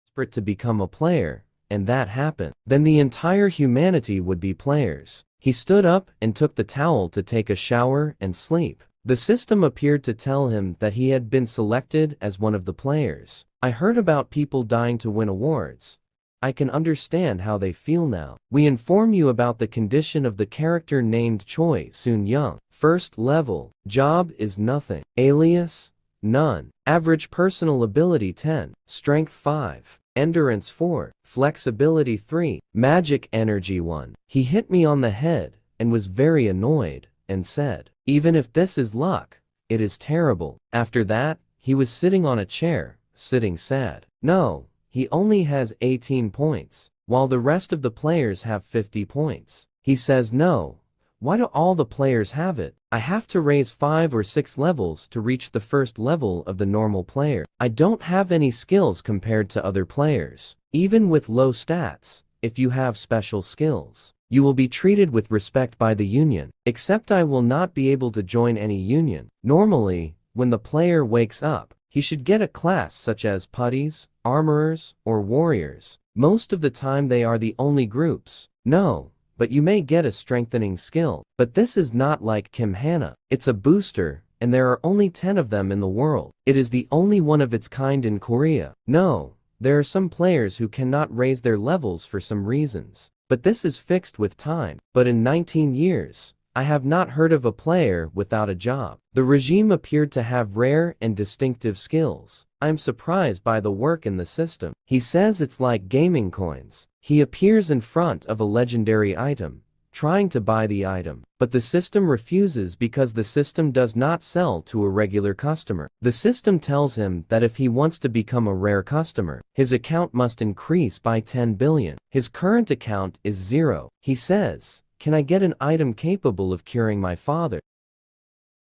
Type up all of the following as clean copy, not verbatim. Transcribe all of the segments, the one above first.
desperate to become a player, and that happened, then the entire humanity would be players. He stood up and took the towel to take a shower and sleep. The system appeared to tell him that he had been selected as one of the players. I heard about people dying to win awards. I can understand how they feel now. We inform you about the condition of the character named Choi Soon-young. First level. Job is nothing. Alias? None. Average personal ability 10. Strength 5. Endurance 4. Flexibility 3. Magic energy 1. He hit me on the head and was very annoyed and said, "Even if this is luck, it is terrible." After that, he was sitting on a chair, sitting sad. No. He only has 18 points, while the rest of the players have 50 points. He says no. Why do all the players have it? I have to raise 5 or 6 levels to reach the first level of the normal player. I don't have any skills compared to other players. Even with low stats, if you have special skills, you will be treated with respect by the union. Except I will not be able to join any union. Normally, when the player wakes up, he should get a class such as putties, armorers, or warriors. Most of the time they are the only groups. No, but you may get a strengthening skill. But this is not like Kim Hana. It's a booster, and there are only 10 of them in the world. It is the only one of its kind in Korea. No, there are some players who cannot raise their levels for some reasons. But this is fixed with time. But in 19 years, I have not heard of a player without a job. The regime appeared to have rare and distinctive skills. I'm surprised by the work in the system. He says it's like gaming coins. He appears in front of a legendary item, trying to buy the item. But the system refuses because the system does not sell to a regular customer. The system tells him that if he wants to become a rare customer, his account must increase by 10 billion. His current account is 0. He says, "Can I get an item capable of curing my father?"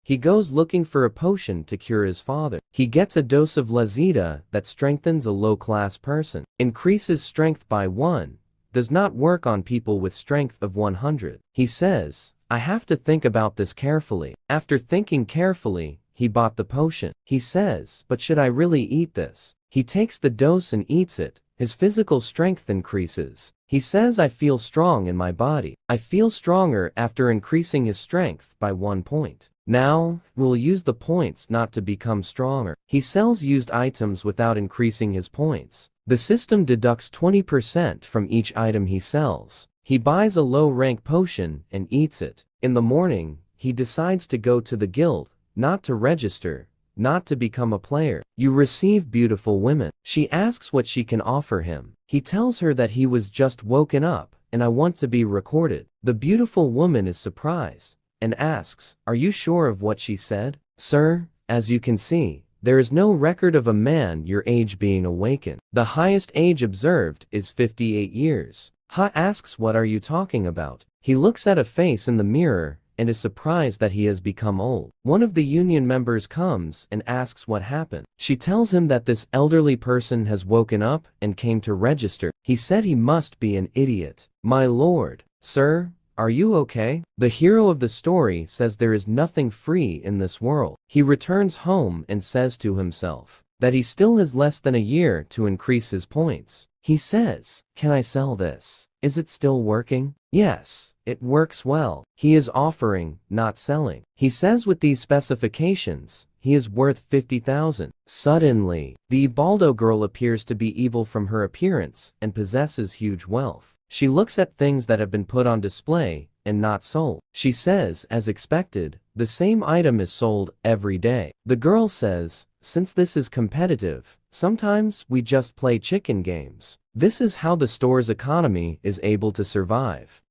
He goes looking for a potion to cure his father. He gets a dose of lazida that strengthens a low-class person. Increases strength by 1. Does not work on people with strength of 100. He says, "I have to think about this carefully." After thinking carefully, he bought the potion. He says, "But should I really eat this?" He takes the dose and eats it. His physical strength increases. He says, "I feel strong in my body." I feel stronger after increasing his strength by 1 point. Now, we'll use the points not to become stronger. He sells used items without increasing his points. The system deducts 20% from each item he sells. He buys a low-rank potion and eats it. In the morning, he decides to go to the guild, not to register, not to become a player. You receive beautiful women. She asks what she can offer him. He tells her that he was just woken up, and I want to be recorded. The beautiful woman is surprised and asks, "Are you sure of what she said?" "Sir, as you can see, there is no record of a man your age being awakened. The highest age observed is 58 years. Ha asks, "What are you talking about?" He looks at a face in the mirror and is surprised that he has become old. One of the union members comes and asks what happened. She tells him that this elderly person has woken up and came to register. He said he must be an idiot. "My lord, sir, are you okay?" The hero of the story says there is nothing free in this world. He returns home and says to himself that he still has less than a year to increase his points. He says, "Can I sell this? Is it still working?" Yes, it works well. He is offering, not selling. He says with these specifications, he is worth 50,000. Suddenly, the Baldo girl appears to be evil from her appearance and possesses huge wealth. She looks at things that have been put on display and not sold. She says, as expected, the same item is sold every day. The girl says, "Since this is competitive, sometimes we just play chicken games." This is how the store's economy is able to survive.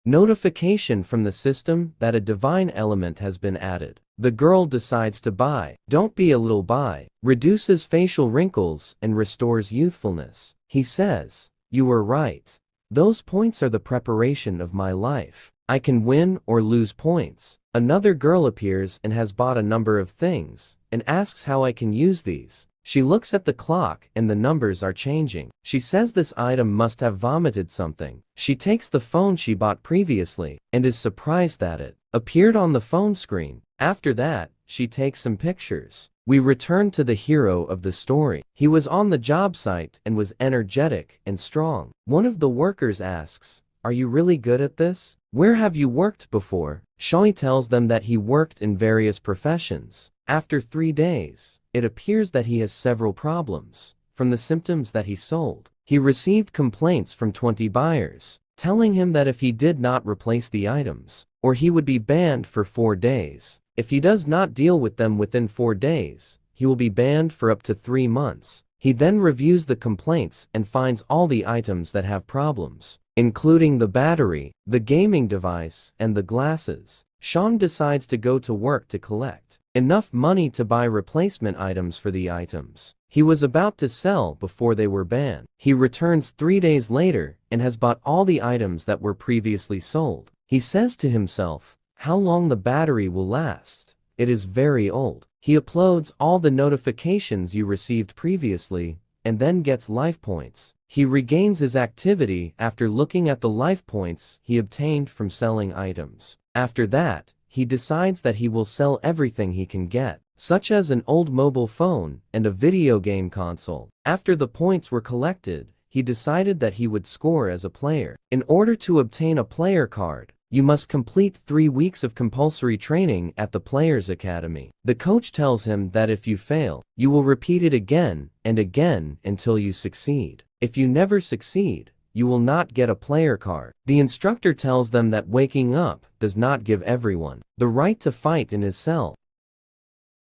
Notification from the system that a divine element has been added. The girl decides to buy. Don't be a little buy. Reduces facial wrinkles and restores youthfulness. He says, "You were right. Those points are the preparation of my life. I can win or lose points." Another girl appears and has bought a number of things and asks how I can use these. She looks at the clock and the numbers are changing. She says this item must have vomited something. She takes the phone she bought previously and is surprised that it appeared on the phone screen. After that, she takes some pictures. We return to the hero of the story. He was on the job site and was energetic and strong. One of the workers asks, "Are you really good at this? Where have you worked before?" Shawnee tells them that he worked in various professions. After 3 days, it appears that he has several problems. From the symptoms that he sold, he received complaints from 20 buyers, telling him that if he did not replace the items, or he would be banned for 4 days. If he does not deal with them within 4 days, he will be banned for up to 3 months. He then reviews the complaints and finds all the items that have problems, including the battery, the gaming device, and the glasses. Sean decides to go to work to collect enough money to buy replacement items for the items he was about to sell before they were banned. He returns 3 days later and has bought all the items that were previously sold. He says to himself, "How long the battery will last? It is very old." He uploads all the notifications you received previously and then gets life points. He regains his activity after looking at the life points he obtained from selling items. After that, he decides that he will sell everything he can get, such as an old mobile phone and a video game console. After the points were collected, he decided that he would score as a player. In order to obtain a player card, you must complete 3 weeks of compulsory training at the Players Academy. The coach tells him that if you fail, you will repeat it again and again until you succeed. If you never succeed, you will not get a player card. The instructor tells them that waking up does not give everyone the right to fight in his cell.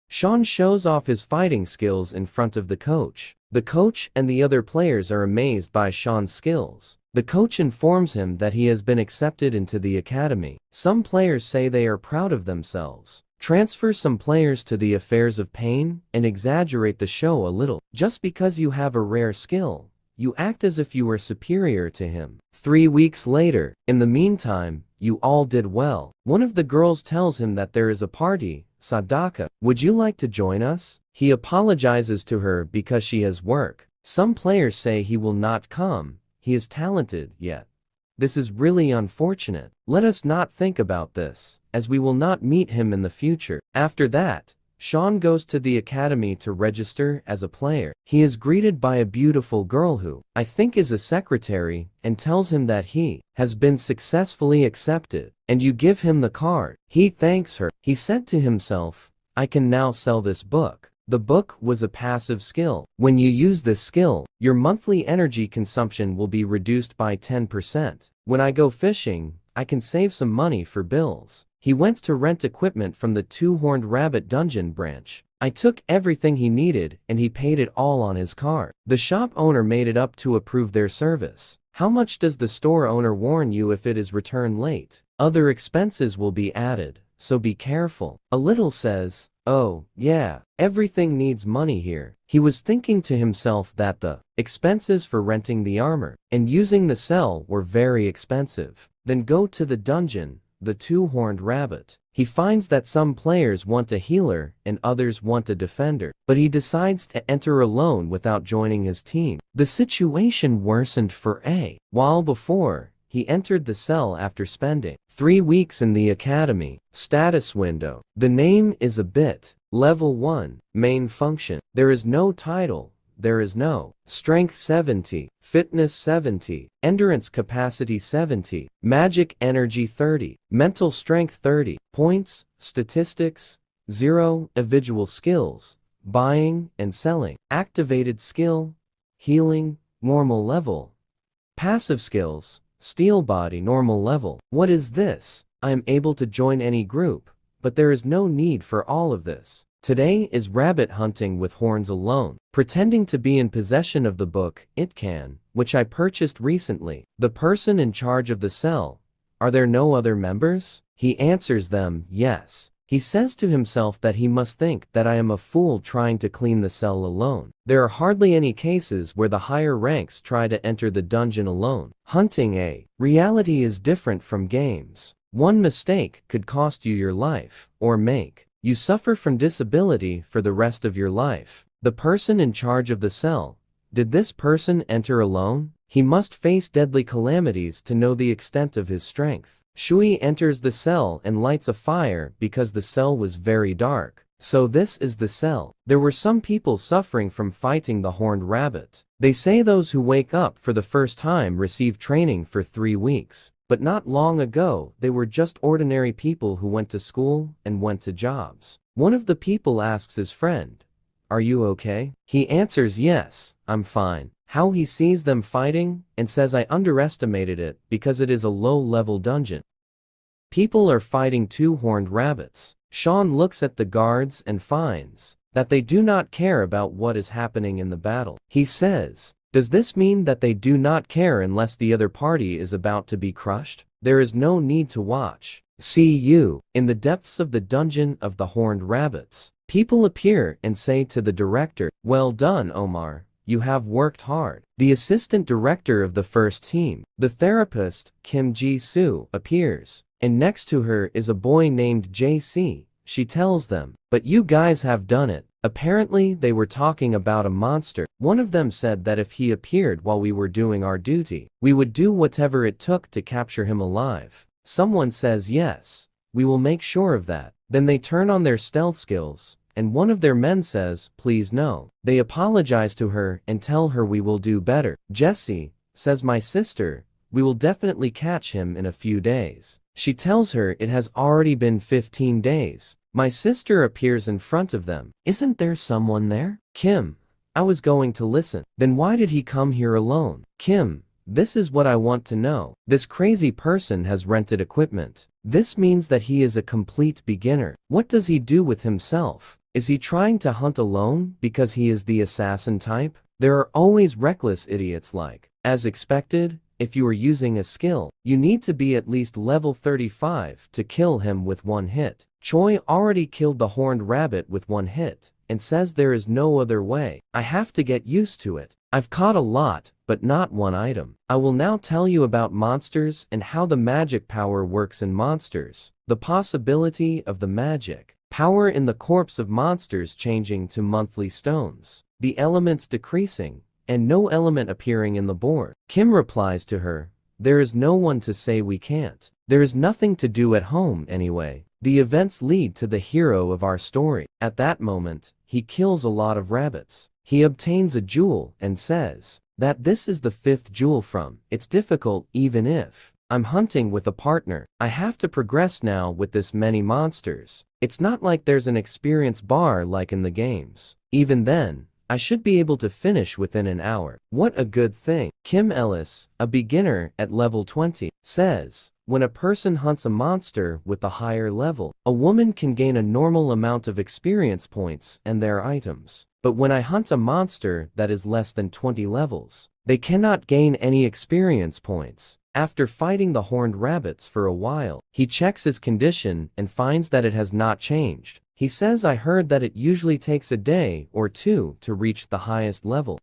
Sean shows off his fighting skills in front of the coach. The coach and the other players are amazed by Sean's skills. The coach informs him that he has been accepted into the academy. Some players say they are proud of themselves, transfer some players to the affairs of pain, and exaggerate the show a little. Just because you have a rare skill, you act as if you were superior to him. 3 weeks later, in the meantime, you all did well. One of the girls tells him that there is a party, Sadaka. Would you like to join us? He apologizes to her because she has work. Some players say he will not come. He is talented, yet this is really unfortunate. Let us not think about this, as we will not meet him in the future. After that, Sean goes to the academy to register as a player. He is greeted by a beautiful girl who, I think, is a secretary, and tells him that he has been successfully accepted, and you give him the card. He thanks her. He said to himself, I can now sell this book. The book was a passive skill. When you use this skill, your monthly energy consumption will be reduced by 10%. When I go fishing, I can save some money for bills. He went to rent equipment from the Two-Horned Rabbit dungeon branch. I took everything he needed and he paid it all on his card. The shop owner made it up to approve their service. How much does the store owner warn you if it is returned late? Other expenses will be added, so be careful. A little says, oh, yeah, everything needs money here. He was thinking to himself that the expenses for renting the armor and using the cell were very expensive. Then go to the dungeon, the Two-Horned Rabbit. He finds that some players want a healer and others want a defender, but he decides to enter alone without joining his team. The situation worsened for A. While before, he entered the cell after spending 3 weeks in the academy. Status window. The name is a bit. Level 1. Main function. There is no title. There is no strength 70, fitness 70, endurance capacity 70, magic energy 30, mental strength 30, points, statistics 0, individual skills, buying and selling, activated skill, healing, normal level, passive skills, steel body normal level. What is this? I am able to join any group, but there is no need for all of this. Today is rabbit hunting with horns alone. Pretending to be in possession of the book, It Can, which I purchased recently. The person in charge of the cell. Are there no other members? He answers them, yes. He says to himself that he must think that I am a fool trying to clean the cell alone. There are hardly any cases where the higher ranks try to enter the dungeon alone. Hunting A. Reality is different from games. One mistake could cost you your life, or make you suffer from disability for the rest of your life. The person in charge of the cell. Did this person enter alone? He must face deadly calamities to know the extent of his strength. Shui enters the cell and lights a fire because the cell was very dark. So this is the cell. There were some people suffering from fighting the horned rabbit. They say those who wake up for the first time receive training for 3 weeks. But not long ago, they were just ordinary people who went to school and went to jobs. One of the people asks his friend, "Are you okay?" He answers, "Yes, I'm fine." How he sees them fighting and says, "I underestimated it because it is a low-level dungeon." People are fighting 2 horned rabbits. Sean looks at the guards and finds that they do not care about what is happening in the battle. He says, "Does this mean that they do not care unless the other party is about to be crushed? There is no need to watch." See you. In the depths of the dungeon of the horned rabbits, people appear and say to the director, "Well done, Omar. You have worked hard." The assistant director of the first team, the therapist, Kim Ji-soo, appears, and next to her is a boy named JC. She tells them, "But you guys have done it." Apparently they were talking about a monster. One of them said that if he appeared while we were doing our duty, we would do whatever it took to capture him alive. Someone says, "Yes, we will make sure of that." Then they turn on their stealth skills, and one of their men says, "Please no." They apologize to her and tell her, "We will do better." Jessie says, "My sister, we will definitely catch him in a few days." She tells her it has already been 15 days. My sister appears in front of them. "Isn't there someone there?" Kim, "I was going to listen." "Then why did he come here alone?" Kim, "This is what I want to know. This crazy person has rented equipment. This means that he is a complete beginner. What does he do with himself? Is he trying to hunt alone because he is the assassin type? There are always reckless idiots like." As expected, if you are using a skill, you need to be at least level 35 to kill him with 1 hit. Choi already killed the horned rabbit with 1 hit, and says there is no other way. "I have to get used to it. I've caught a lot, but not 1 item." I will now tell you about monsters and how the magic power works in monsters. The possibility of the magic power in the corpse of monsters changing to monthly stones, the elements decreasing, and no element appearing in the board. Kim replies to her, "There is no one to say we can't. There is nothing to do at home anyway." The events lead to the hero of our story. At that moment, he kills a lot of rabbits. He obtains a jewel and says that this is the 5th jewel from. It's difficult even if I'm hunting with a partner. I have to progress now with this many monsters. It's not like there's an experience bar like in the games. Even then, I should be able to finish within an hour. What a good thing. Kim Ellis, a beginner at level 20, says, when a person hunts a monster with a higher level, a woman can gain a normal amount of experience points and their items. But when I hunt a monster that is less than 20 levels, they cannot gain any experience points. After fighting the horned rabbits for a while, he checks his condition and finds that it has not changed. He says, "I heard that it usually takes a day or 2 to reach the highest level."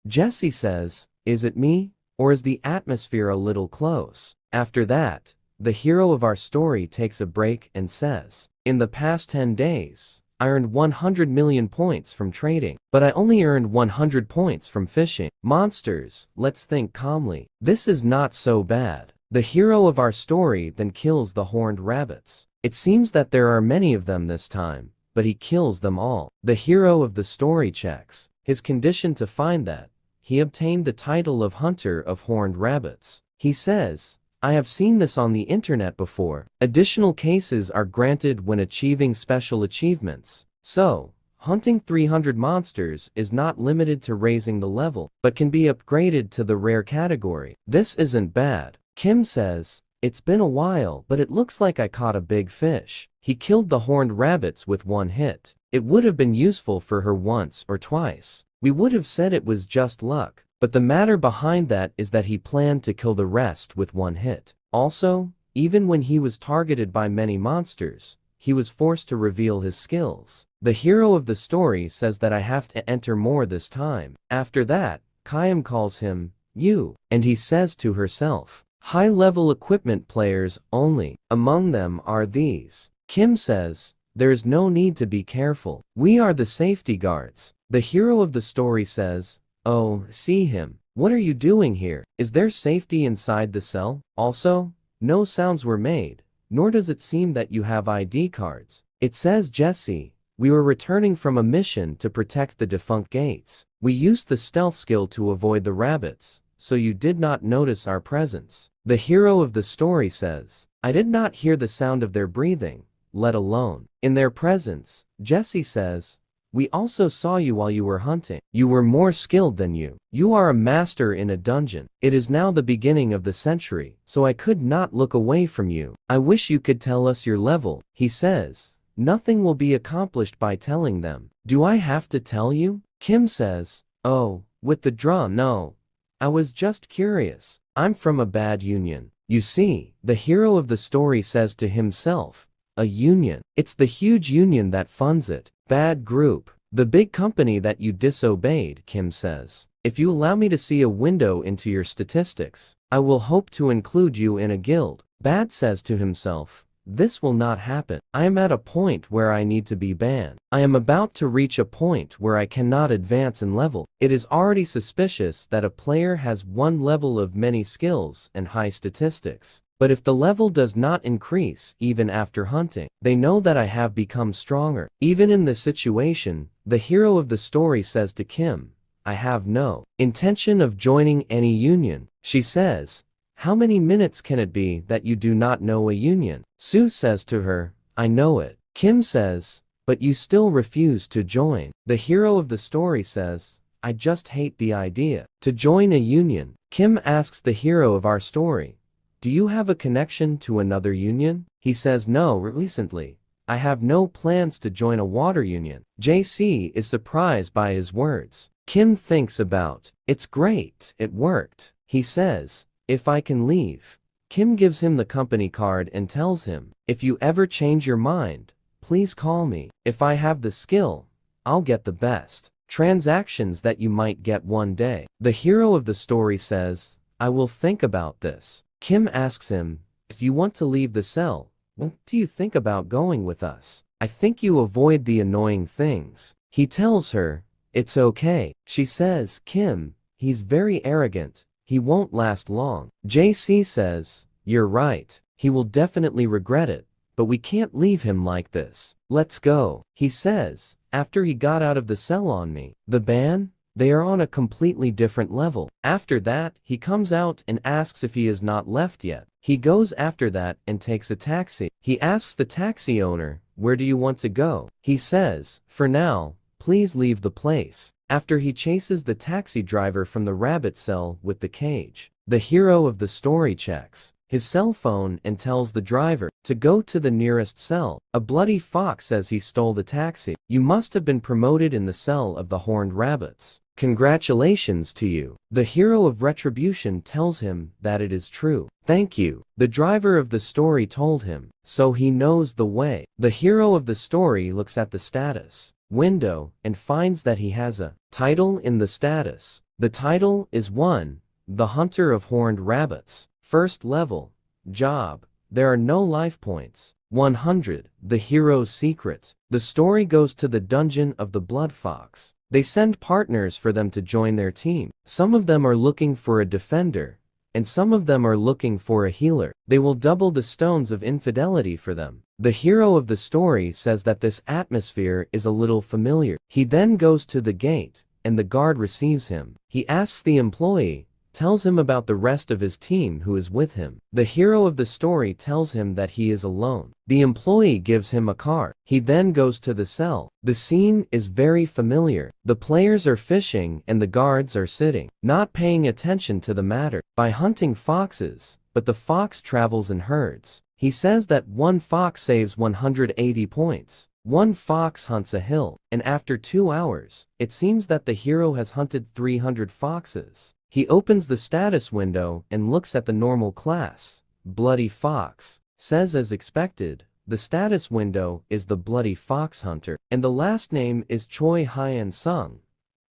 Jesse says, "Is it me, or is the atmosphere a little close?" After that, the hero of our story takes a break and says, "In the past 10 days, I earned 100 million points from trading, but I only earned 100 points from fishing. Monsters, let's think calmly. This is not so bad." The hero of our story then kills the horned rabbits. It seems that there are many of them this time, but he kills them all. The hero of the story checks his condition to find that he obtained the title of Hunter of Horned Rabbits. He says, "I have seen this on the internet before." Additional cases are granted when achieving special achievements. So, hunting 300 monsters is not limited to raising the level, but can be upgraded to the rare category. This isn't bad. Kim says, "It's been a while, but it looks like I caught a big fish." He killed the horned rabbits with 1 hit. It would have been useful for her once or twice. We would have said it was just luck. But the matter behind that is that he planned to kill the rest with 1 hit. Also, even when he was targeted by many monsters, he was forced to reveal his skills. The hero of the story says that I have to enter more this time. After that, Kayam calls him, "You," and he says to herself, "High-level equipment players only." Among them are these. Kim says, "There is no need to be careful. We are the safety guards." The hero of the story says, "Oh, see him. What are you doing here? Is there safety inside the cell?" Also, no sounds were made, nor does it seem that you have ID cards. It says, "Jesse, We were returning from a mission to protect the defunct gates. We used the stealth skill to avoid the rabbits, so you did not notice our presence. The hero of the story says, I did not hear the sound of their breathing, let alone in their presence. Jesse says, we also saw you while you were hunting. You were more skilled than you. You are a master in a dungeon. It is now the beginning of the century, so I could not look away from you. I wish you could tell us your level. He says, nothing will be accomplished by telling them. Do I have to tell you? Kim says, oh, with the drum, no. I was just curious. I'm from a bad union. You see, the hero of the story says to himself, a union. It's the huge union that funds it. Bad group. The big company that you disobeyed, Kim says. If you allow me to see a window into your statistics, I will hope to include you in a guild. Bad says to himself, this will not happen. I am at a point where I need to be banned. I am about to reach a point where I cannot advance in level. It is already suspicious that a player has one level of many skills and high statistics. But if the level does not increase even after hunting, they know that I have become stronger. Even in this situation, the hero of the story says to Kim, I have no intention of joining any union. She says, how many minutes can it be that you do not know a union? Sue says to her, I know it. Kim says, but you still refuse to join. The hero of the story says, I just hate the idea to join a union. Kim asks the hero of our story, do you have a connection to another union? He says no, recently. I have no plans to join a water union. JC is surprised by his words. Kim thinks about, it's great, it worked. He says, if I can leave. Kim gives him the company card and tells him, if you ever change your mind, please call me. If I have the skill, I'll get the best transactions that you might get one day. The hero of the story says, I will think about this. Kim asks him, if you want to leave the cell, what do you think about going with us? I think you avoid the annoying things. He tells her, it's okay. She says, Kim, he's very arrogant. He won't last long. JC says, you're right. He will definitely regret it, but we can't leave him like this. Let's go. He says, after he got out of the cell on me. The ban? They are on a completely different level. After that, he comes out and asks if he is not left yet. He goes after that and takes a taxi. He asks the taxi owner, where do you want to go? He says, for now, please leave the place. After he chases the taxi driver from the rabbit cell with the cage, the hero of the story checks his cell phone and tells the driver to go to the nearest cell. A bloody fox says he stole the taxi. You must have been promoted in the cell of the horned rabbits. Congratulations to you. The hero of retribution tells him that it is true. Thank you. The driver of the story told him, so he knows the way. The hero of the story looks at the status window and finds that he has a title in the status. The title is 1, the hunter of horned rabbits. First level. Job. There are no life points. 100. The hero's secret. The story goes to the dungeon of the blood fox. They send partners for them to join their team. Some of them are looking for a defender, and some of them are looking for a healer. They will double the stones of infidelity for them. The hero of the story says that this atmosphere is a little familiar. He then goes to the gate, and the guard receives him. He asks the employee, tells him about the rest of his team who is with him. The hero of the story tells him that he is alone. The employee gives him a car. He then goes to the cell. The scene is very familiar. The players are fishing and the guards are sitting, not paying attention to the matter, by hunting foxes, but the fox travels in herds. He says that one fox saves 180 points. One fox hunts a hill, and after 2 hours, it seems that the hero has hunted 300 foxes. He opens the status window and looks at the normal class. Bloody Fox. Says as expected, the status window is the Bloody Fox Hunter, and the last name is Choi Hyan Sung.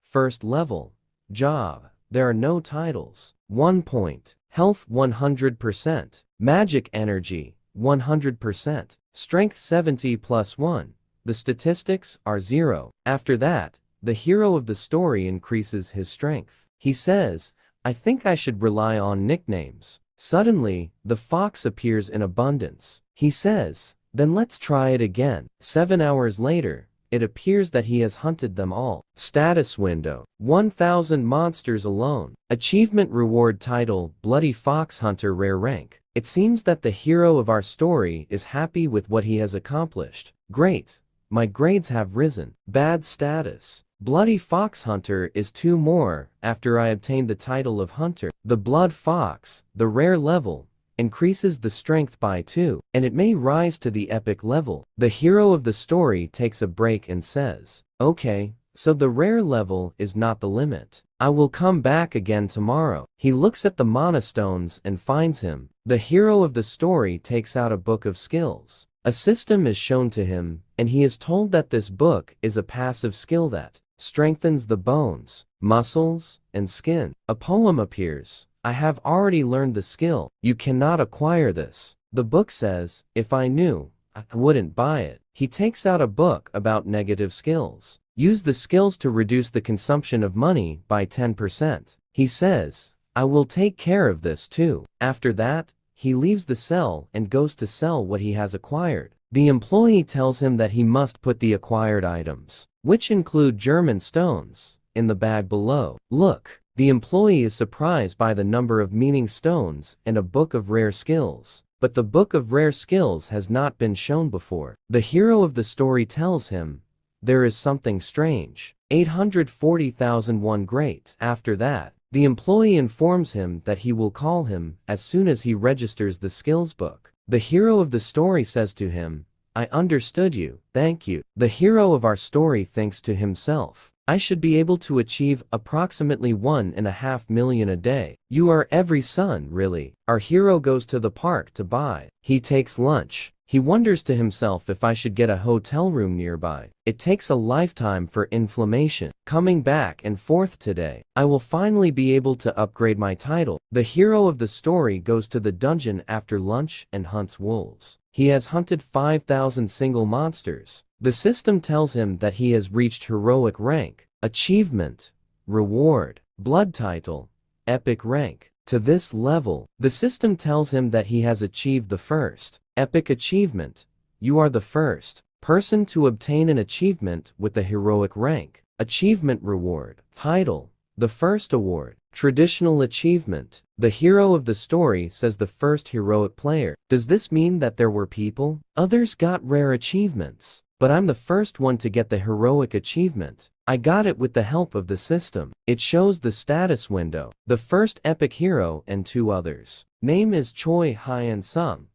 First level. Job. There are no titles. 1 point. Health 100%. Magic energy 100%. Strength 70 plus 1. The statistics are 0. After that, the hero of the story increases his strength. He says, I think I should rely on nicknames. Suddenly, the fox appears in abundance. He says, then let's try it again. 7 hours later, it appears that he has hunted them all. Status window. 1000 monsters alone. Achievement reward title, Bloody Fox Hunter rare rank. It seems that the hero of our story is happy with what he has accomplished. Great. My grades have risen. Bad status. Bloody Fox Hunter is 2 more after I obtained the title of Hunter. The Blood Fox, the rare level, increases the strength by 2, and it may rise to the epic level. The hero of the story takes a break and says, okay, so the rare level is not the limit. I will come back again tomorrow. He looks at the mana stones and finds him. The hero of the story takes out a book of skills. A system is shown to him, and he is told that this book is a passive skill that strengthens the bones, muscles, and skin. A poem appears. I have already learned the skill. You cannot acquire this. The book says, if I knew, I wouldn't buy it. He takes out a book about negative skills. Use the skills to reduce the consumption of money by 10%. He says, I will take care of this too. After that, he leaves the cell and goes to sell what he has acquired. The employee tells him that he must put the acquired items, which include German stones, in the bag below. Look. The employee is surprised by the number of meaning stones and a book of rare skills. But the book of rare skills has not been shown before. The hero of the story tells him, there is something strange. 840,001 great. After that, the employee informs him that he will call him as soon as he registers the skills book. The hero of the story says to him, I understood you, thank you. The hero of our story thinks to himself, I should be able to achieve approximately 1.5 million a day. You are every son, really. Our hero goes to the park to buy. He takes lunch. He wonders to himself if I should get a hotel room nearby. It takes a lifetime for inflammation. Coming back and forth today. I will finally be able to upgrade my title. The hero of the story goes to the dungeon after lunch and hunts wolves. He has hunted 5,000 single monsters. The system tells him that he has reached heroic rank, achievement, reward, blood title, epic rank. To this level, the system tells him that he has achieved the first epic achievement. You are the first person to obtain an achievement with a heroic rank. Achievement reward, title, the first award, traditional achievement. The hero of the story says the first heroic player. Does this mean that there were people? Others got rare achievements. But I'm the first one to get the heroic achievement. I got it with the help of the system. It shows the status window. The first epic hero and 2 others. Name is Choi Hyan Sung.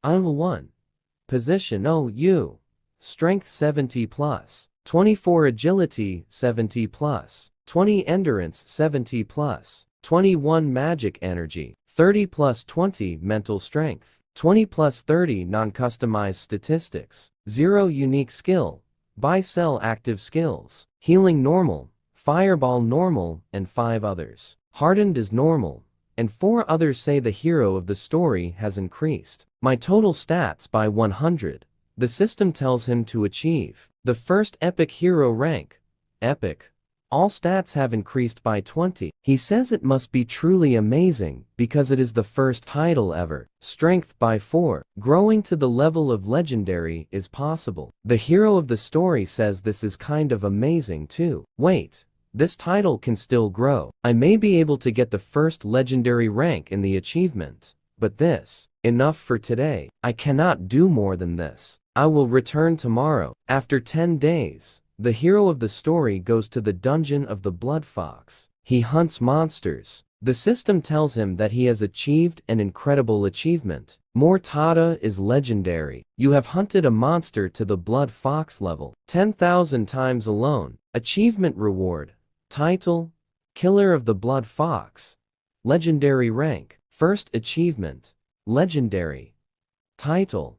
I'm 1. Position OU. Strength 70 plus. 24 agility 70 plus. 20 endurance 70 plus. 21 magic energy. 30 plus 20 mental strength. 20 plus 30 non-customized statistics. 0 unique skill. Buy sell active skills. Healing normal. Fireball normal and 5 others. Hardened is normal. And 4 others say the hero of the story has increased my total stats by 100. The system tells him to achieve the first epic hero rank. Epic. All stats have increased by 20. He says it must be truly amazing because it is the first title ever. Strength by 4. Growing to the level of legendary is possible. The hero of the story says this is kind of amazing too. Wait. This title can still grow. I may be able to get the first legendary rank in the achievement. But this, enough for today. I cannot do more than this. I will return tomorrow. After 10 days, the hero of the story goes to the dungeon of the Blood Fox. He hunts monsters. The system tells him that he has achieved an incredible achievement. Mortada is legendary. You have hunted a monster to the Blood Fox level 10,000 times alone. Achievement reward. Title, Killer of the Blood Fox. Legendary rank. First achievement. Legendary. Title.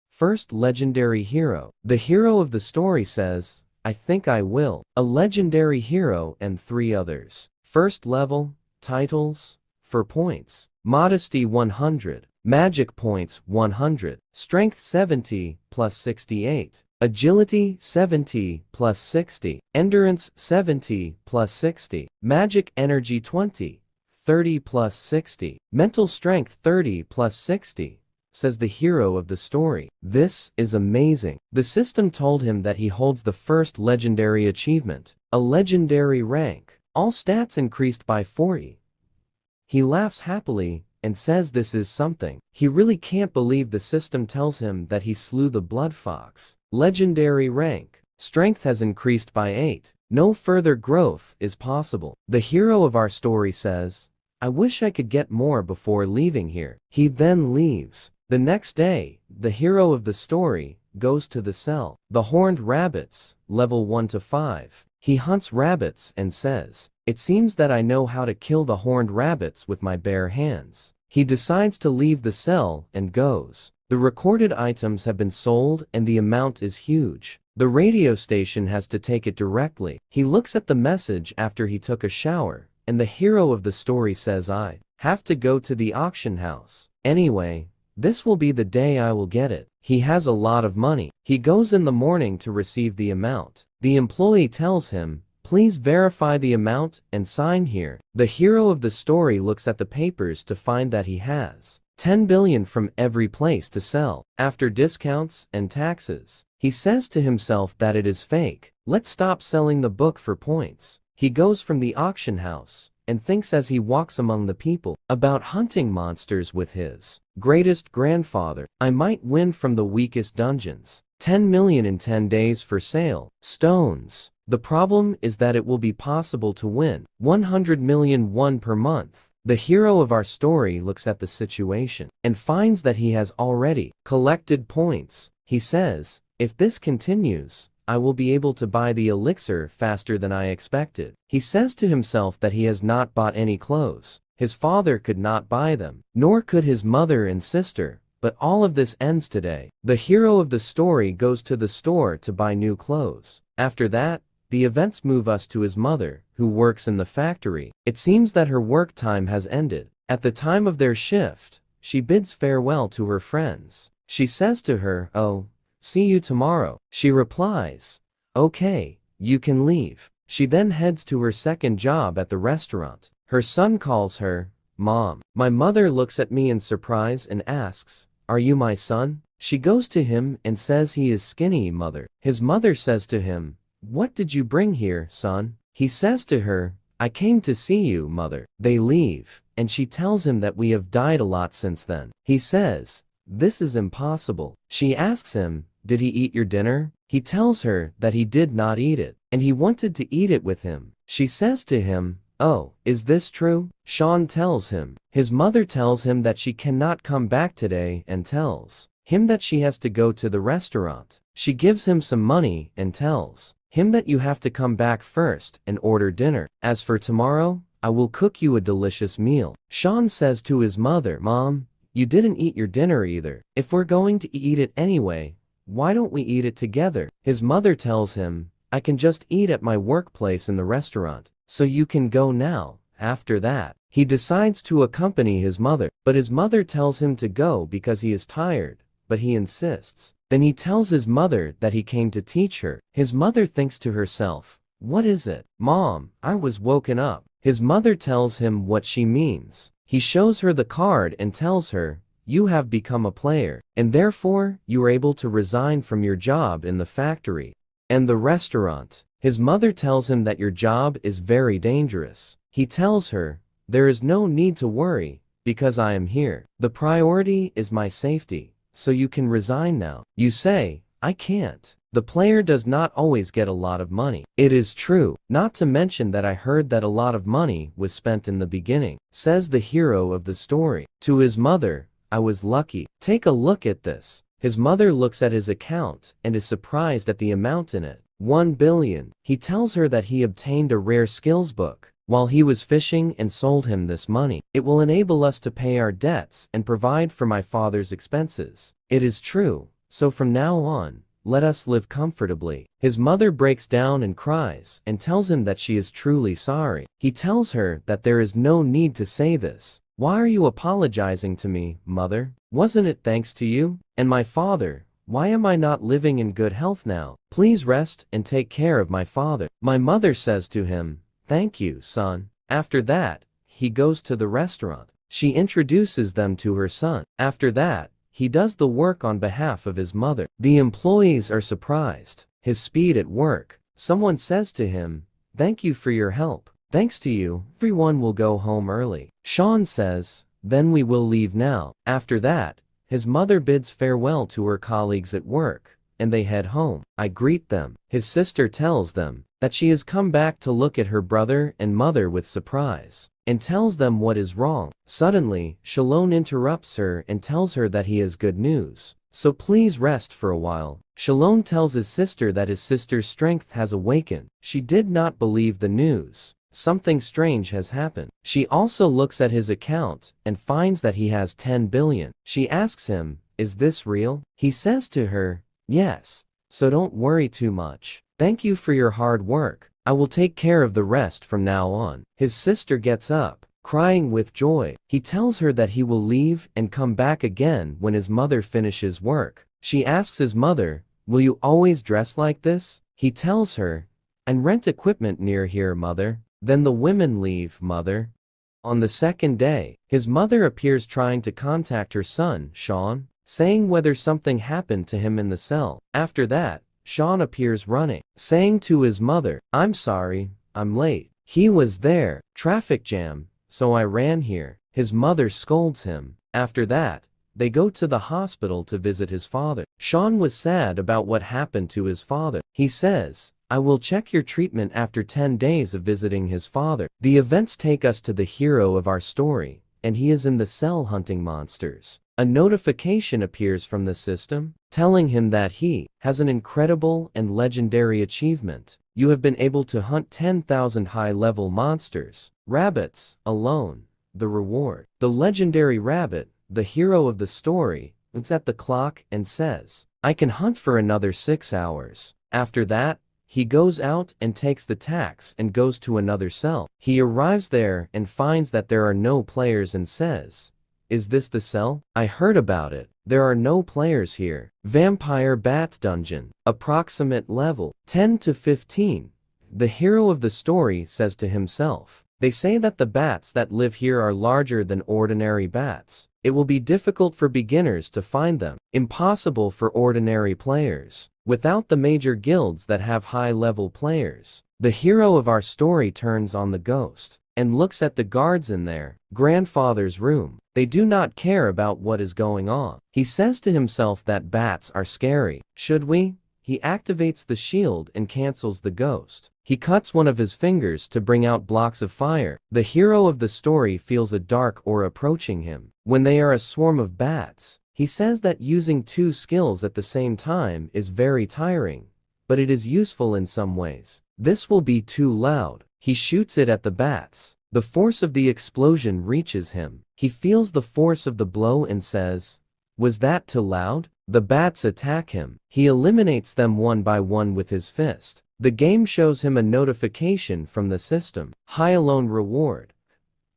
First legendary hero. The hero of the story says, I think I will. A legendary hero and 3 others. First level, titles, for points. Modesty 100. Magic points 100. Strength 70 plus 68. Agility 70 plus 60. Endurance 70 plus 60. Magic energy 20. 30 plus 60. Mental strength 30 plus 60. says the hero of the story. This is amazing. The system told him that he holds the first legendary achievement, a legendary rank. All stats increased by 40. He laughs happily and says this is something. He really can't believe the system tells him that he slew the blood fox. Legendary rank. Strength has increased by 8. No further growth is possible. The hero of our story says, I wish I could get more before leaving here. He then leaves. The next day, the hero of the story goes to the cell. The horned rabbits, level 1 to 5. He hunts rabbits and says, it seems that I know how to kill the horned rabbits with my bare hands. He decides to leave the cell and goes. The recorded items have been sold and the amount is huge. The radio station has to take it directly. He looks at the message after he took a shower, and the hero of the story says I have to go to the auction house. Anyway, this will be the day I will get it. He has a lot of money. He goes in the morning to receive the amount. The employee tells him, please verify the amount and sign here. The hero of the story looks at the papers to find that he has 10 billion from every place to sell. After discounts and taxes, he says to himself that it is fake. Let's stop selling the book for points. He goes from the auction house and thinks as he walks among the people about hunting monsters with his greatest grandfather. I might win from the weakest dungeons. 10 million in 10 days for sale. Stones. The problem is that it will be possible to win 100 million won per month. The hero of our story looks at the situation and finds that he has already collected points. He says, if this continues, I will be able to buy the elixir faster than I expected. He says to himself that he has not bought any clothes. His father could not buy them, nor could his mother and sister, but all of this ends today. The hero of the story goes to the store to buy new clothes. After that, the events move us to his mother, who works in the factory. It seems that her work time has ended. At the time of their shift, she bids farewell to her friends. She says to her, oh, see you tomorrow. She replies, okay, you can leave. She then heads to her second job at the restaurant. Her son calls her, Mom. My mother looks at me in surprise and asks, are you my son? She goes to him and says he is skinny, mother. His mother says to him, what did you bring here, son? He says to her, I came to see you, mother. They leave, and she tells him that we have died a lot since then. He says, this is impossible. She asks him, did he eat your dinner? He tells her that he did not eat it, and he wanted to eat it with him. She says to him, oh, is this true? Sean tells him. His mother tells him that she cannot come back today and tells him that she has to go to the restaurant. She gives him some money and tells him that you have to come back first and order dinner. As for tomorrow, I will cook you a delicious meal. Sean says to his mother, Mom, you didn't eat your dinner either. If we're going to eat it anyway, why don't we eat it together? His mother tells him, I can just eat at my workplace in the restaurant, so you can go now. After that, he decides to accompany his mother, but his mother tells him to go because he is tired, but he insists. Then he tells his mother that he came to teach her. His mother thinks to herself, what is it? Mom, I was woken up. His mother tells him what she means. He shows her the card and tells her, you have become a player, and therefore you are able to resign from your job in the factory and the restaurant. His mother tells him that your job is very dangerous. He tells her, there is no need to worry, because I am here. The priority is my safety, so you can resign now. You say, I can't. The player does not always get a lot of money. It is true, not to mention that I heard that a lot of money was spent in the beginning, says the hero of the story. To his mother, I was lucky. Take a look at this. His mother looks at his account and is surprised at the amount in it. 1 billion. He tells her that he obtained a rare skills book while he was fishing and sold him this money. It will enable us to pay our debts and provide for my father's expenses. It is true, so from now on, let us live comfortably. His mother breaks down and cries and tells him that she is truly sorry. He tells her that there is no need to say this. Why are you apologizing to me, mother? Wasn't it thanks to you? And my father, why am I not living in good health now? Please rest and take care of my father. My mother says to him, thank you, son. After that, he goes to the restaurant. She introduces them to her son. After that, he does the work on behalf of his mother. The employees are surprised. His speed at work. Someone says to him, "Thank you for your help. Thanks to you, everyone will go home early." Sean says, "Then we will leave now." After that, his mother bids farewell to her colleagues at work, and they head home. I greet them. His sister tells them that she has come back to look at her brother and mother with surprise, and tells them what is wrong. Suddenly, Shalon interrupts her and tells her that he has good news, so please rest for a while. Shalon tells his sister that his sister's strength has awakened. She did not believe the news. Something strange has happened. She also looks at his account and finds that he has 10 billion. She asks him, "Is this real?" He says to her, "Yes, so don't worry too much. Thank you for your hard work. I will take care of the rest from now on." His sister gets up, crying with joy. He tells her that he will leave and come back again when his mother finishes work. She asks his mother, "Will you always dress like this?" He tells her, "And rent equipment near here, mother." Then the women leave, mother. On the second day, his mother appears trying to contact her son, Sean, saying whether something happened to him in the cell. After that, Sean appears running, saying to his mother, "I'm sorry, I'm late. He was there, traffic jam, so I ran here." His mother scolds him. After that, they go to the hospital to visit his father. Sean was sad about what happened to his father. He says, "I will check your treatment after 10 days of visiting his father." The events take us to the hero of our story, and he is in the cell hunting monsters. A notification appears from the system, telling him that he has an incredible and legendary achievement. You have been able to hunt 10,000 high-level monsters. Rabbits, alone. The reward. The legendary rabbit, the hero of the story, looks at the clock and says, "I can hunt for another 6 hours. After that, he goes out and takes the tax and goes to another cell. He arrives there and finds that there are no players and says, "Is this the cell? I heard about it. There are no players here." Vampire Bat Dungeon. Approximate level 10 to 15. The hero of the story says to himself, "They say that the bats that live here are larger than ordinary bats. It will be difficult for beginners to find them, impossible for ordinary players, without the major guilds that have high-level players." The hero of our story turns on the ghost and looks at the guards in their grandfather's room. They do not care about what is going on. He says to himself that bats are scary. Should we? He activates the shield and cancels the ghost. He cuts one of his fingers to bring out blocks of fire. The hero of the story feels a dark aura approaching him. When they are a swarm of bats, he says that using 2 skills at the same time is very tiring, but it is useful in some ways. This will be too loud. He shoots it at the bats. The force of the explosion reaches him. He feels the force of the blow and says, "Was that too loud?" The bats attack him. He eliminates them one by one with his fist. The game shows him a notification from the system. High alone reward.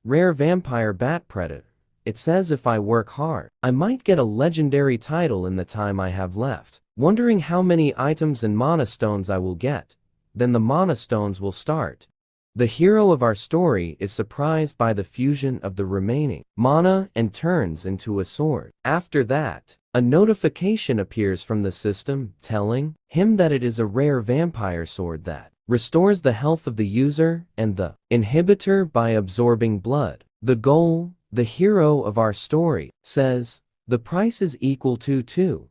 Rare vampire bat predator. It says if I work hard, I might get a legendary title in the time I have left. Wondering how many items and mana stones I will get. Then the mana stones will start. The hero of our story is surprised by the fusion of the remaining mana and turns into a sword. After that, a notification appears from the system telling him that it is a rare vampire sword that restores the health of the user and the inhibitor by absorbing blood. The goal, the hero of our story, says, the price is equal to 2.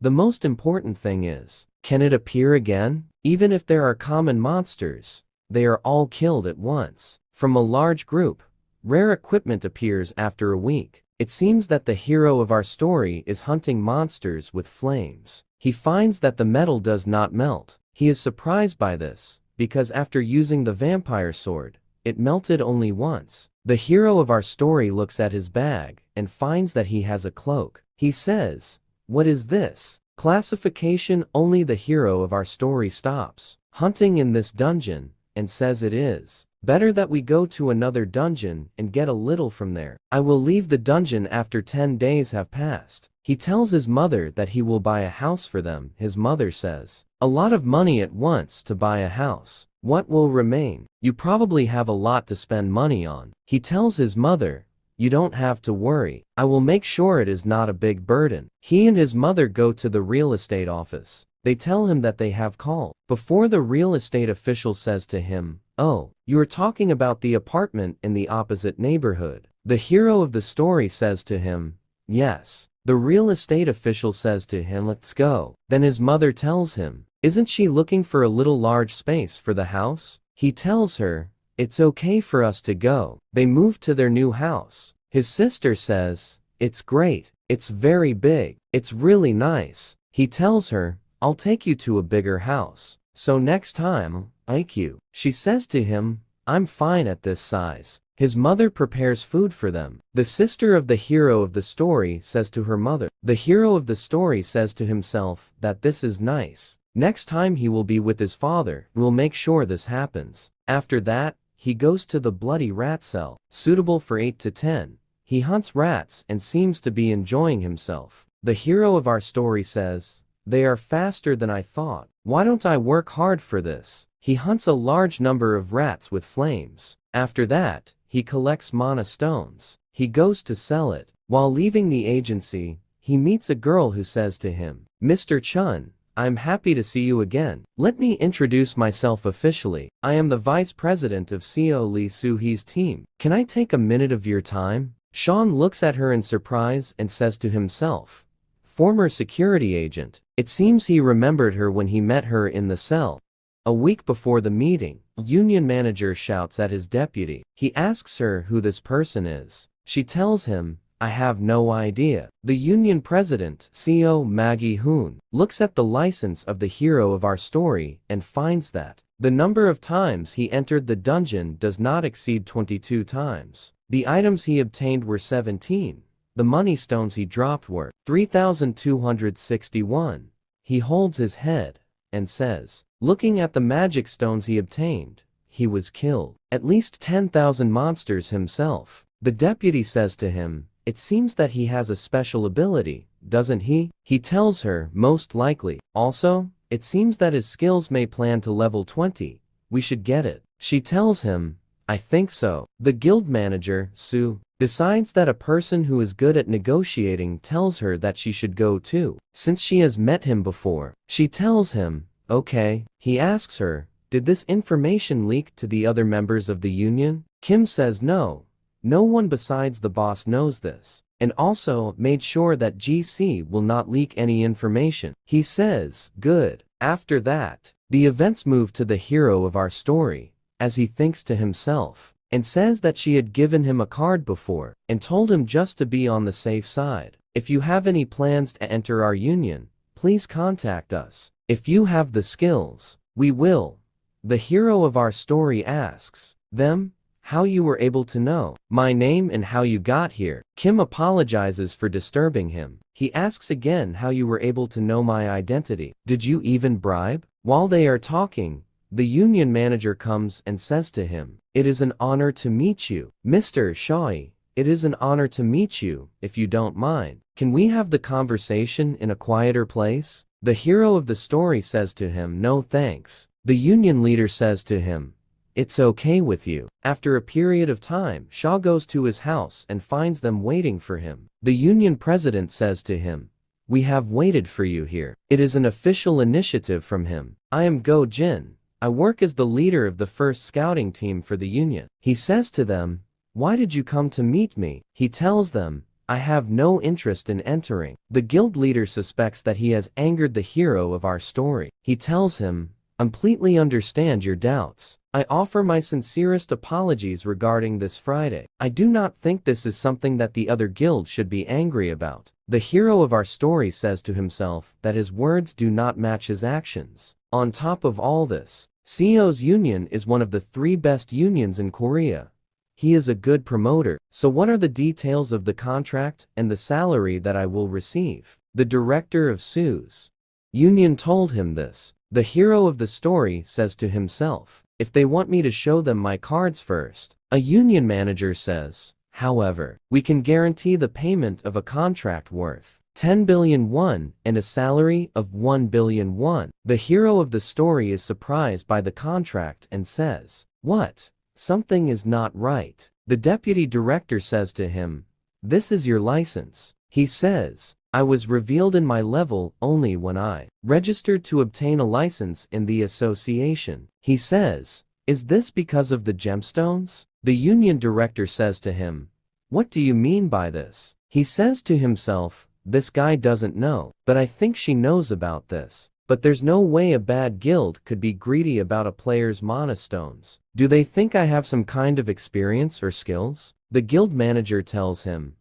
The most important thing is, can it appear again? Even if there are common monsters, they are all killed at once. From a large group, rare equipment appears after a week. It seems that the hero of our story is hunting monsters with flames. He finds that the metal does not melt. He is surprised by this, because after using the vampire sword, it melted only once. The hero of our story looks at his bag and finds that he has a cloak. He says, "What is this?" Classification only. The hero of our story stops hunting in this dungeon and says it is better that we go to another dungeon and get a little from there. I will leave the dungeon after 10 days have passed. He tells his mother that he will buy a house for them. His mother says, "A lot of money at once to buy a house. What will remain? You probably have a lot to spend money on." He tells his mother, You don't have to worry. I will make sure it is not a big burden. He and his mother go to the real estate office. They tell him that they have called. Before the real estate official says to him, "Oh, you are talking about the apartment in the opposite neighborhood." The hero of the story says to him, "Yes." The real estate official says to him, "Let's go." Then his mother tells him, "Isn't she looking for a little large space for the house?" He tells her, "It's okay for us to go." They move to their new house. His sister says, "It's great. It's very big. It's really nice." He tells her, "I'll take you to a bigger house. So next time, like you." She says to him, "I'm fine at this size." His mother prepares food for them. The sister of the hero of the story says to her mother. The hero of the story says to himself that this is nice. Next time he will be with his father, who will make sure this happens. After that, he goes to the bloody rat cell, suitable for 8 to 10. He hunts rats and seems to be enjoying himself. The hero of our story says, "They are faster than I thought. Why don't I work hard for this?" He hunts a large number of rats with flames. After that, he collects mana stones. He goes to sell it. While leaving the agency, he meets a girl who says to him, "Mr. Chun, I'm happy to see you again. Let me introduce myself officially. I am the vice president of CEO Lee Soo-hee's team. Can I take a minute of your time?" Sean looks at her in surprise and says to himself, "Former security agent." It seems he remembered her when he met her in the cell. A week before the meeting, union manager shouts at his deputy. He asks her who this person is. She tells him, "I have no idea." The union president, CEO Maggie Hoon, looks at the license of the hero of our story and finds that the number of times he entered the dungeon does not exceed 22 times. The items he obtained were 17. The money stones he dropped were 3,261. He holds his head and says, looking at the magic stones he obtained, he was killed at least 10,000 monsters himself. The deputy says to him, "It seems that he has a special ability, doesn't he?" He tells her, "Most likely. Also, it seems that his skills may plan to level 20. We should get it." She tells him, "I think so." The guild manager, Sue, decides that a person who is good at negotiating tells her that she should go too, since she has met him before. She tells him, "Okay." He asks her, "Did this information leak to the other members of the union?" Kim says no. No one besides the boss knows this, and also made sure that GC will not leak any information. He says, "Good." After that, the events move to the hero of our story, as he thinks to himself, and says that she had given him a card before, and told him just to be on the safe side. "If you have any plans to enter our union, please contact us. If you have the skills, we will." The hero of our story asks them, "How you were able to know my name and how you got here?" Kim apologizes for disturbing him. He asks again how you were able to know my identity. "Did you even bribe?" While they are talking, the union manager comes and says to him, "It is an honor to meet you, Mr. Shaw. It is an honor to meet you. If you don't mind, can we have the conversation in a quieter place?" The hero of the story says to him, "No thanks." The union leader says to him, "It's okay with you." After a period of time, Shaw goes to his house and finds them waiting for him. The union president says to him, "We have waited for you here." It is an official initiative from him. "I am Go Jin. I work as the leader of the first scouting team for the union." He says to them, "Why did you come to meet me?" He tells them, "I have no interest in entering." The guild leader suspects that he has angered the hero of our story. He tells him, "Completely understand your doubts. I offer my sincerest apologies regarding this Friday. I do not think this is something that the other guild should be angry about." The hero of our story says to himself that his words do not match his actions. On top of all this, CEO's union is one of the 3 best unions in Korea. He is a good promoter. "So what are the details of the contract and the salary that I will receive?" The director of Sue's union told him this. The hero of the story says to himself, "If they want me to show them my cards first." A union manager says, "However, we can guarantee the payment of a contract worth 10 billion won and a salary of 1 billion won. The hero of the story is surprised by the contract and says, "What? something is not right. The deputy director says to him, "This is your license." He says, "I was revealed in my level only when I registered to obtain a license in the association." He says, "Is this because of the gemstones?" The union director says to him, "What do you mean by this?" He says to himself, "This guy doesn't know, but I think she knows about this. But there's no way a bad guild could be greedy about a player's mana stones. Do they think I have some kind of experience or skills?" The guild manager tells him,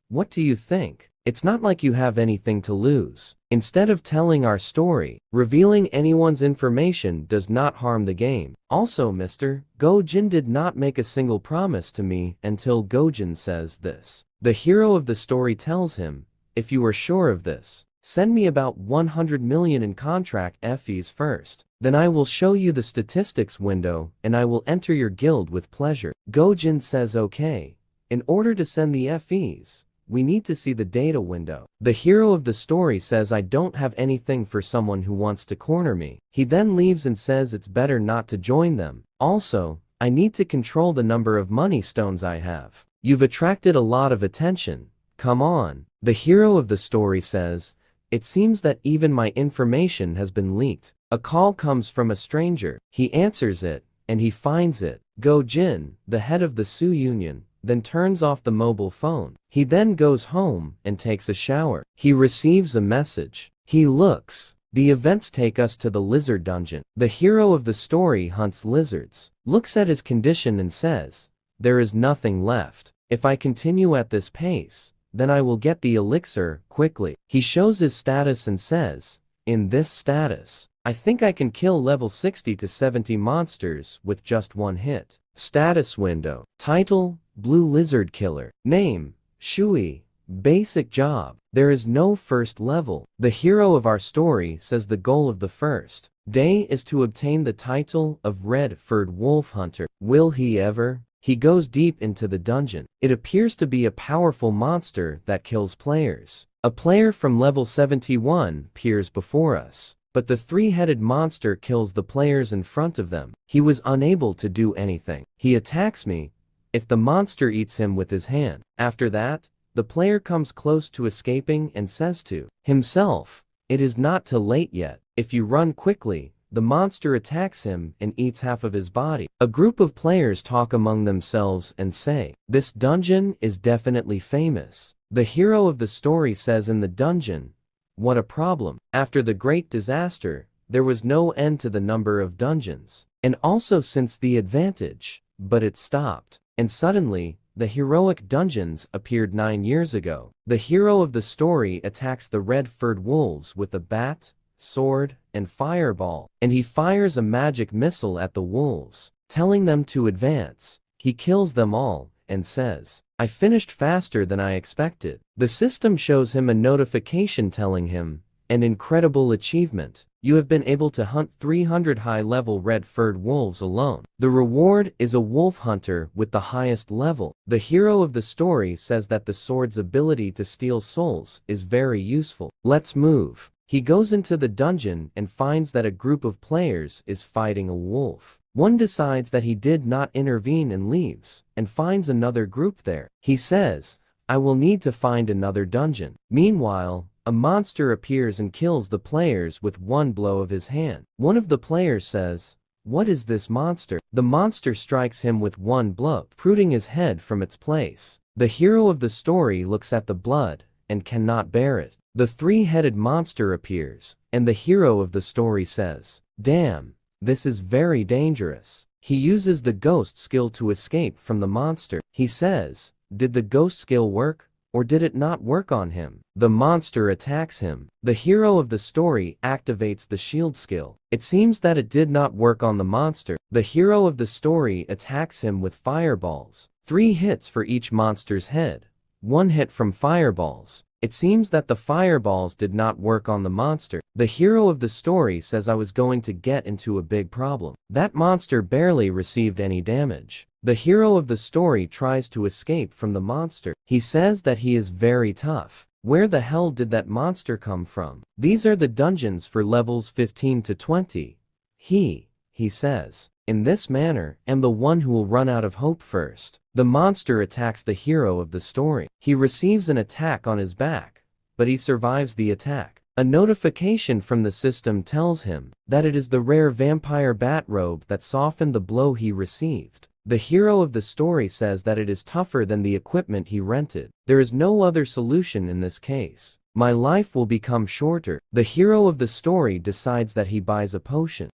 "What do you think? It's not like you have anything to lose. Instead of telling our story, revealing anyone's information does not harm the game. Also, Mr. Go-jin did not make a single promise to me until Go-jin says this." The hero of the story tells him, "If you are sure of this, send me about 100 million in contract fees first. Then I will show you the statistics window and I will enter your guild with pleasure." Go-jin says okay. In order to send the fees, we need to see the data window. The hero of the story says, "I don't have anything for someone who wants to corner me." He then leaves and says it's better not to join them. Also, I need to control the number of money stones I have. You've attracted a lot of attention. Come on. The hero of the story says, "It seems that even my information has been leaked." A call comes from a stranger. He answers it, and he finds it. Go-jin, the head of the Sioux Union, then turns off the mobile phone. He then goes home and takes a shower. He receives a message. He looks. The events take us to the lizard dungeon. The hero of the story hunts lizards, looks at his condition and says, "There is nothing left. If I continue at this pace, then I will get the elixir quickly." He shows his status and says, "In this status, I think I can kill level 60 to 70 monsters with just one hit." Status window. Title, Blue Lizard Killer. Name, Shui. Basic job. There is no first level. The hero of our story says the goal of the first day is to obtain the title of Red-Furred Wolf Hunter. Will he ever? He goes deep into the dungeon. It appears to be a powerful monster that kills players. A player from level 71 appears before us, but the three-headed monster kills the players in front of them. He was unable to do anything. He attacks me if the monster eats him with his hand. After that, the player comes close to escaping and says to himself, "It is not too late yet." If you run quickly, the monster attacks him and eats half of his body. A group of players talk among themselves and say, "This dungeon is definitely famous." The hero of the story says in the dungeon, "What a problem. After the great disaster, there was no end to the number of dungeons. And also since the advantage, but it stopped. And suddenly, the heroic dungeons appeared 9 years ago." The hero of the story attacks the red-furred wolves with a bat, sword, and fireball, and he fires a magic missile at the wolves, telling them to advance. He kills them all, and says, "I finished faster than I expected." The system shows him a notification telling him, "An incredible achievement. You have been able to hunt 300 high-level red-furred wolves alone. The reward is a wolf hunter with the highest level." The hero of the story says that the sword's ability to steal souls is very useful. Let's move. He goes into the dungeon and finds that a group of players is fighting a wolf. One decides that he did not intervene and leaves, and finds another group there. He says, "I will need to find another dungeon." Meanwhile, a monster appears and kills the players with one blow of his hand. One of the players says, "What is this monster?" The monster strikes him with one blow, uprooting his head from its place. The hero of the story looks at the blood and cannot bear it. The three-headed monster appears, and the hero of the story says, "Damn, this is very dangerous." He uses the ghost skill to escape from the monster. He says, "Did the ghost skill work, or did it not work on him?" The monster attacks him. The hero of the story activates the shield skill. It seems that it did not work on the monster. The hero of the story attacks him with fireballs. 3 hits for each monster's head. 1 hit from fireballs. It seems that the fireballs did not work on the monster. The hero of the story says, "I was going to get into a big problem." That monster barely received any damage. The hero of the story tries to escape from the monster. He says that he is very tough. Where the hell did that monster come from? These are the dungeons for levels 15 to 20. He says, in this manner, am the one who will run out of hope first. The monster attacks the hero of the story. He receives an attack on his back, but he survives the attack. A notification from the system tells him that it is the rare vampire bat robe that softened the blow he received. The hero of the story says that it is tougher than the equipment he rented. There is no other solution in this case. My life will become shorter. The hero of the story decides that he buys a potion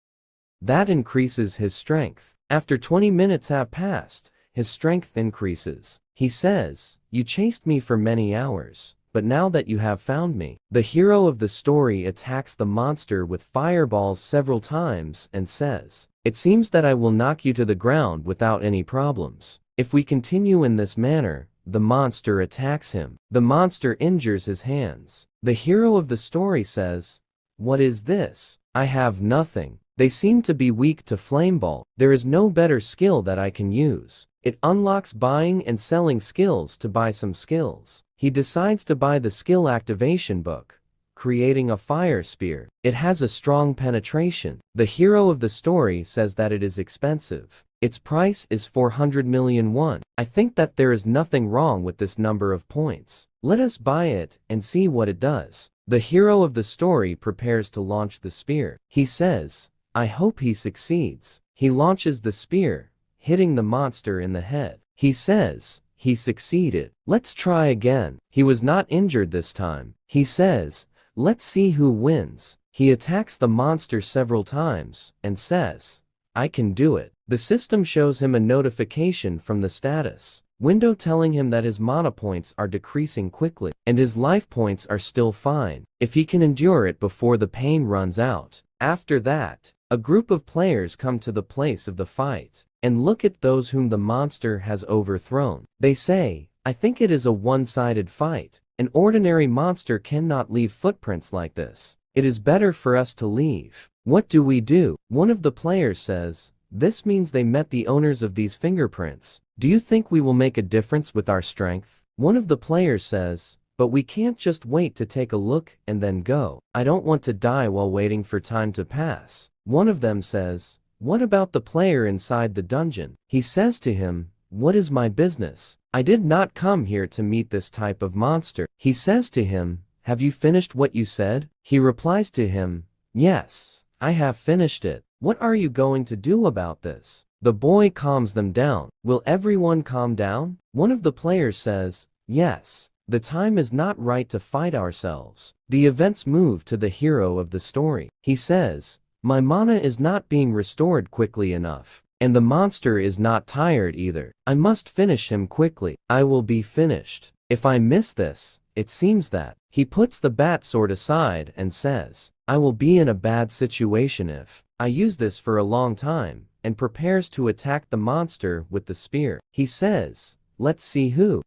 that increases his strength. After 20 minutes have passed, his strength increases. He says, "You chased me for many hours, but now that you have found me." The hero of the story attacks the monster with fireballs several times and says, "It seems that I will knock you to the ground without any problems. If we continue in this manner," the monster attacks him. The monster injures his hands. The hero of the story says, "What is this? I have nothing. They seem to be weak to flameball. There is no better skill that I can use." It unlocks buying and selling skills to buy some skills. He decides to buy the skill activation book, creating a fire spear. It has a strong penetration. The hero of the story says that it is expensive. Its price is 400 million won. I think that there is nothing wrong with this number of points. Let us buy it and see what it does. The hero of the story prepares to launch the spear. He says, "I hope he succeeds." He launches the spear, hitting the monster in the head. He says, "He succeeded. Let's try again." He was not injured this time. He says, "Let's see who wins." He attacks the monster several times and says, "I can do it." The system shows him a notification from the status window telling him that his mana points are decreasing quickly, and his life points are still fine, if he can endure it before the pain runs out. After that, a group of players come to the place of the fight and look at those whom the monster has overthrown. They say, "I think it is a one-sided fight. An ordinary monster cannot leave footprints like this. It is better for us to leave. What do we do?" One of the players says, "This means they met the owners of these fingerprints. Do you think we will make a difference with our strength?" One of the players says, "But we can't just wait to take a look and then go. I don't want to die while waiting for time to pass." One of them says, "What about the player inside the dungeon?" He says to him, "What is my business? I did not come here to meet this type of monster." He says to him, "Have you finished what you said?" He replies to him, "Yes, I have finished it. What are you going to do about this?" The boy calms them down. "Will everyone calm down?" One of the players says, "Yes. The time is not right to fight ourselves." The events move to the hero of the story. He says, "My mana is not being restored quickly enough, and the monster is not tired either. I must finish him quickly. I will be finished. If I miss this, it seems that..." He puts the bat sword aside and says, "I will be in a bad situation if I use this for a long time," and prepares to attack the monster with the spear. He says, "Let's see who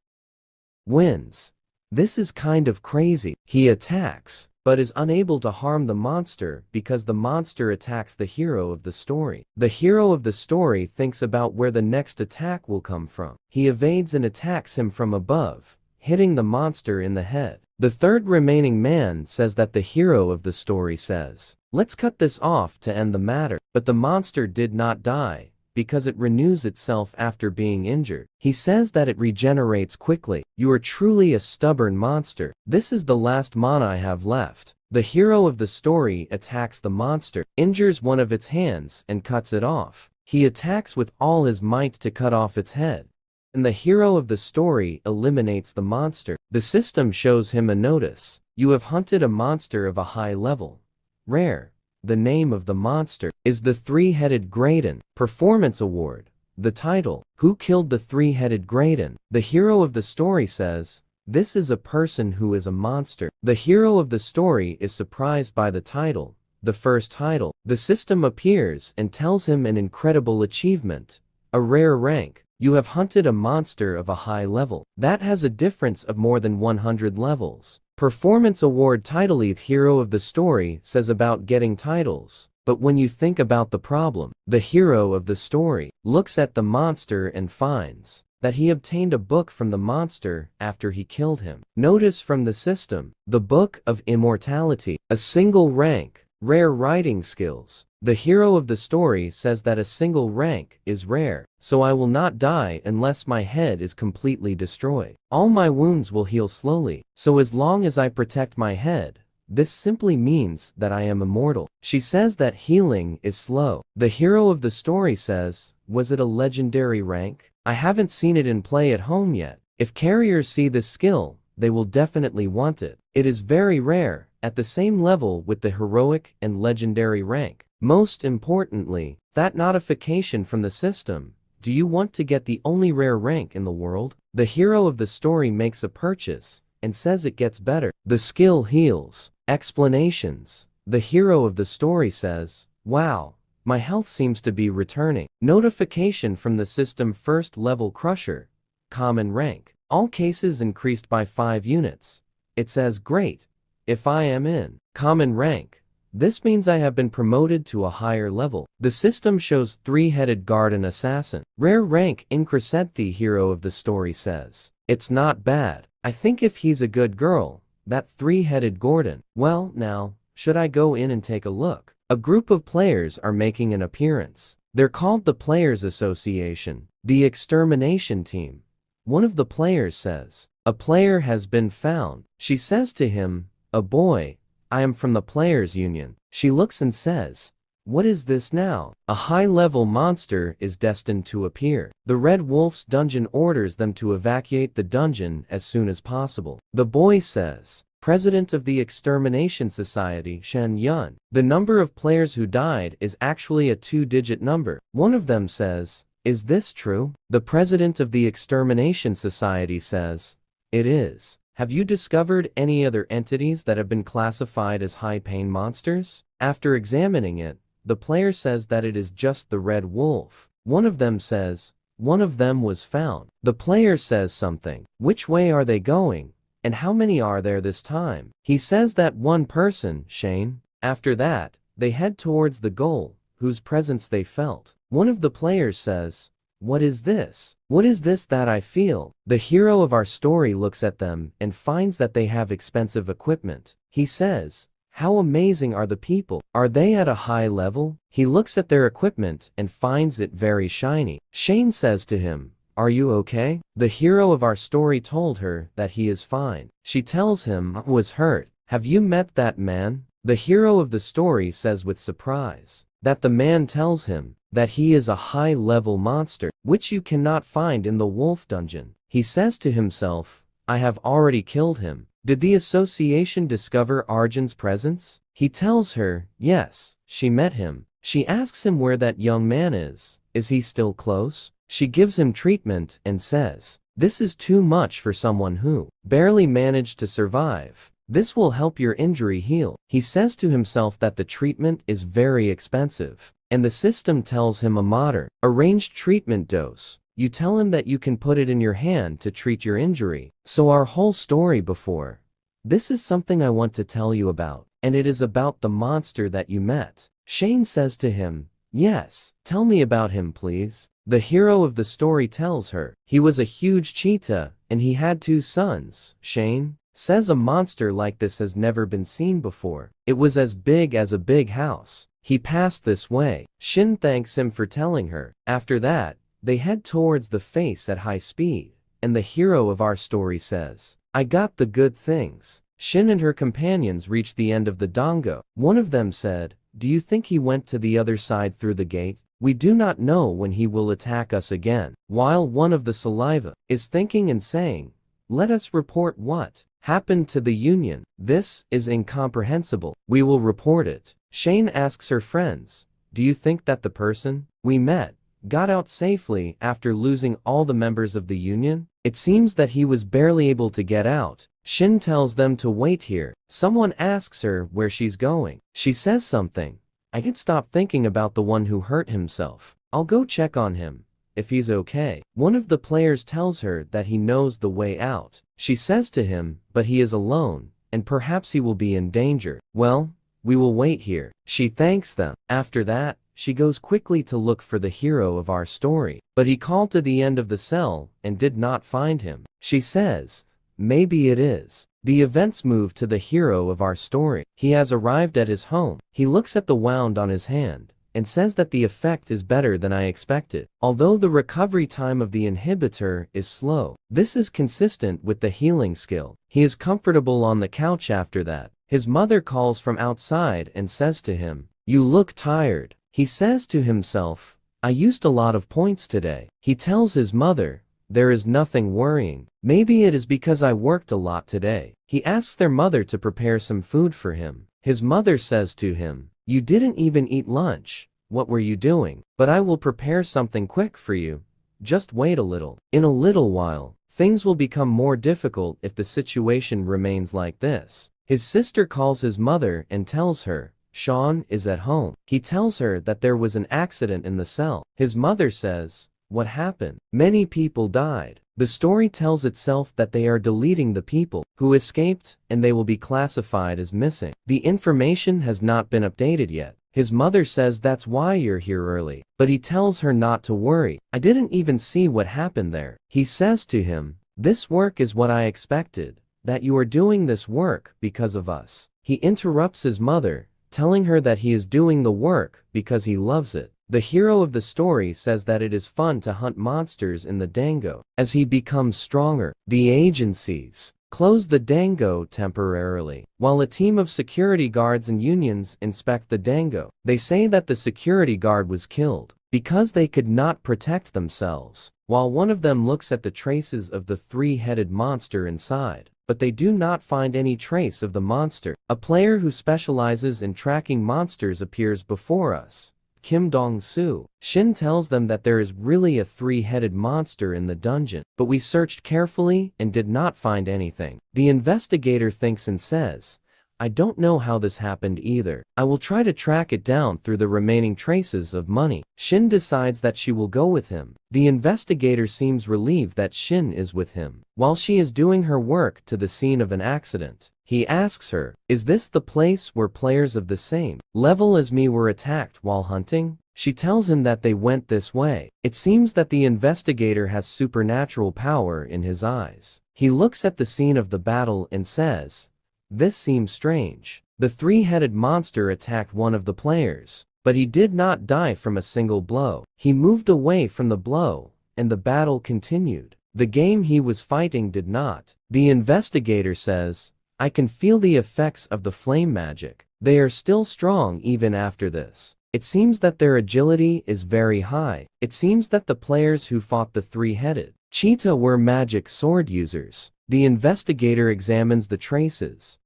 wins. This is kind of crazy." He attacks, but is unable to harm the monster because the monster attacks the hero of the story. The hero of the story thinks about where the next attack will come from. He evades and attacks him from above, hitting the monster in the head. The third remaining man says that the hero of the story says, "Let's cut this off to end the matter." But the monster did not die, because it renews itself after being injured. He says that it regenerates quickly. "You are truly a stubborn monster. This is the last mana I have left." The hero of the story attacks the monster, injures one of its hands and cuts it off. He attacks with all his might to cut off its head, and the hero of the story eliminates the monster. The system shows him a notice. "You have hunted a monster of a high level. Rare. The name of the monster is the three-headed Graydon. Performance award. The title, Who Killed the Three-Headed Graydon?" The hero of the story says, "This is a person who is a monster." The hero of the story is surprised by the title, the first title. The system appears and tells him an incredible achievement, a rare rank. "You have hunted a monster of a high level. That has a difference of more than 100 levels. Performance award title." The hero of the story says about getting titles, but when you think about the problem, the hero of the story looks at the monster and finds that he obtained a book from the monster after he killed him. Notice from the system, the Book of Immortality, a single rank, Rare writing skills. The hero of the story says that a single rank is rare, so I will not die unless my head is completely destroyed. All my wounds will heal slowly, so as long as I protect my head, this simply means that I am immortal. She says that healing is slow. The hero of the story says, was it a legendary rank? I haven't seen it in play at home yet. If carriers see this skill, they will definitely want it. It is very rare, at the same level with the heroic and legendary rank. Most importantly, that notification from the system. Do you want to get the only rare rank in the world? The hero of the story makes a purchase and says it gets better. The skill heals. Explanations. The hero of the story says, wow, my health seems to be returning. Notification from the system: first level crusher. Common rank. All cases increased by 5 units. It says, great. If I am in common rank, this means I have been promoted to a higher level. The system shows 3-headed guardian assassin. Rare rank increased. The hero of the story says, it's not bad. I think if he's a good girl, that 3-headed Gordon. Well, now, should I go in and take a look? A group of players are making an appearance. They're called the Players Association, the extermination team. One of the players says, a player has been found. She says to him, a boy, I am from the Players Union. She looks and says, what is this now? A high-level monster is destined to appear. The Red Wolf's dungeon orders them to evacuate the dungeon as soon as possible. The boy says, President of the Extermination Society, Shen Yun. The number of players who died is actually a 2-digit number. One of them says, is this true? The President of the Extermination Society says, it is. Have you discovered any other entities that have been classified as high-pain monsters? After examining it, the player says that it is just the Red Wolf. One of them says, one of them was found. The player says something. Which way are they going? And how many are there this time? He says that one person, Shane. After that, they head towards the goal, whose presence they felt. One of the players says, what is this? What is this that I feel? The hero of our story looks at them and finds that they have expensive equipment. He says, how amazing are the people? Are they at a high level? He looks at their equipment and finds it very shiny. Shane says to him, are you okay? The hero of our story told her that he is fine. She tells him, I was hurt. Have you met that man? The hero of the story says with surprise that the man tells him that he is a high-level monster, which you cannot find in the wolf dungeon. He says to himself, I have already killed him. Did the association discover Arjun's presence? He tells her, yes, she met him. She asks him where that young man is. Is he still close? She gives him treatment and says, this is too much for someone who barely managed to survive. This will help your injury heal. He says to himself that the treatment is very expensive, and the system tells him a modern, arranged treatment dose. You tell him that you can put it in your hand to treat your injury. So our whole story before. This is something I want to tell you about, and it is about the monster that you met. Shane says to him, yes, tell me about him please. The hero of the story tells her, he was a huge cheetah, and he had 2 sons. Shane says a monster like this has never been seen before. It was as big as a big house. He passed this way. Shin thanks him for telling her. After that, they head towards the face at high speed, and the hero of our story says, I got the good things. Shin and her companions reach the end of the dongo. One of them said, do you think he went to the other side through the gate? We do not know when he will attack us again. While one of the saliva is thinking and saying, let us report what happened to the Union. This is incomprehensible. We will report it. Shane asks her friends, do you think that the person we met got out safely after losing all the members of the Union? It seems that he was barely able to get out. Shin tells them to wait here. Someone asks her where she's going. She says something. I can't stop thinking about the one who hurt himself. I'll go check on him, if he's okay. One of the players tells her that he knows the way out. She says to him, but he is alone, and perhaps he will be in danger. Well, we will wait here. She thanks them. After that, she goes quickly to look for the hero of our story. But he called to the end of the cell and did not find him. She says, maybe it is The events move to the hero of our story. He has arrived at his home. He looks at the wound on his hand and says that the effect is better than I expected, although the recovery time of the inhibitor is slow. This is consistent with the healing skill. He is comfortable on the couch after that. His mother calls from outside and says to him, "You look tired." He says to himself, "I used a lot of points today." He tells his mother, "There is nothing worrying. Maybe it is because I worked a lot today." He asks their mother to prepare some food for him. His mother says to him, "You didn't even eat lunch. What were you doing? But I will prepare something quick for you. Just wait a little." In a little while, things will become more difficult if the situation remains like this. His sister calls his mother and tells her, Sean is at home. He tells her that there was an accident in the cell. His mother says, "What happened?" "Many people died." The story tells itself that they are deleting the people who escaped and they will be classified as missing. The information has not been updated yet. His mother says that's why you're here early, but he tells her not to worry. "I didn't even see what happened there." He says to him, "This work is what I expected, that you are doing this work because of us." He interrupts his mother, telling her that he is doing the work because he loves it. The hero of the story says that it is fun to hunt monsters in the dango. As he becomes stronger, the agencies close the dango temporarily, while a team of security guards and unions inspect the dango. They say that the security guard was killed because they could not protect themselves, while one of them looks at the traces of the three-headed monster inside, but they do not find any trace of the monster. A player who specializes in tracking monsters appears before us. Kim Dong-soo. Shin tells them that there is really a three-headed monster in the dungeon, but we searched carefully and did not find anything. The investigator thinks and says, "I don't know how this happened either. I will try to track it down through the remaining traces of money." Shin decides that she will go with him. The investigator seems relieved that Shin is with him. While she is doing her work to the scene of an accident, he asks her, "Is this the place where players of the same level as me were attacked while hunting?" She tells him that they went this way. It seems that the investigator has supernatural power in his eyes. He looks at the scene of the battle and says, "This seems strange. The three-headed monster attacked one of the players, but he did not die from a single blow. He moved away from the blow, and the battle continued. The game he was fighting did not." The investigator says, "I can feel the effects of the flame magic. They are still strong even after this. It seems that their agility is very high. It seems that the players who fought the three-headed cheetah were magic sword users." The investigator examines the traces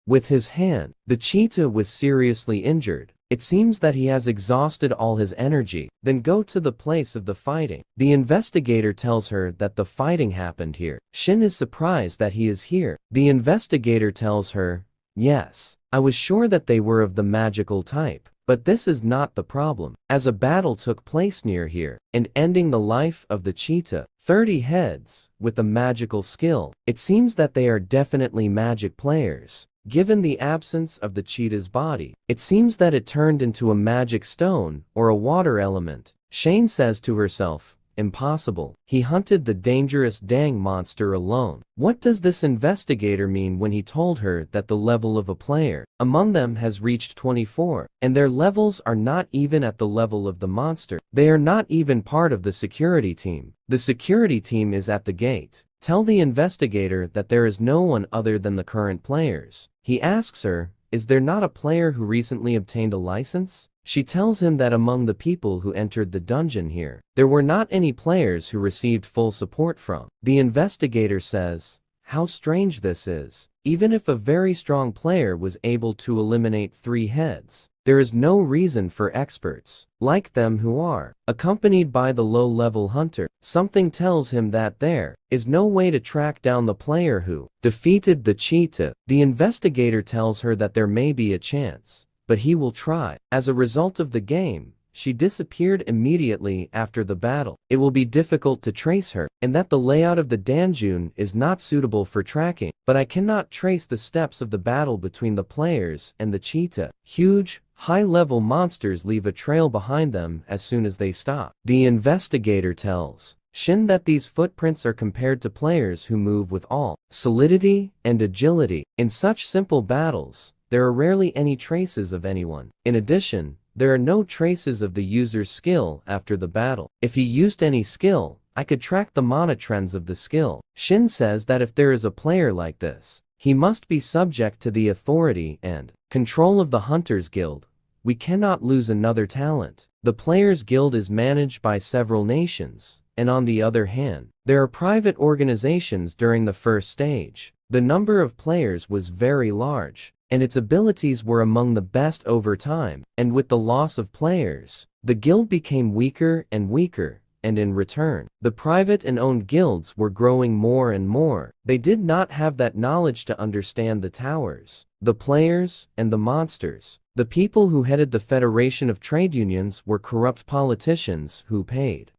with his hand. The cheetah was seriously injured. It seems that he has exhausted all his energy. Then go to the place of the fighting. The investigator tells her that the fighting happened here. Shin is surprised that he is here. The investigator tells her, "Yes, I was sure that they were of the magical type. But this is not the problem, as a battle took place near here, and ending the life of the cheetah, 30 heads, with a magical skill. It seems that they are definitely magic players. Given the absence of the cheetah's body, it seems that it turned into a magic stone or a water element." Shane says to herself, "Impossible. He hunted the dangerous dang monster alone." What does this investigator mean when he told her that the level of a player among them has reached 24, and their levels are not even at the level of the monster? They are not even part of the security team. The security team is at the gate. Tell the investigator that there is no one other than the current players. He asks her, "Is there not a player who recently obtained a license?" She tells him that among the people who entered the dungeon here, there were not any players who received full support from. The investigator says, "How strange this is. Even if a very strong player was able to eliminate 3 heads, there is no reason for experts like them who are accompanied by the low-level hunter. Something tells him that there is no way to track down the player who defeated the cheetah." The investigator tells her that there may be a chance, but he will try. As a result of the game, she disappeared immediately after the battle. It will be difficult to trace her, and that the layout of the dungeon is not suitable for tracking, but I cannot trace the steps of the battle between the players and the cheetah. Huge, high-level monsters leave a trail behind them as soon as they stop. The investigator tells Shin that these footprints are compared to players who move with all solidity and agility. In such simple battles, there are rarely any traces of anyone. In addition, there are no traces of the user's skill after the battle. If he used any skill, I could track the mana trends of the skill. Shin says that if there is a player like this, he must be subject to the authority and control of the Hunters Guild. We cannot lose another talent. The Players Guild is managed by several nations, and on the other hand, there are private organizations during the first stage. The number of players was very large, and its abilities were among the best over time, and with the loss of players, the guild became weaker and weaker. And in return, the private and owned guilds were growing more and more. They did not have that knowledge to understand the towers, the players, and the monsters. The people who headed the Federation of Trade Unions were corrupt politicians who paid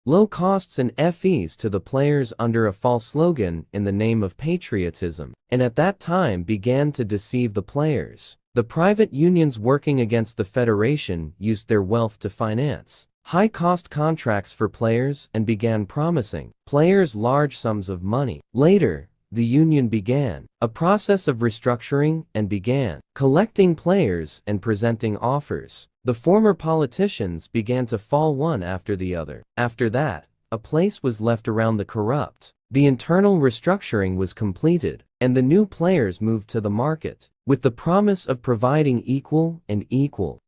low costs and fees to the players under a false slogan in the name of patriotism, and at that time began to deceive the players. The private unions working against the Federation used their wealth to finance high-cost contracts for players and began promising players large sums of money. Later, the union began a process of restructuring and began collecting players and presenting offers. The former politicians began to fall one after the other. After that, a place was left around the corrupt. The internal restructuring was completed, and the new players moved to the market. With the promise of providing equal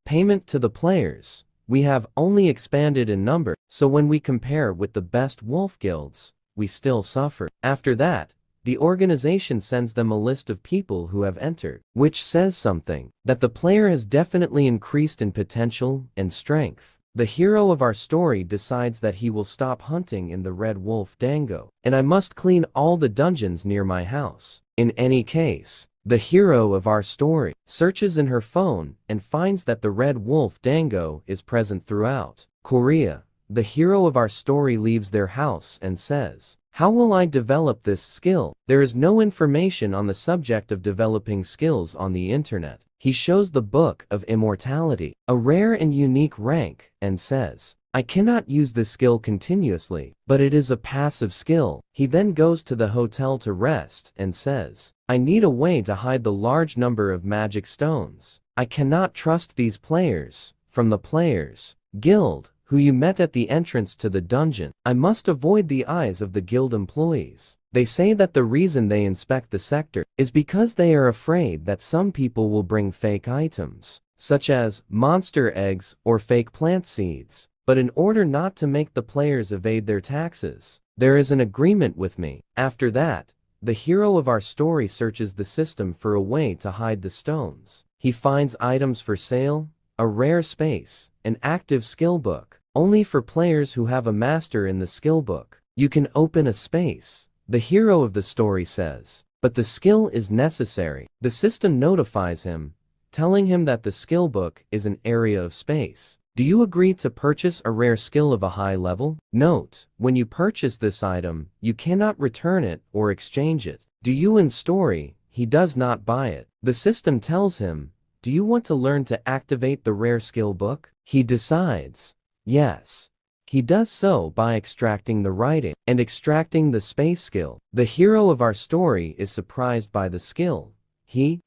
payment to the players, we have only expanded in number, so when we compare with the best wolf guilds, we still suffer. After that, the organization sends them a list of people who have entered, which says something, that the player has definitely increased in potential and strength. The hero of our story decides that he will stop hunting in the Red Wolf Dango, and I must clean all the dungeons near my house. In any case, the hero of our story searches in her phone and finds that the Red Wolf Dango is present throughout Korea. The hero of our story leaves their house and says, "How will I develop this skill?" There is no information on the subject of developing skills on the internet. He shows the Book of Immortality, a rare and unique rank, and says, "I cannot use this skill continuously, but it is a passive skill." He then goes to the hotel to rest and says, "I need a way to hide the large number of magic stones. I cannot trust these players from the Players Guild who you met at the entrance to the dungeon. I must avoid the eyes of the guild employees. They say that the reason they inspect the sector is because they are afraid that some people will bring fake items, such as monster eggs or fake plant seeds. But in order not to make the players evade their taxes, there is an agreement with me." After that, the hero of our story searches the system for a way to hide the stones. He finds items for sale, a rare space, an active skill book, only for players who have a master in the skill book. You can open a space, the hero of the story says, but the skill is necessary. The system notifies him, telling him that the skill book is an area of space. Do you agree to purchase a rare skill of a high level? Note, when you purchase this item, you cannot return it or exchange it. Do you in story? He does not buy it. The system tells him, do you want to learn to activate the rare skill book? He decides, yes. He does so by extracting the writing and extracting the space skill. The hero of our story is surprised by the skill. He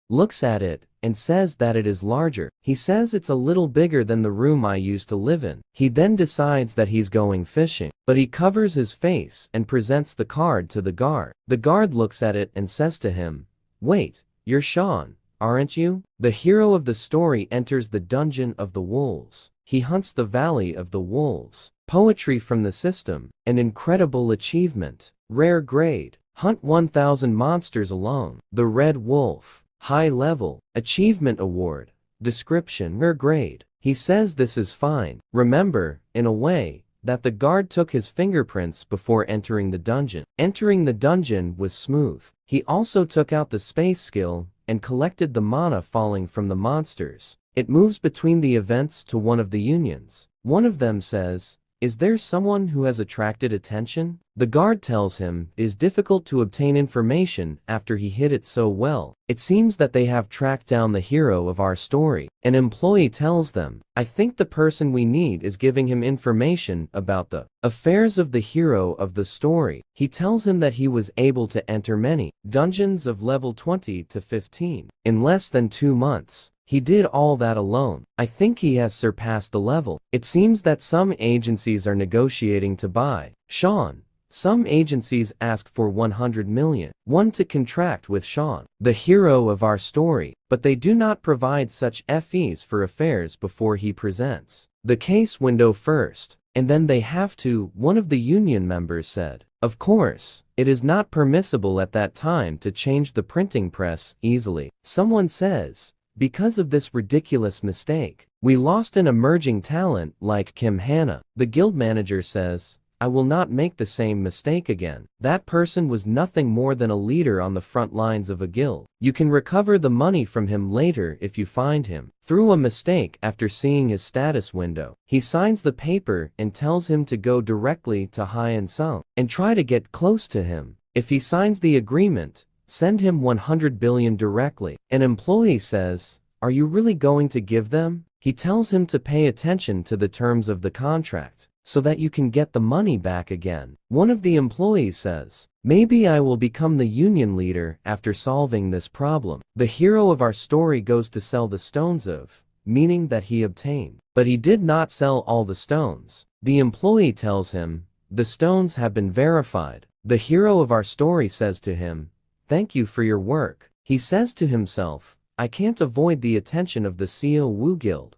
looks at it and says that it is larger. He says it's a little bigger than the room I used to live in. He then decides that he's going fishing, but he covers his face and presents the card to the guard. The guard looks at it and says to him, "Wait, you're Sean, aren't you?" The hero of the story enters the Dungeon of the Wolves. He hunts the Valley of the Wolves. Poetry from the system, an incredible achievement. Rare grade, hunt 1000 monsters alone. The Red Wolf, high level, achievement award. Description, rare grade. He says this is fine. Remember, in a way, that the guard took his fingerprints before entering the dungeon. Entering the dungeon was smooth. He also took out the space skill and collected the mana falling from the monsters. It moves between the events to one of the unions. One of them says, Is there someone who has attracted attention? The guard tells him it is difficult to obtain information after he hid it so well. It seems that they have tracked down the hero of our story. An employee tells them, I think the person we need is giving him information about the affairs of the hero of the story. He tells him that he was able to enter many dungeons of level 20 to 15 in less than 2 months. He did all that alone. I think he has surpassed the level. It seems that some agencies are negotiating to buy Sean. Some agencies ask for 100 million won to contract with Sean, the hero of our story, but they do not provide such fees for affairs before he presents the case window first, and then they have to, one of the union members said. Of course, it is not permissible at that time to change the printing press easily. Someone says, because of this ridiculous mistake, we lost an emerging talent like Kim Hannah. The guild manager says, I will not make the same mistake again. That person was nothing more than a leader on the front lines of a guild. You can recover the money from him later if you find him. Through a mistake after seeing his status window, he signs the paper and tells him to go directly to Hyen Sung and try to get close to him. If he signs the agreement, send him 100 billion directly. An employee says, are you really going to give them? He tells him to pay attention to the terms of the contract, so that you can get the money back again. One of the employees says, maybe I will become the union leader after solving this problem. The hero of our story goes to sell the stones of, meaning that he obtained. But he did not sell all the stones. The employee tells him, the stones have been verified. The hero of our story says to him, thank you for your work. He says to himself, I can't avoid the attention of the Seo Wu Guild.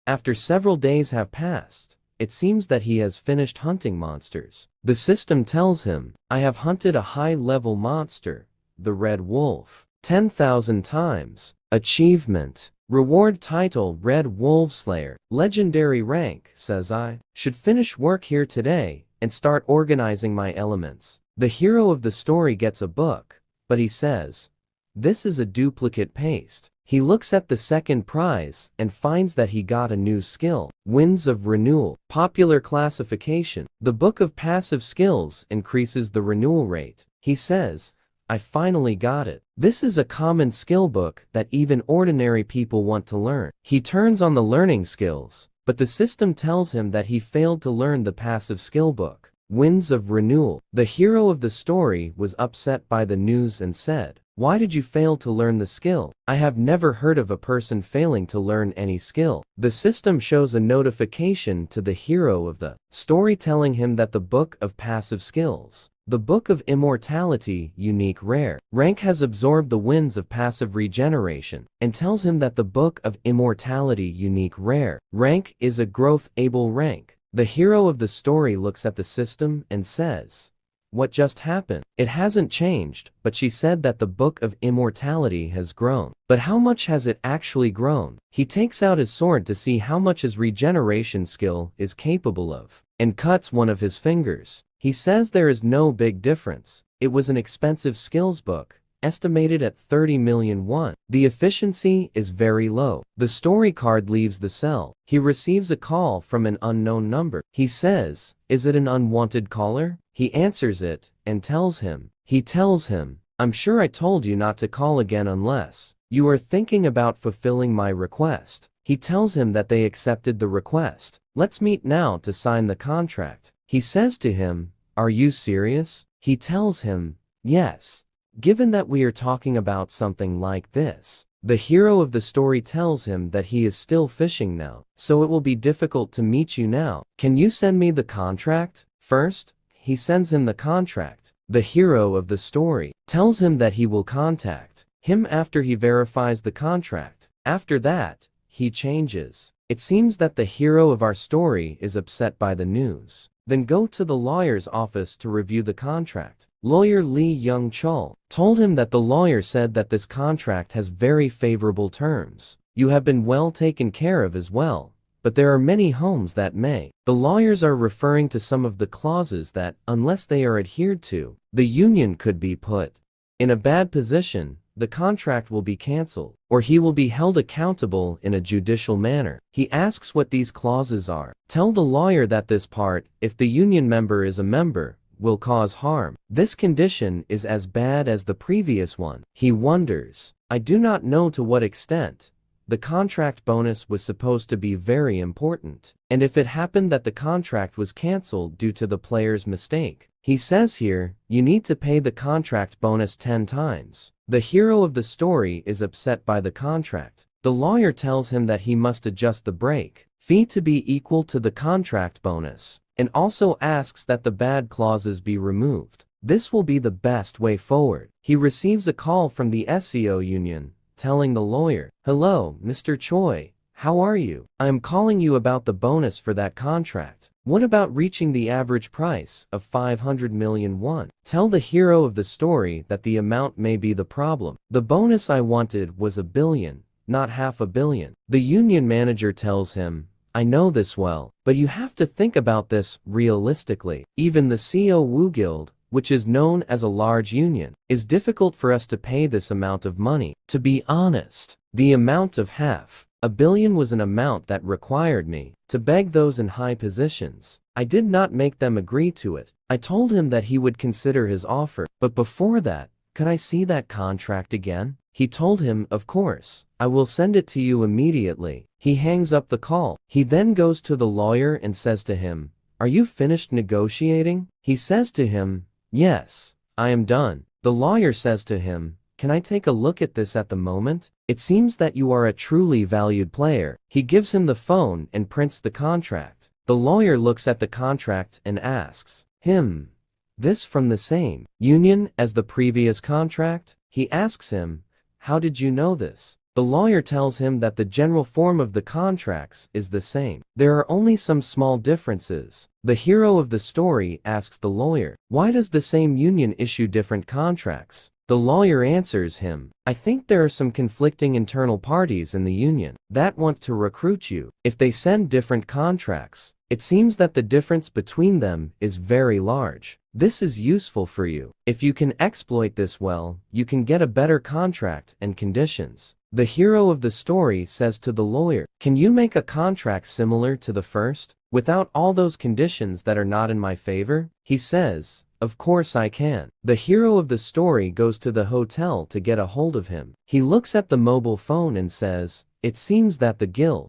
After several days have passed, it seems that he has finished hunting monsters. The system tells him, I have hunted a high-level monster, the Red Wolf, 10,000 times. Achievement. Reward title Red Wolf Slayer. Legendary rank, says I should finish work here today and start organizing my elements. The hero of the story gets a book, but he says, this is a duplicate paste. He looks at the second prize and finds that he got a new skill. Winds of Renewal. Popular classification. The book of passive skills increases the renewal rate. He says, I finally got it. This is a common skill book that even ordinary people want to learn. He turns on the learning skills, but the system tells him that he failed to learn the passive skill book. Winds of Renewal. The hero of the story was upset by the news and said, why did you fail to learn the skill? I have never heard of a person failing to learn any skill. The system shows a notification to the hero of the story telling him that the book of passive skills, the book of immortality, unique rare, rank has absorbed the winds of passive regeneration, and tells him that the book of immortality, unique rare, rank is a growth able rank. The hero of the story looks at the system and says, what just happened? It hasn't changed, but she said that the book of immortality has grown. But how much has it actually grown? He takes out his sword to see how much his regeneration skill is capable of, and cuts one of his fingers. He says there is no big difference. It was an expensive skills book, estimated at 30 million won. The efficiency is very low. The story card leaves the cell. He receives a call from an unknown number. He says, is it an unwanted caller? He answers it, and tells him, I'm sure I told you not to call again unless you are thinking about fulfilling my request. He tells him that they accepted the request. Let's meet now to sign the contract. He says to him, are you serious? He tells him, yes. Given that we are talking about something like this, the hero of the story tells him that he is still fishing now, so it will be difficult to meet you now. Can you send me the contract? First, he sends him the contract. The hero of the story tells him that he will contact him after he verifies the contract. After that, he changes. It seems that the hero of our story is upset by the news. Then go to the lawyer's office to review the contract. Lawyer Lee Young-chul told him that the lawyer said that this contract has very favorable terms. You have been well taken care of as well, but there are many homes that may. The lawyers are referring to some of the clauses that, unless they are adhered to, the union could be put in a bad position. the contract will be cancelled, or he will be held accountable in a judicial manner. He asks what these clauses are. Tell the lawyer that this part, if the union member is a member, will cause harm. This condition is as bad as the previous one. He wonders. I do not know to what extent. The contract bonus was supposed to be very important. And if it happened that the contract was cancelled due to the player's mistake. He says here, you need to pay the contract bonus 10 times. The hero of the story is upset by the contract. The lawyer tells him that he must adjust the break fee to be equal to the contract bonus, and also asks that the bad clauses be removed. This will be the best way forward. He receives a call from the SEO union, telling the lawyer, "Hello, Mr. Choi. How are you? I am calling you about the bonus for that contract. What about reaching the average price of 500 million won?" Tell the hero of the story that the amount may be the problem. The bonus I wanted was 1 billion, not half a billion. The union manager tells him, I know this well, but you have to think about this realistically. Even the CO Wu Guild, which is known as a large union, is difficult for us to pay this amount of money. To be honest, the amount of half a billion was an amount that required me to beg those in high positions. I did not make them agree to it. I told him that he would consider his offer, but before that, could I see that contract again? He told him, of course, I will send it to you immediately. He hangs up the call. He then goes to the lawyer and says to him, are you finished negotiating? He says to him, yes, I am done. The lawyer says to him, can I take a look at this at the moment? It seems that you are a truly valued player. He gives him the phone and prints the contract. The lawyer looks at the contract and asks him, this from the same union as the previous contract? He asks him, how did you know this? The lawyer tells him that the general form of the contracts is the same. There are only some small differences. The hero of the story asks the lawyer, why does the same union issue different contracts? The lawyer answers him, I think there are some conflicting internal parties in the union that want to recruit you. If they send different contracts, it seems that the difference between them is very large. This is useful for you. If you can exploit this well, you can get a better contract and conditions. The hero of the story says to the lawyer, can you make a contract similar to the first, without all those conditions that are not in my favor? He says, of course I can. The hero of the story goes to the hotel to get a hold of him. He looks at the mobile phone and says, it seems that the guild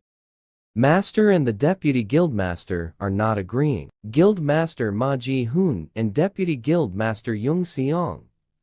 master and the deputy guild master are not agreeing. Guild master Ma Ji-hoon and deputy guild master Jung Seong.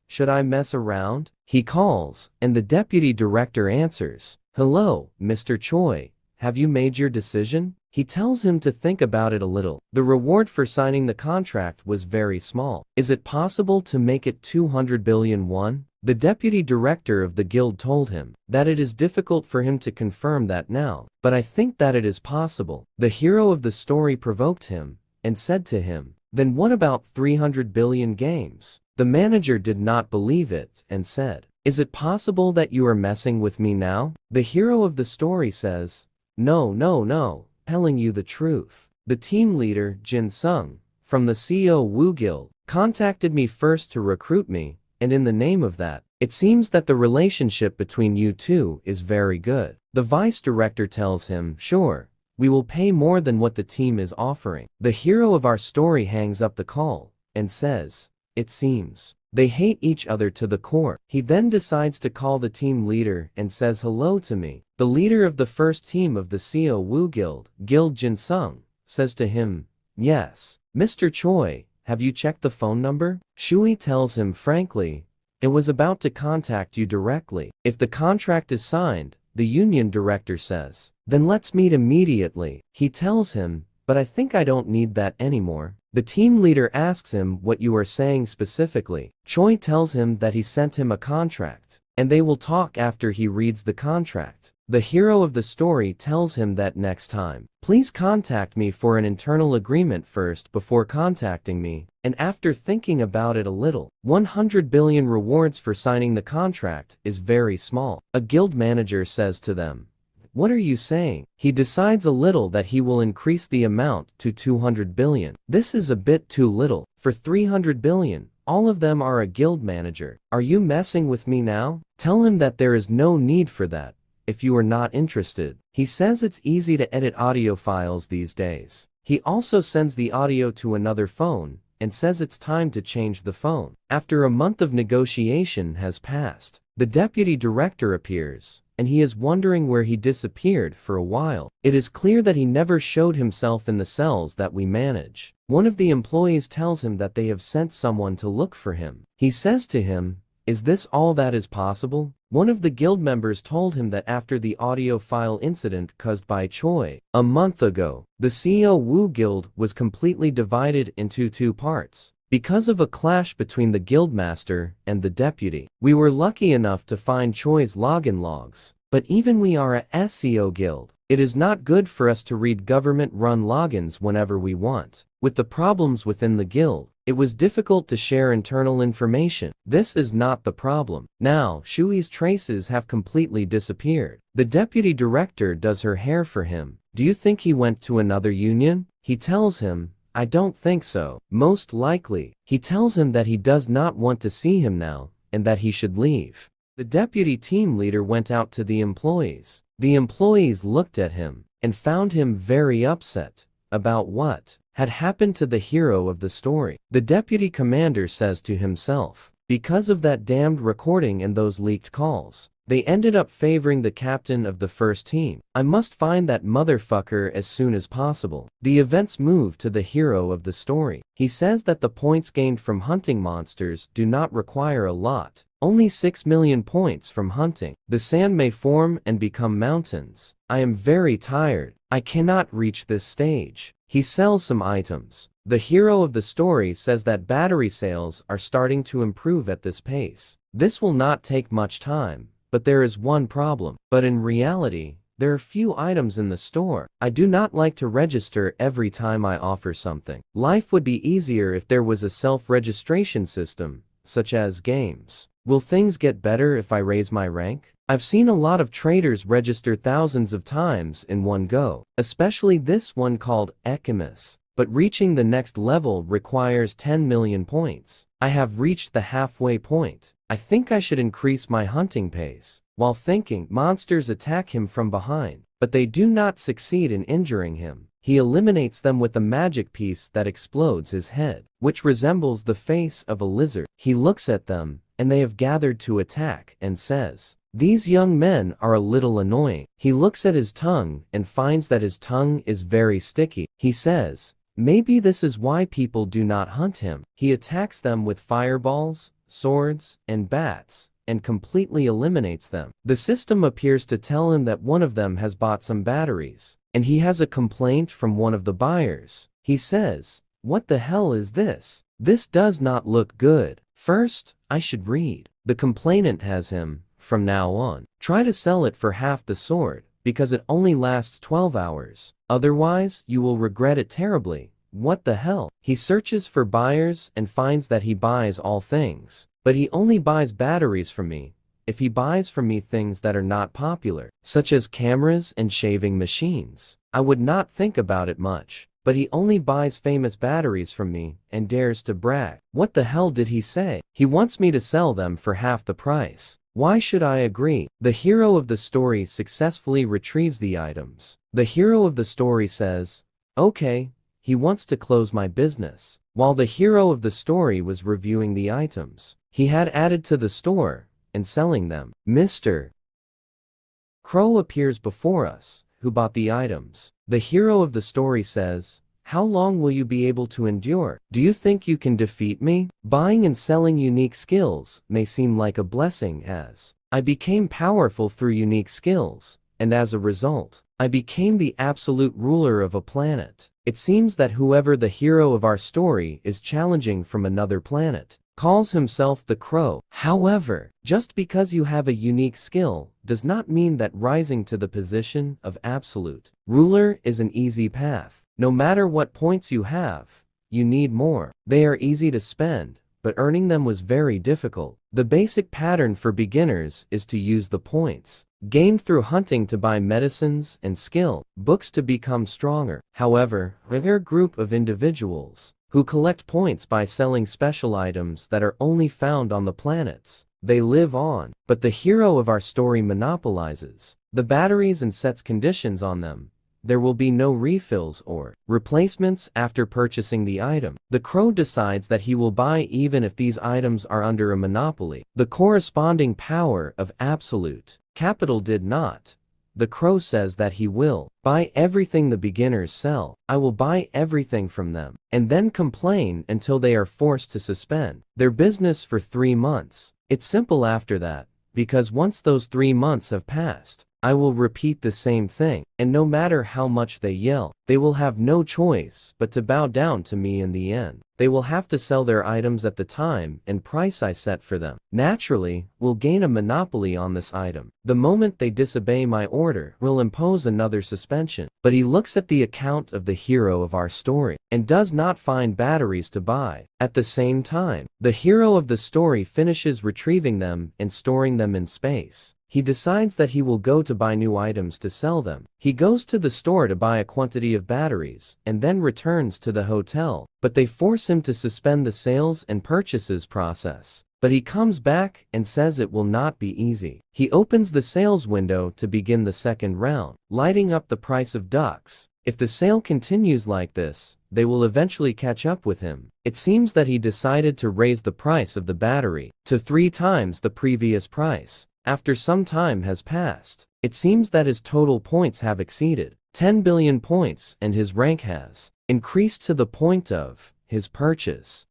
Should I mess around? He calls, and the deputy director answers, hello, Mr. Choi, have you made your decision? He tells him to think about it a little. The reward for signing the contract was very small. Is it possible to make it 200 billion won? The deputy director of the guild told him that it is difficult for him to confirm that now, but I think that it is possible. The hero of the story provoked him and said to him, then what about 300 billion games? The manager did not believe it and said, is it possible that you are messing with me now? The hero of the story says, no, telling you the truth. The team leader, Jin Sung, from the CO Wu Guild, contacted me first to recruit me, and in the name of that, it seems that the relationship between you two is very good. The vice director tells him, sure, we will pay more than what the team is offering. The hero of our story hangs up the call and says, it seems they hate each other to the core. He then decides to call the team leader and says hello to me. The leader of the first team of the CO Wu Guild, Jin Sung, says to him, yes, Mr. Choi, have you checked the phone number? Shui tells him frankly, it was about to contact you directly. If the contract is signed, the union director says, then let's meet immediately. He tells him, but I think I don't need that anymore. The team leader asks him what you are saying specifically. Choi tells him that he sent him a contract, and they will talk after he reads the contract. The hero of the story tells him that next time, please contact me for an internal agreement first before contacting me, and after thinking about it a little, 100 billion rewards for signing the contract is very small. A guild manager says to them, what are you saying? He decides a little that he will increase the amount to 200 billion. This is a bit too little. For 300 billion, All of them are a guild manager. Are you messing with me now? Tell him that there is no need for that, if you are not interested. He says it's easy to edit audio files these days. He also sends the audio to another phone, and says it's time to change the phone. After a month of negotiation has passed, the deputy director appears, and he is wondering where he disappeared for a while. It is clear that he never showed himself in the cells that we manage. One of the employees tells him that they have sent someone to look for him. He says to him, "Is this all that is possible?" One of the guild members told him that after the audio file incident caused by Choi a month ago, the CEO Wu Guild was completely divided into two parts because of a clash between the guildmaster and the deputy. We were lucky enough to find Choi's login logs, but even we are a SEO guild. It is not good for us to read government-run logins whenever we want. With the problems within the guild, it was difficult to share internal information. This is not the problem. Now, Shui's traces have completely disappeared. The deputy director does her hair for him. Do you think he went to another union? He tells him, "I don't think so. Most likely." He tells him that he does not want to see him now, and that he should leave. The deputy team leader went out to the employees. The employees looked at him, and found him very upset about what had happened to the hero of the story. The deputy commander says to himself, because of that damned recording and those leaked calls, they ended up favoring the captain of the first team. I must find that motherfucker as soon as possible. The events move to the hero of the story. He says that the points gained from hunting monsters do not require a lot. Only 6 million points from hunting. The sand may form and become mountains. I am very tired. I cannot reach this stage. He sells some items. The hero of the story says that battery sales are starting to improve at this pace. This will not take much time, but there is one problem. But in reality, there are few items in the store. I do not like to register every time I offer something. Life would be easier if there was a self-registration system, such as games. Will things get better if I raise my rank? I've seen a lot of traders register thousands of times in one go, especially this one called Ekimus, but reaching the next level requires 10 million points. I have reached the halfway point. I think I should increase my hunting pace. While thinking, monsters attack him from behind, but they do not succeed in injuring him. He eliminates them with a magic piece that explodes his head, which resembles the face of a lizard. He looks at them, and they have gathered to attack, and says, "These young men are a little annoying." He looks at his tongue and finds that his tongue is very sticky. He says, "Maybe this is why people do not hunt him." He attacks them with fireballs, swords, and bats, and completely eliminates them. The system appears to tell him that one of them has bought some batteries, and he has a complaint from one of the buyers. He says, "What the hell is this? This does not look good. First, I should read." The complainant has him, from now on, try to sell it for half the sword, because it only lasts 12 hours. Otherwise, you will regret it terribly. What the hell? He searches for buyers and finds that he buys all things. But he only buys batteries from me. If he buys from me things that are not popular, such as cameras and shaving machines, I would not think about it much. But he only buys famous batteries from me and dares to brag. What the hell did he say? He wants me to sell them for half the price. Why should I agree? The hero of the story successfully retrieves the items. The hero of the story says, "Okay." He wants to close my business. While the hero of the story was reviewing the items he had added to the store and selling them, Mr. Crow appears before us, who bought the items. The hero of the story says, "How long will you be able to endure? Do you think you can defeat me?" Buying and selling unique skills may seem like a blessing, as I became powerful through unique skills, and as a result, I became the absolute ruler of a planet. It seems that whoever the hero of our story is challenging from another planet calls himself the Crow. However, just because you have a unique skill does not mean that rising to the position of absolute ruler is an easy path. No matter what points you have, you need more. They are easy to spend, but earning them was very difficult. The basic pattern for beginners is to use the points gained through hunting to buy medicines and skill books to become stronger. However, a rare group of individuals who collect points by selling special items that are only found on the planets they live on. But the hero of our story monopolizes the batteries and sets conditions on them. There will be no refills or replacements after purchasing the item. The crow decides that he will buy even if these items are under a monopoly. The corresponding power of absolute capital did not. The crow says that he will buy everything the beginners sell. I will buy everything from them, and then complain until they are forced to suspend their business for 3 months. It's simple after that, because once those 3 months have passed, I will repeat the same thing, and no matter how much they yell, they will have no choice but to bow down to me in the end. They will have to sell their items at the time and price I set for them. Naturally, will gain a monopoly on this item. The moment they disobey my order, will impose another suspension. But he looks at the account of the hero of our story, and does not find batteries to buy. At the same time, the hero of the story finishes retrieving them and storing them in space. He decides that he will go to buy new items to sell them. He goes to the store to buy a quantity of batteries, and then returns to the hotel, but they force him to suspend the sales and purchases process. But he comes back and says it will not be easy. He opens the sales window to begin the second round, lighting up the price of ducks. If the sale continues like this, they will eventually catch up with him. It seems that he decided to raise the price of the battery to 3 times the previous price. After some time has passed, it seems that his total points have exceeded 10 billion points, and his rank has increased to the point of his purchase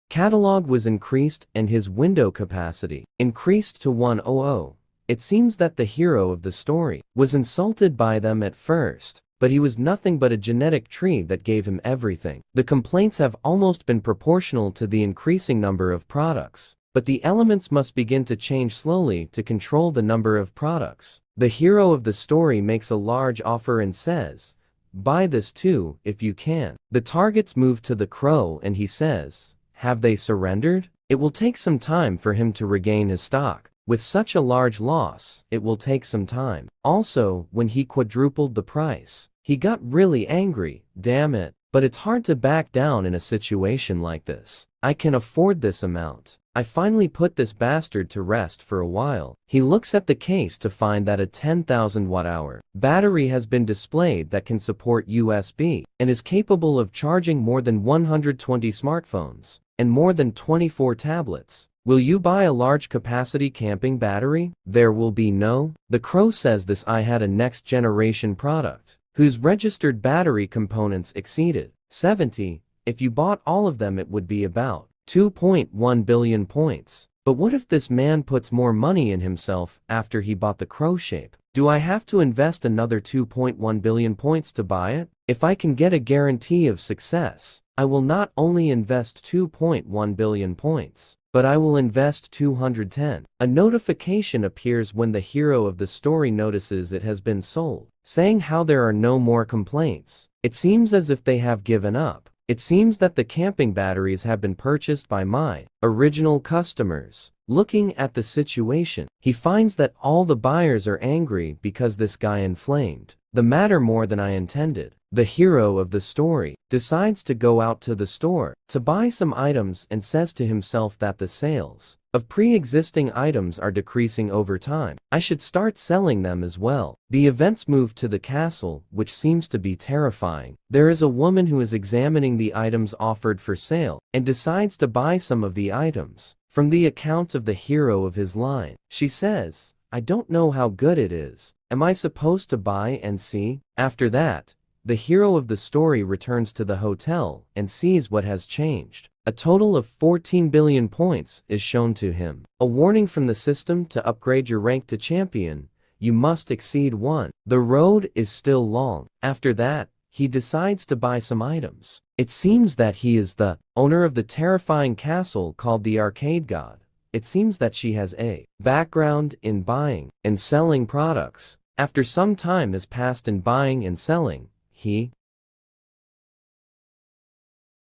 catalog was increased, and his window capacity increased to 100. It seems that the hero of the story was insulted by them at first, but he was nothing but a genetic tree that gave him everything. The complaints have almost been proportional to the increasing number of products. But the elements must begin to change slowly to control the number of products. The hero of the story makes a large offer and says, "Buy this too, if you can." The targets move to the crow and he says, "Have they surrendered?" It will take some time for him to regain his stock. With such a large loss, it will take some time. Also, when he quadrupled the price, he got really angry. Damn it. But it's hard to back down in a situation like this. I can afford this amount. I finally put this bastard to rest for a while. He looks at the case to find that a 10,000 watt-hour battery has been displayed that can support USB and is capable of charging more than 120 smartphones and more than 24 tablets. Will you buy a large capacity camping battery? There will be no. The crow says this I had a next generation product whose registered battery components exceeded 70. If you bought all of them, it would be about 2.1 billion points. But what if this man puts more money in himself after he bought the crow shape? Do I have to invest another 2.1 billion points to buy it? If I can get a guarantee of success, I will not only invest 2.1 billion points, but I will invest 210. A notification appears when the hero of the story notices it has been sold, saying how there are no more complaints. It seems as if they have given up. It seems that the camping batteries have been purchased by my original customers. Looking at the situation, he finds that all the buyers are angry because this guy inflamed the matter more than I intended. The hero of the story decides to go out to the store to buy some items and says to himself that the sales of pre-existing items are decreasing over time. I should start selling them as well. The events move to the castle, which seems to be terrifying. There is a woman who is examining the items offered for sale and decides to buy some of the items. From the account of the hero of his line, she says, "I don't know how good it is. Am I supposed to buy and see?" After that, the hero of the story returns to the hotel and sees what has changed. A total of 14 billion points is shown to him. A warning from the system: to upgrade your rank to champion, you must exceed 1. The road is still long. After that, he decides to buy some items. It seems that he is the owner of the terrifying castle called the Arcade God. It seems that she has a background in buying and selling products. After some time has passed in buying and selling, he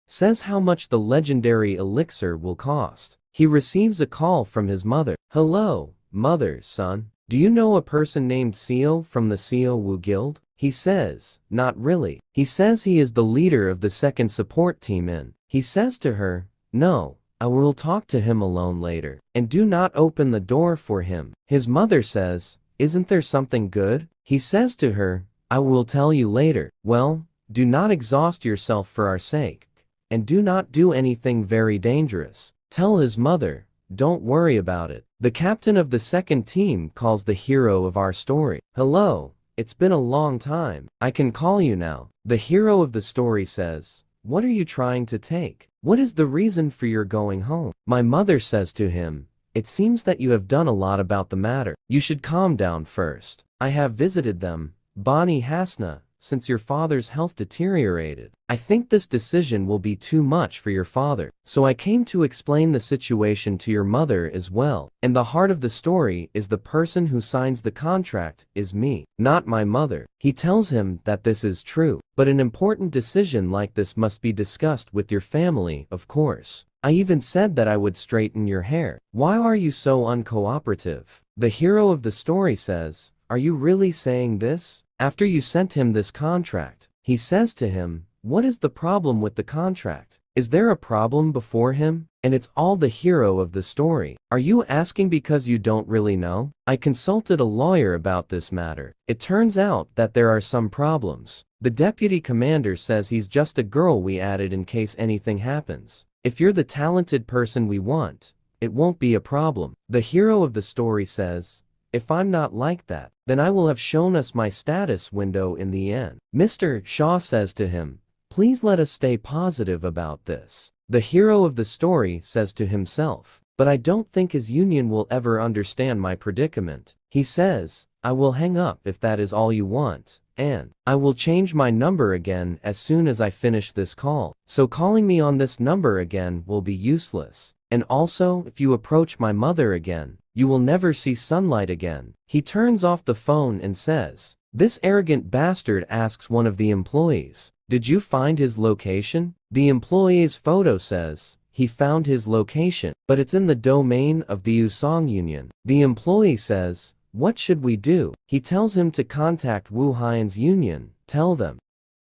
says how much the legendary elixir will cost. He receives a call from his mother. "Hello, mother, son. Do you know a person named Seo from the Seo Wu Guild?" He says, "Not really." He says he is the leader of the second support team in He says to her, "No, I will talk to him alone later, and do not open the door for him." His mother says, "Isn't there something good?" He says to her, "I will tell you later." Well, do not exhaust yourself for our sake, and do not do anything very dangerous. Tell his mother, "Don't worry about it." The captain of the second team calls the hero of our story. "Hello, it's been a long time. I can call you now." The hero of the story says, "What are you trying to take? What is the reason for your going home?" My mother says to him, "It seems that you have done a lot about the matter. You should calm down first. I have visited them, Bani Hasna, since your father's health deteriorated. I think this decision will be too much for your father. So I came to explain the situation to your mother as well. And the heart of the story is the person who signs the contract is me, not my mother." He tells him that this is true, but an important decision like this must be discussed with your family, of course. I even said that I would straighten your hair. Why are you so uncooperative? The hero of the story says, "Are you really saying this?" After you sent him this contract, he says to him, "What is the problem with the contract? Is there a problem before him?" And it's all the hero of the story. "Are you asking because you don't really know? I consulted a lawyer about this matter. It turns out that there are some problems. The deputy commander says he's just a girl we added in case anything happens. If you're the talented person we want, it won't be a problem." The hero of the story says, "If I'm not like that, then I will have shown us my status window in the end." Mr. Shaw says to him, "Please let us stay positive about this." The hero of the story says to himself, "But I don't think his union will ever understand my predicament." He says, "I will hang up if that is all you want, and I will change my number again as soon as I finish this call. So calling me on this number again will be useless. And also, if you approach my mother again, you will never see sunlight again." He turns off the phone and says, "This arrogant bastard," asks one of the employees, "Did you find his location?" The employee's photo says, he found his location, but it's in the domain of the Usong Union. The employee says, "What should we do?" He tells him to contact Wu Haiyan's union, tell them.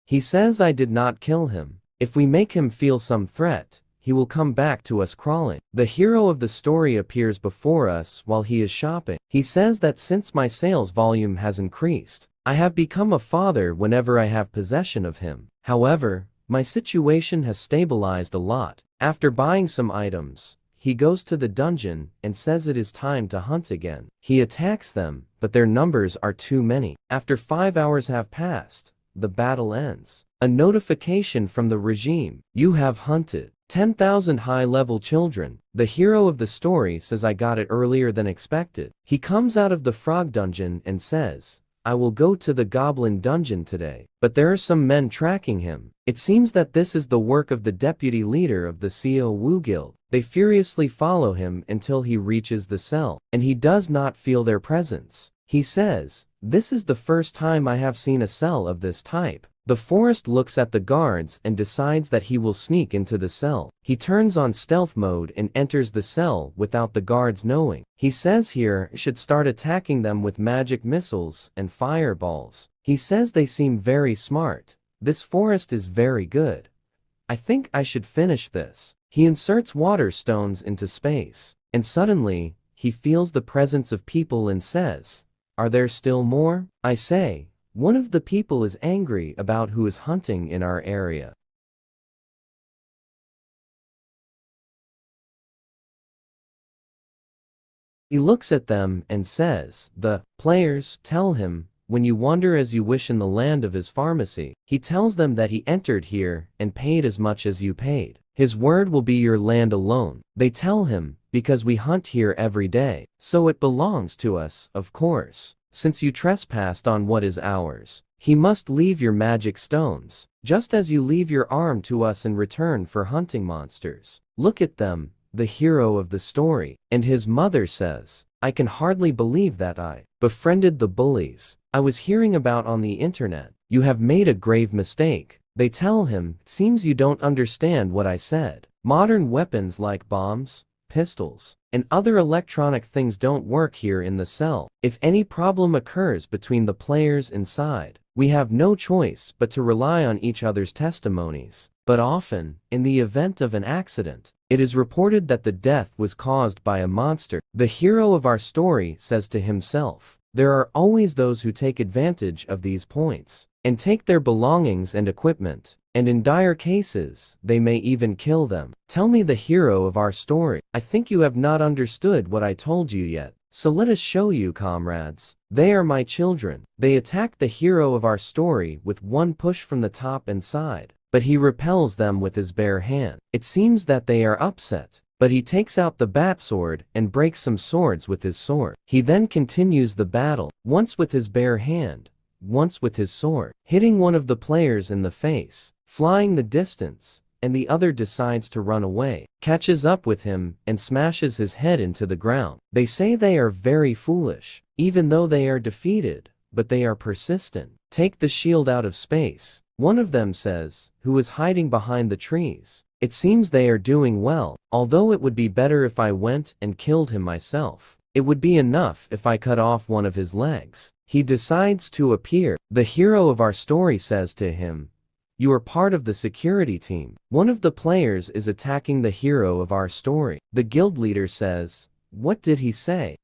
He says, "I did not kill him. If we make him feel some threat, he will come back to us crawling." The hero of the story appears before us while he is shopping. He says that since my sales volume has increased, I have become a father whenever I have possession of him. However, my situation has stabilized a lot. After buying some items, he goes to the dungeon and says it is time to hunt again. He attacks them, but their numbers are too many. After 5 hours have passed, the battle ends. A notification from the regime, "You have hunted 10,000 high-level children." The hero of the story says, "I got it earlier than expected." He comes out of the frog dungeon and says, "I will go to the goblin dungeon today." But there are some men tracking him. It seems that this is the work of the deputy leader of the Co Wu Guild. They furiously follow him until he reaches the cell, and he does not feel their presence. He says, "This is the first time I have seen a cell of this type." The forest looks at the guards and decides that he will sneak into the cell. He turns on stealth mode and enters the cell without the guards knowing. He says here should start attacking them with magic missiles and fireballs. He says they seem very smart. This forest is very good. I think I should finish this. He inserts water stones into space, and suddenly, he feels the presence of people and says, "Are there still more?" I say, "One of the people is angry about who is hunting in our area." He looks at them and says, "The players tell him, when you wander as you wish in the land of his pharmacy." He tells them that he entered here and paid as much as you paid. His word will be your land alone. They tell him, "Because we hunt here every day, so it belongs to us, of course. Since you trespassed on what is ours, he must leave your magic stones, just as you leave your arm to us in return for hunting monsters." Look at them, the hero of the story, and his mother says, "I can hardly believe that I befriended the bullies I was hearing about on the internet. You have made a grave mistake." They tell him, "It seems you don't understand what I said. Modern weapons like bombs, pistols, and other electronic things don't work here in the cell. If any problem occurs between the players inside, we have no choice but to rely on each other's testimonies. But often, in the event of an accident, it is reported that the death was caused by a monster. The hero of our story says to himself, there are always those who take advantage of these points and take their belongings and equipment, and in dire cases, they may even kill them. Tell me, the hero of our story, I think you have not understood what I told you yet. So let us show you, comrades. They are my children. They attack the hero of our story with one push from the top and side, but he repels them with his bare hand. It seems that they are upset, but he takes out the bat sword and breaks some swords with his sword. He then continues the battle, once with his bare hand, once with his sword, hitting one of the players in the face, flying the distance, and the other decides to run away, catches up with him, and smashes his head into the ground. They say they are very foolish, even though they are defeated, but they are persistent. Take the shield out of space, one of them says, who is hiding behind the trees. It seems they are doing well, although it would be better if I went and killed him myself. It would be enough if I cut off one of his legs. He decides to appear. The hero of our story says to him, you are part of the security team. One of the players is attacking the hero of our story. The guild leader says, what did he say?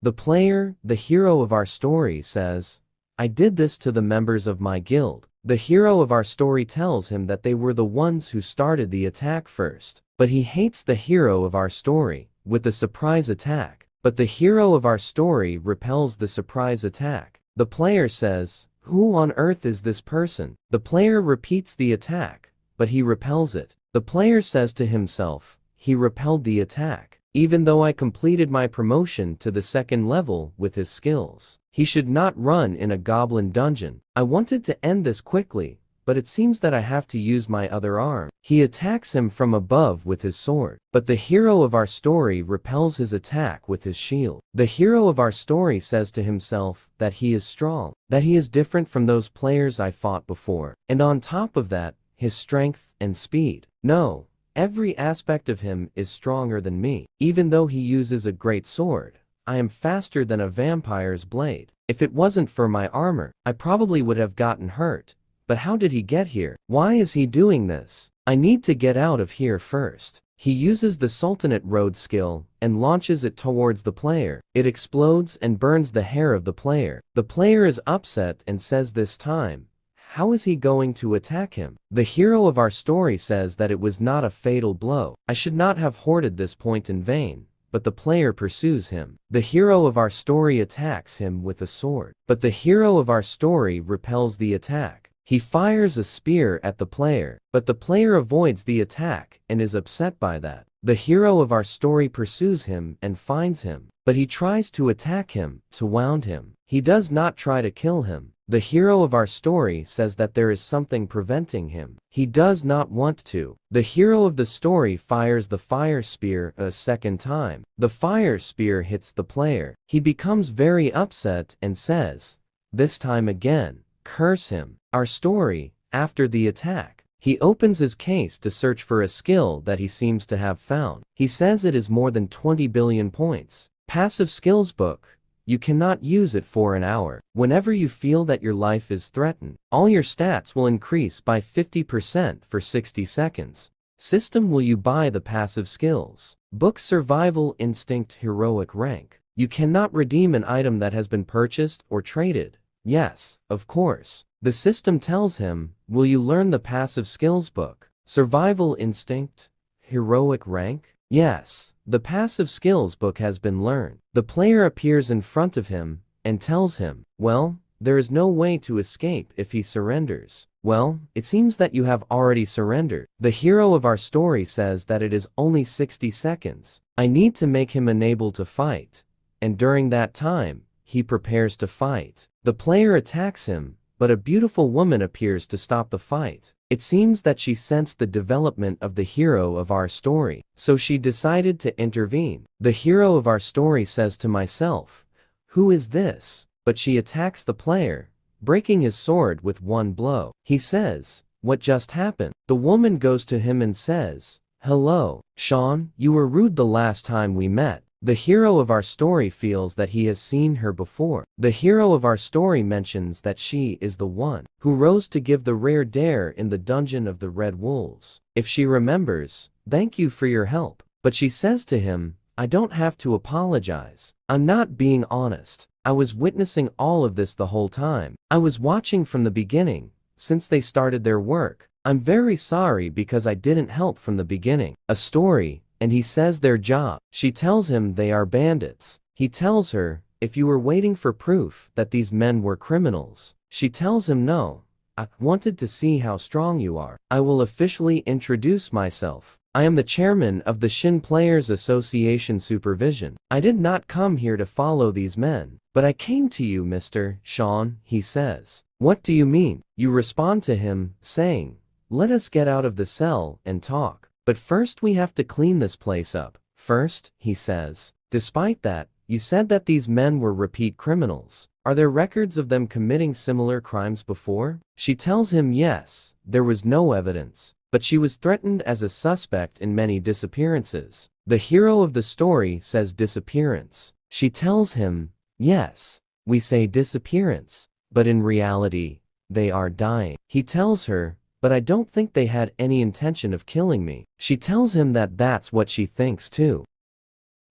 The player, the hero of our story, says, I did this to the members of my guild. The hero of our story tells him that they were the ones who started the attack first. But he hates the hero of our story with a surprise attack. But the hero of our story repels the surprise attack. The player says, who on earth is this person? The player repeats the attack, but he repels it. The player says to himself, he repelled the attack, even though I completed my promotion to the second level with his skills. He should not run in a goblin dungeon. I wanted to end this quickly, but it seems that I have to use my other arm. He attacks him from above with his sword, but the hero of our story repels his attack with his shield. The hero of our story says to himself that he is strong, that he is different from those players I fought before, and on top of that, his strength and speed. No, every aspect of him is stronger than me. Even though he uses a great sword, I am faster than a vampire's blade. If it wasn't for my armor, I probably would have gotten hurt. But how did he get here? Why is he doing this? I need to get out of here first. He uses the Sultanate Road skill and launches it towards the player. It explodes and burns the hair of the player. The player is upset and says this time, how is he going to attack him? The hero of our story says that it was not a fatal blow. I should not have hoarded this point in vain. But the player pursues him. The hero of our story attacks him with a sword. But the hero of our story repels the attack. He fires a spear at the player, but the player avoids the attack and is upset by that. The hero of our story pursues him and finds him, but he tries to attack him, to wound him. He does not try to kill him. The hero of our story says that there is something preventing him. He does not want to. The hero of the story fires the fire spear a second time. The fire spear hits the player. He becomes very upset and says, this time again, curse him. Our story, after the attack, he opens his case to search for a skill that he seems to have found. He says it is more than 20 billion points. Passive skills book. You cannot use it for an hour. Whenever you feel that your life is threatened, all your stats will increase by 50% for 60 seconds. System, will you buy the passive skills? Book, survival instinct, heroic rank. You cannot redeem an item that has been purchased or traded. Yes, of course. The system tells him, will you learn the passive skills book? Survival instinct, heroic rank? Yes, the passive skills book has been learned. The player appears in front of him and tells him, well, there is no way to escape if he surrenders. Well, it seems that you have already surrendered. The hero of our story says that it is only 60 seconds. I need to make him unable to fight. And during that time, he prepares to fight. The player attacks him, but a beautiful woman appears to stop the fight. It seems that she sensed the development of the hero of our story, so she decided to intervene. The hero of our story says to myself, who is this? But she attacks the player, breaking his sword with one blow. He says, what just happened? The woman goes to him and says, hello, Sean, you were rude the last time we met. The hero of our story feels that he has seen her before. The hero of our story mentions that she is the one who rose to give the rare dare in the dungeon of the Red Wolves. If she remembers, thank you for your help. But she says to him, I don't have to apologize. I'm not being honest. I was witnessing all of this the whole time. I was watching from the beginning, since they started their work. I'm very sorry because I didn't help from the beginning. A story, and he says their job. She tells him they are bandits. He tells her, if you were waiting for proof that these men were criminals. She tells him no. I wanted to see how strong you are. I will officially introduce myself. I am the chairman of the Shin Players Association Supervision. I did not come here to follow these men, but I came to you, Mr. Sean, he says. What do you mean? You respond to him, saying, let us get out of the cell and talk. But first we have to clean this place up. First, he says. Despite that, you said that these men were repeat criminals. Are there records of them committing similar crimes before? She tells him yes, there was no evidence. But she was threatened as a suspect in many disappearances. The hero of the story says disappearance. She tells him, yes, we say disappearance, but in reality, they are dying. He tells her, but I don't think they had any intention of killing me. She tells him that that's what she thinks too.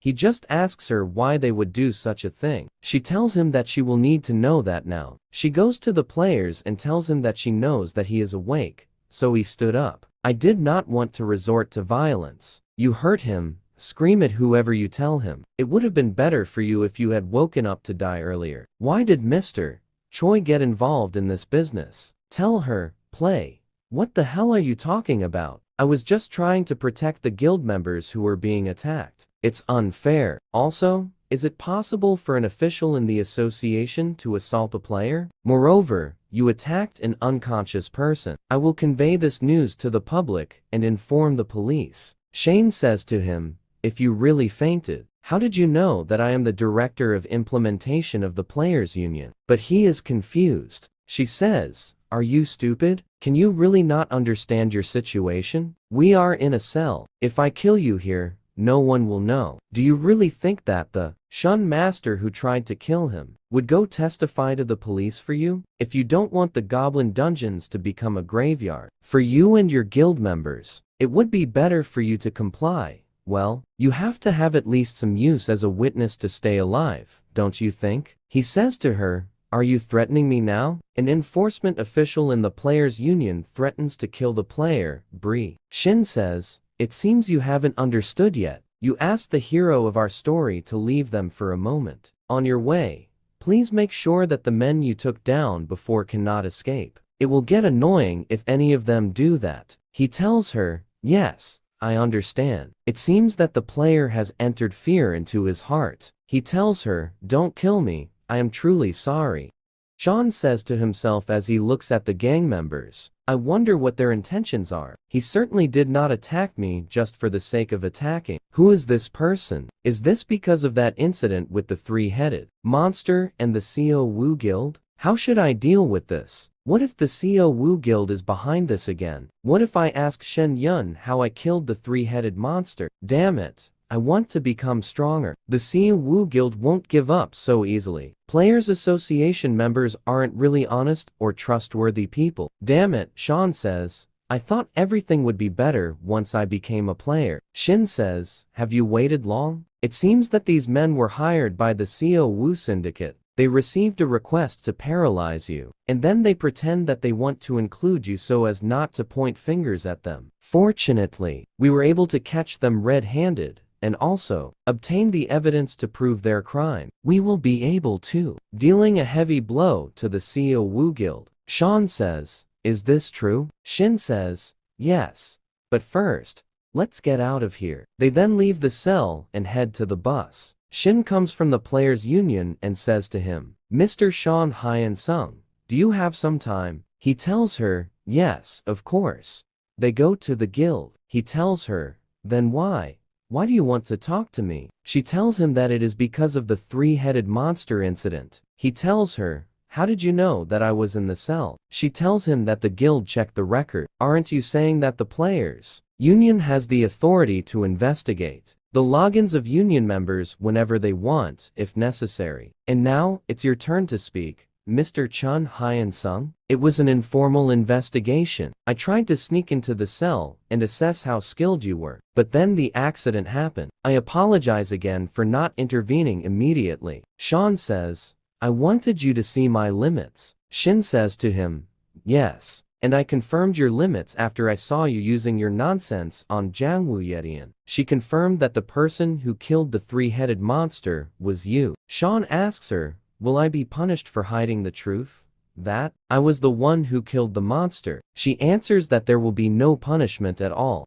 He just asks her why they would do such a thing. She tells him that she will need to know that now. She goes to the players and tells him that she knows that he is awake, so he stood up. I did not want to resort to violence. You hurt him, scream at whoever you tell him. It would have been better for you if you had woken up to die earlier. Why did Mr. Choi get involved in this business? Tell her, play. What the hell are you talking about? I was just trying to protect the guild members who were being attacked. It's unfair. Also, is it possible for an official in the association to assault a player? Moreover, you attacked an unconscious person. I will convey this news to the public and inform the police. Shane says to him, if you really fainted, how did you know that I am the director of implementation of the players union? But he is confused. She says, are you stupid? Can you really not understand your situation? We are in a cell. If I kill you here, no one will know. Do you really think that the Shun master who tried to kill him would go testify to the police for you? If you don't want the goblin dungeons to become a graveyard for you and your guild members, it would be better for you to comply. Well, you have to have at least some use as a witness to stay alive, don't you think? He says to her, are you threatening me now? An enforcement official in the players union threatens to kill the player, Bree. Shin says, it seems you haven't understood yet. You asked the hero of our story to leave them for a moment. On your way, please make sure that the men you took down before cannot escape. It will get annoying if any of them do that. He tells her, yes, I understand. It seems that the player has entered fear into his heart. He tells her, don't kill me, I am truly sorry. Sean says to himself as he looks at the gang members, I wonder what their intentions are. He certainly did not attack me just for the sake of attacking. Who is this person? Is this because of that incident with the three-headed monster and the Co. Wu Guild? How should I deal with this? What if the Co. Wu Guild is behind this again? What if I ask Shen Yun how I killed the three-headed monster? Damn it. I want to become stronger. The Co. Wu Guild won't give up so easily. Players Association members aren't really honest or trustworthy people. Damn it, Sean says. I thought everything would be better once I became a player. Shin says, have you waited long? It seems that these men were hired by the Co. Wu Syndicate. They received a request to paralyze you, and then they pretend that they want to include you so as not to point fingers at them. Fortunately, we were able to catch them red-handed, and also obtain the evidence to prove their crime. We will be able to dealing a heavy blow to the Co. Wu Guild. Sean says, is this true? Shin says, yes. But first, let's get out of here. They then leave the cell and head to the bus. Shin comes from the players union and says to him, Mr. Sean Hyun-sung, do you have some time? He tells her, yes, of course. They go to the guild. He tells her, then why? Why do you want to talk to me? She tells him that it is because of the three-headed monster incident. He tells her, how did you know that I was in the cell? She tells him that the guild checked the record. Aren't you saying that the players union has the authority to investigate? the logins of union members whenever they want, if necessary. And now, it's your turn to speak, Mr. Chun Hyun-sung. It was an informal investigation. I tried to sneak into the cell and assess how skilled you were, but then the accident happened. I apologize again for not intervening immediately. Sean says, I wanted you to see my limits. Shin says to him, yes, and I confirmed your limits after I saw you using your nonsense on Jangwoo Yetian. She confirmed that the person who killed the three-headed monster was you. Sean asks her, will I be punished for hiding the truth? That I was the one who killed the monster. She answers that there will be no punishment at all.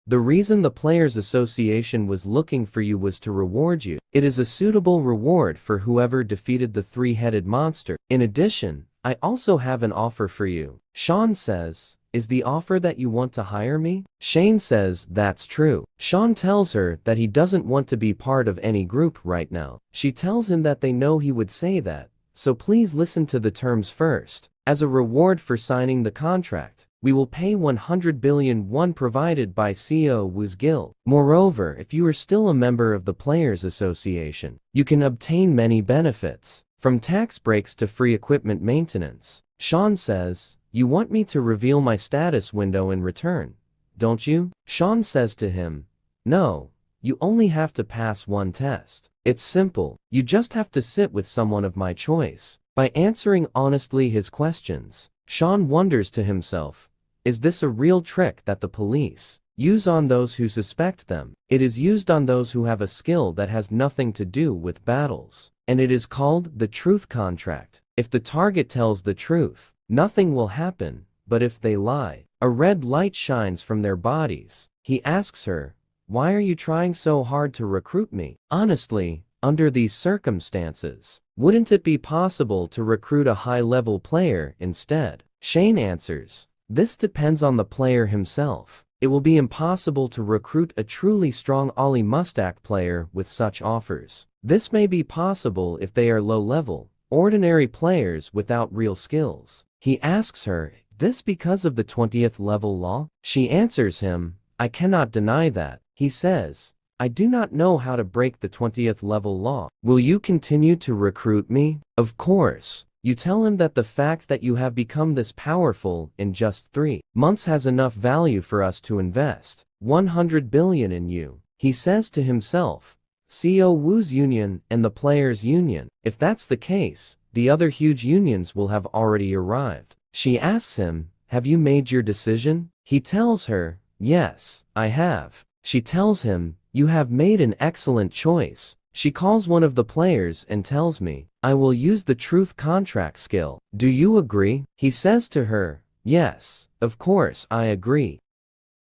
The reason the Players Association was looking for you was to reward you. It is a suitable reward for whoever defeated the three-headed monster. In addition, I also have an offer for you. Sean says, is the offer that you want to hire me? Shane says, that's true. Sean tells her that he doesn't want to be part of any group right now. She tells him that they know he would say that, so please listen to the terms first. As a reward for signing the contract, we will pay 100 billion won provided by CEO Woo's guild. Moreover, if you are still a member of the Players Association, you can obtain many benefits, from tax breaks to free equipment maintenance. Sean says, you want me to reveal my status window in return, don't you? Sean says to him, no, you only have to pass one test. It's simple, you just have to sit with someone of my choice. By answering honestly his questions, Sean wonders to himself, is this a real trick that the police use on those who suspect them? It is used on those who have a skill that has nothing to do with battles, and it is called the truth contract. If the target tells the truth, nothing will happen, but if they lie, a red light shines from their bodies. He asks her, why are you trying so hard to recruit me? Honestly, under these circumstances, wouldn't it be possible to recruit a high-level player instead? Shane answers, this depends on the player himself. It will be impossible to recruit a truly strong Ali Mustak player with such offers. This may be possible if they are low-level, ordinary players without real skills. He asks her, this because of the 20th level law? She answers him, I cannot deny that. He says, I do not know how to break the 20th level law. Will you continue to recruit me? Of course. You tell him that the fact that you have become this powerful in just 3 months has enough value for us to invest 100 billion in you. He says to himself, CEO Woo's union and the players' union. If that's the case, the other huge unions will have already arrived. She asks him, have you made your decision? He tells her, yes, I have. She tells him, you have made an excellent choice. She calls one of the players and tells me, I will use the truth contract skill. Do you agree? He says to her, yes, of course I agree.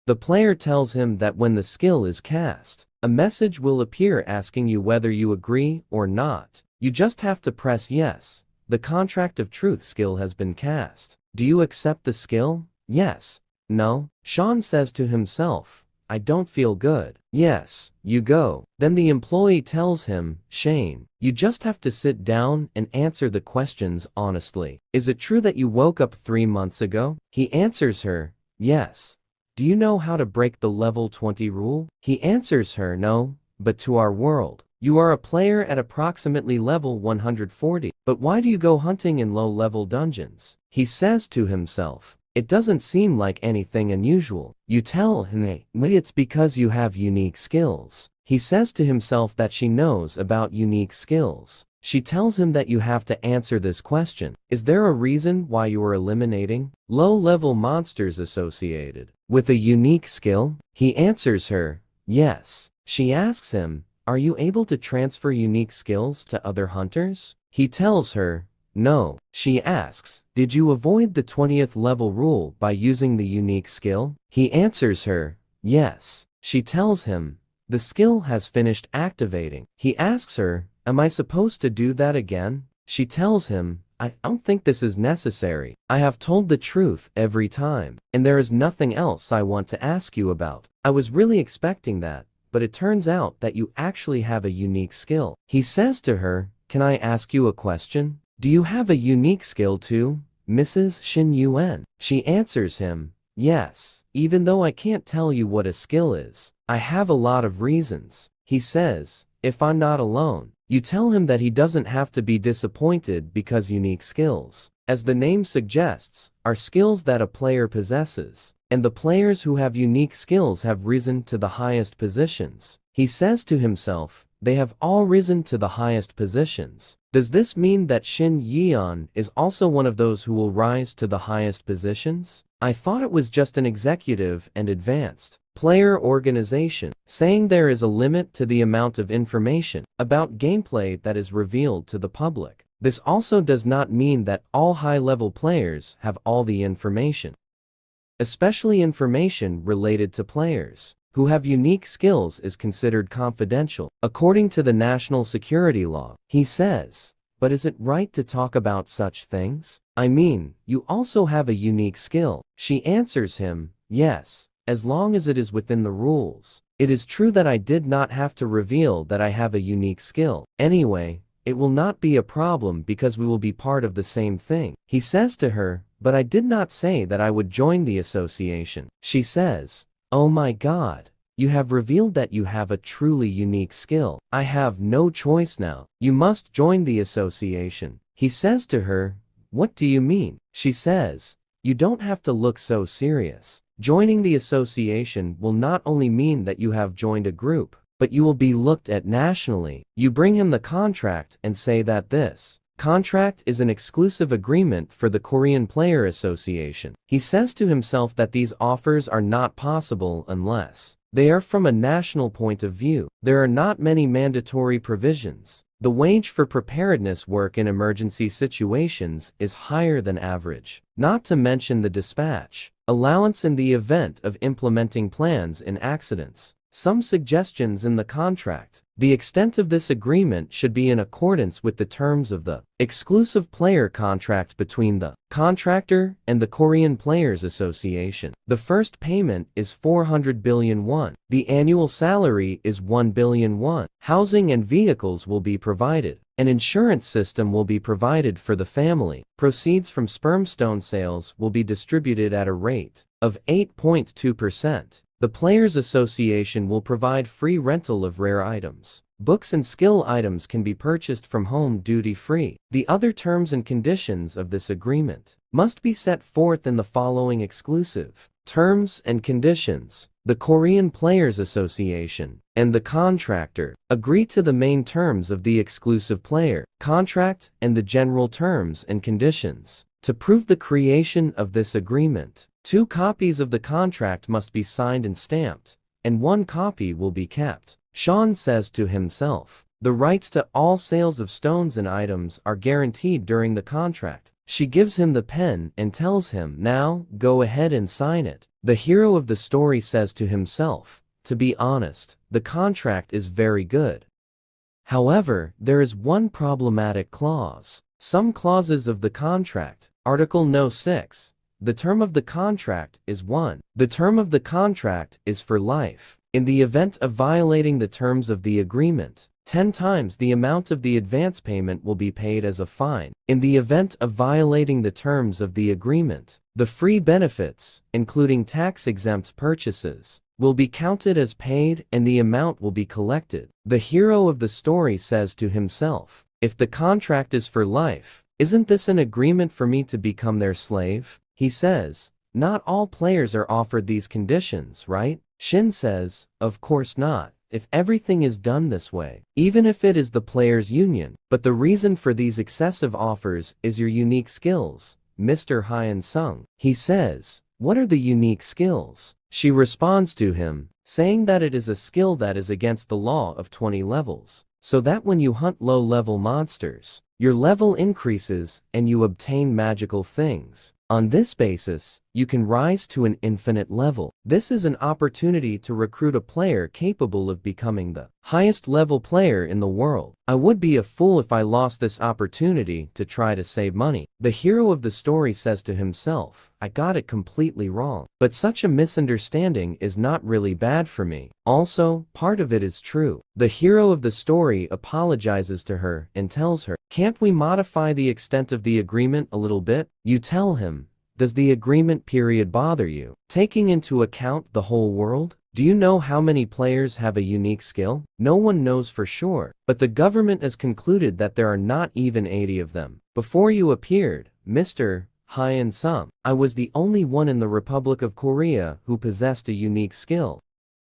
The player tells him that when the skill is cast, a message will appear asking you whether you agree or not. You just have to press yes. The contract of truth skill has been cast. Do you accept the skill? Yes. No. Sean says to himself, I don't feel good. Yes, you go. Then the employee tells him, Shane, you just have to sit down and answer the questions honestly. Is it true that you woke up 3 months ago? He answers her, yes. Do you know how to break the level 20 rule? He answers her, no, but to our world. You are a player at approximately level 140. But why do you go hunting in low-level dungeons? He says to himself, it doesn't seem like anything unusual. You tell him, it's because you have unique skills. He says to himself that she knows about unique skills. She tells him that you have to answer this question. Is there a reason why you are eliminating low-level monsters associated with a unique skill? He answers her, yes. She asks him, are you able to transfer unique skills to other hunters? He tells her, no. She asks, did you avoid the 20th level rule by using the unique skill? He answers her, yes. She tells him, the skill has finished activating. He asks her, am I supposed to do that again? She tells him, I don't think this is necessary. I have told the truth every time, and there is nothing else I want to ask you about. I was really expecting that, but it turns out that you actually have a unique skill. He says to her, can I ask you a question? Do you have a unique skill too, Mrs. Shin Yuen? She answers him, Yes, even though I can't tell you what a skill is, I have a lot of reasons. He says, if I'm not alone. You tell him that he doesn't have to be disappointed because unique skills, as the name suggests, are skills that a player possesses, and the players who have unique skills have risen to the highest positions. He says to himself, they have all risen to the highest positions. Does this mean that Shin Yeon is also one of those who will rise to the highest positions? I thought it was just an executive and advanced player organization, saying there is a limit to the amount of information about gameplay that is revealed to the public. This also does not mean that all high-level players have all the information, especially information related to players who have unique skills is considered confidential, according to the national security law. He says, but is it right to talk about such things? I mean, you also have a unique skill. She answers him, yes, as long as it is within the rules. It is true that I did not have to reveal that I have a unique skill. Anyway, it will not be a problem because we will be part of the same thing. He says to her, but I did not say that I would join the association. She says, oh my God, you have revealed that you have a truly unique skill. I have no choice now. You must join the association. He says to her, what do you mean? She says, you don't have to look so serious. Joining the association will not only mean that you have joined a group, but you will be looked at nationally. You bring him the contract and say that this contract is an exclusive agreement for the Korean Player Association. He says to himself that these offers are not possible unless they are from a national point of view. There are not many mandatory provisions. The wage for preparedness work in emergency situations is higher than average, not to mention the dispatch allowance in the event of implementing plans in accidents. Some suggestions in the contract. The extent of this agreement should be in accordance with the terms of the exclusive player contract between the contractor and the Korean Players Association. The first payment is 400 billion won. The annual salary is 1 billion won. Housing and vehicles will be provided. An insurance system will be provided for the family. Proceeds from sperm stone sales will be distributed at a rate of 8.2%. The Players Association will provide free rental of rare items. Books and skill items can be purchased from home duty-free. The other terms and conditions of this agreement must be set forth in the following exclusive terms and conditions. The Korean Players Association and the contractor agree to the main terms of the exclusive player contract and the general terms and conditions. To prove the creation of this agreement, 2 copies of the contract must be signed and stamped, and 1 copy will be kept. Sean says to himself, the rights to all sales of stones and items are guaranteed during the contract. She gives him the pen and tells him, now, go ahead and sign it. The hero of the story says to himself, to be honest, the contract is very good. However, there is one problematic clause. Some clauses of the contract, Article No. 6, the term of the contract is 1. The term of the contract is for life. In the event of violating the terms of the agreement, 10 times the amount of the advance payment will be paid as a fine. In the event of violating the terms of the agreement, the free benefits, including tax-exempt purchases, will be counted as paid and the amount will be collected. The hero of the story says to himself, if the contract is for life, isn't this an agreement for me to become their slave? He says, not all players are offered these conditions, right? Shin says, of course not, if everything is done this way, even if it is the players' union. But the reason for these excessive offers is your unique skills, Mr. Hyun Sung. He says, what are the unique skills? She responds to him, saying that it is a skill that is against the law of 20 levels, so that when you hunt low-level monsters, your level increases and you obtain magical things. On this basis, you can rise to an infinite level. This is an opportunity to recruit a player capable of becoming the highest level player in the world. I would be a fool if I lost this opportunity to try to save money. The hero of the story says to himself, I got it completely wrong. But such a misunderstanding is not really bad for me. Also, part of it is true. The hero of the story apologizes to her and tells her, can't we modify the extent of the agreement a little bit? You tell him, Does the agreement period bother you? Taking into account the whole world? Do you know how many players have a unique skill? No one knows for sure, but the government has concluded that there are not even 80 of them. Before you appeared, Mr. Hyun Sung, I was the only one in the Republic of Korea who possessed a unique skill.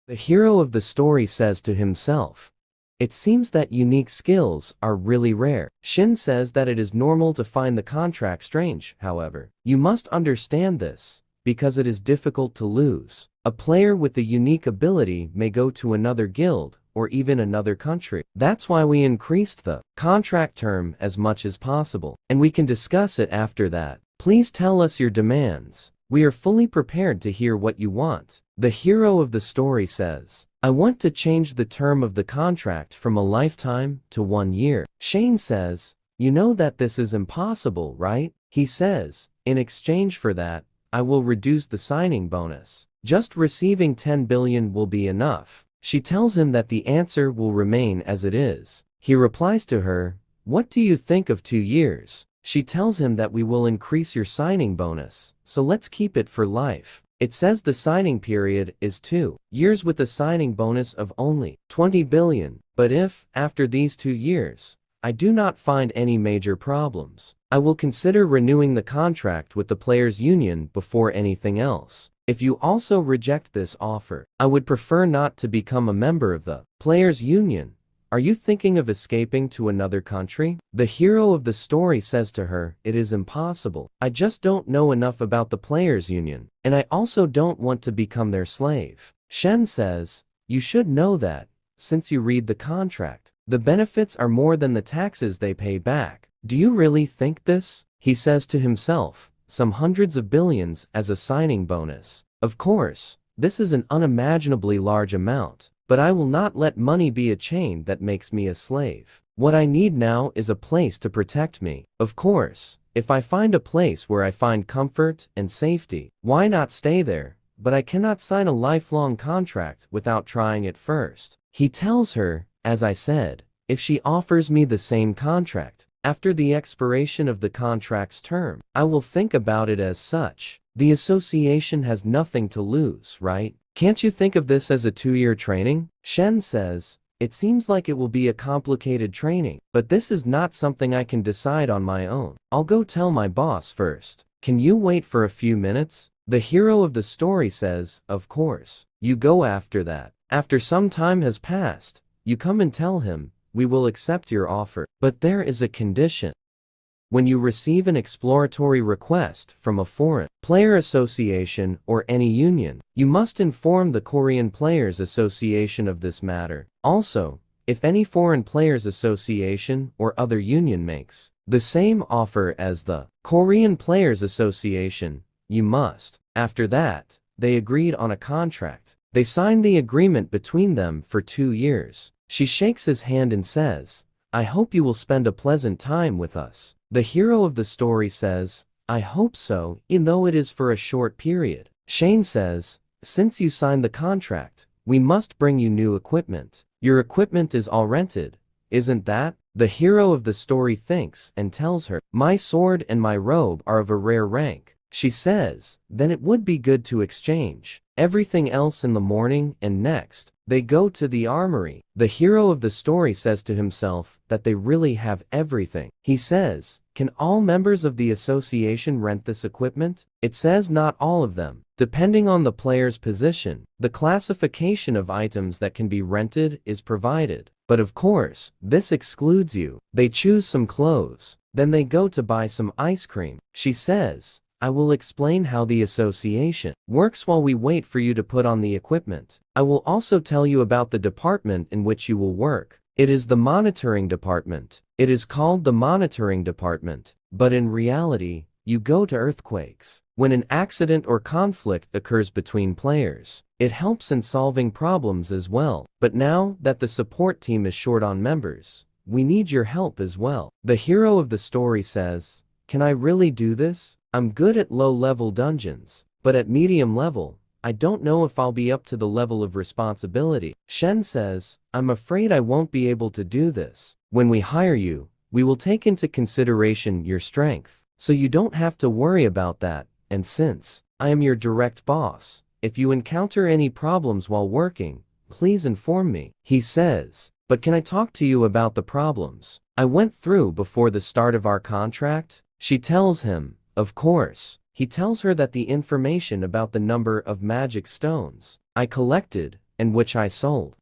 The hero of the story says to himself, it seems that unique skills are really rare. Shin says that it is normal to find the contract strange, however. You must understand this, because it is difficult to lose. A player with a unique ability may go to another guild, or even another country. That's why we increased the contract term as much as possible, and we can discuss it after that. Please tell us your demands. We are fully prepared to hear what you want. The hero of the story says, I want to change the term of the contract from a lifetime to 1 year. Shane says, you know that this is impossible, right? He says, in exchange for that, I will reduce the signing bonus. Just receiving 10 billion will be enough. She tells him that the answer will remain as it is. He replies to her, what do you think of 2 years? She tells him that we will increase your signing bonus, so let's keep it for life. It says the signing period is 2 years with a signing bonus of only 20 billion. But if, after these 2 years, I do not find any major problems, I will consider renewing the contract with the players' union before anything else. If you also reject this offer, I would prefer not to become a member of the players' union. Are you thinking of escaping to another country? The hero of the story says to her, it is impossible. I just don't know enough about the players' union, and I also don't want to become their slave. Shen says, you should know that, since you read the contract, the benefits are more than the taxes they pay back. Do you really think this? He says to himself, some hundreds of billions as a signing bonus. Of course, this is an unimaginably large amount. But I will not let money be a chain that makes me a slave. What I need now is a place to protect me. Of course, if I find a place where I find comfort and safety, why not stay there? But I cannot sign a lifelong contract without trying it first. He tells her, as I said, if she offers me the same contract, after the expiration of the contract's term, I will think about it as such. The association has nothing to lose, right? Can't you think of this as a 2-year training? Shen says, it seems like it will be a complicated training, but this is not something I can decide on my own. I'll go tell my boss first. Can you wait for a few minutes? The hero of the story says, of course. You go after that. After some time has passed, you come and tell him, we will accept your offer. But there is a condition. When you receive an exploratory request from a foreign player association or any union, you must inform the Korean Players Association of this matter. Also, if any foreign players association or other union makes the same offer as the Korean Players Association, you must. After that, they agreed on a contract. They signed the agreement between them for 2 years. She shakes his hand and says, I hope you will spend a pleasant time with us. The hero of the story says, I hope so, even though it is for a short period. Shane says, since you signed the contract, we must bring you new equipment. Your equipment is all rented, isn't that? The hero of the story thinks and tells her, my sword and my robe are of a rare rank. She says, then it would be good to exchange everything else in the morning, and next, they go to the armory. The hero of the story says to himself that they really have everything. He says, can all members of the association rent this equipment? It says not all of them. Depending on the player's position, the classification of items that can be rented is provided. But of course, this excludes you. They choose some clothes. Then they go to buy some ice cream. She says, I will explain how the association works while we wait for you to put on the equipment. I will also tell you about the department in which you will work. It is the monitoring department. It is called the monitoring department, but in reality, you go to earthquakes. When an accident or conflict occurs between players, it helps in solving problems as well. But now that the support team is short on members, we need your help as well. The hero of the story says, can I really do this? I'm good at low-level dungeons, but at medium level, I don't know if I'll be up to the level of responsibility. Shen says, I'm afraid I won't be able to do this. When we hire you, we will take into consideration your strength, so you don't have to worry about that, and since I am your direct boss, if you encounter any problems while working, please inform me. He says, but can I talk to you about the problems I went through before the start of our contract? She tells him, of course. He tells her that the information about the number of magic stones I collected and which I sold,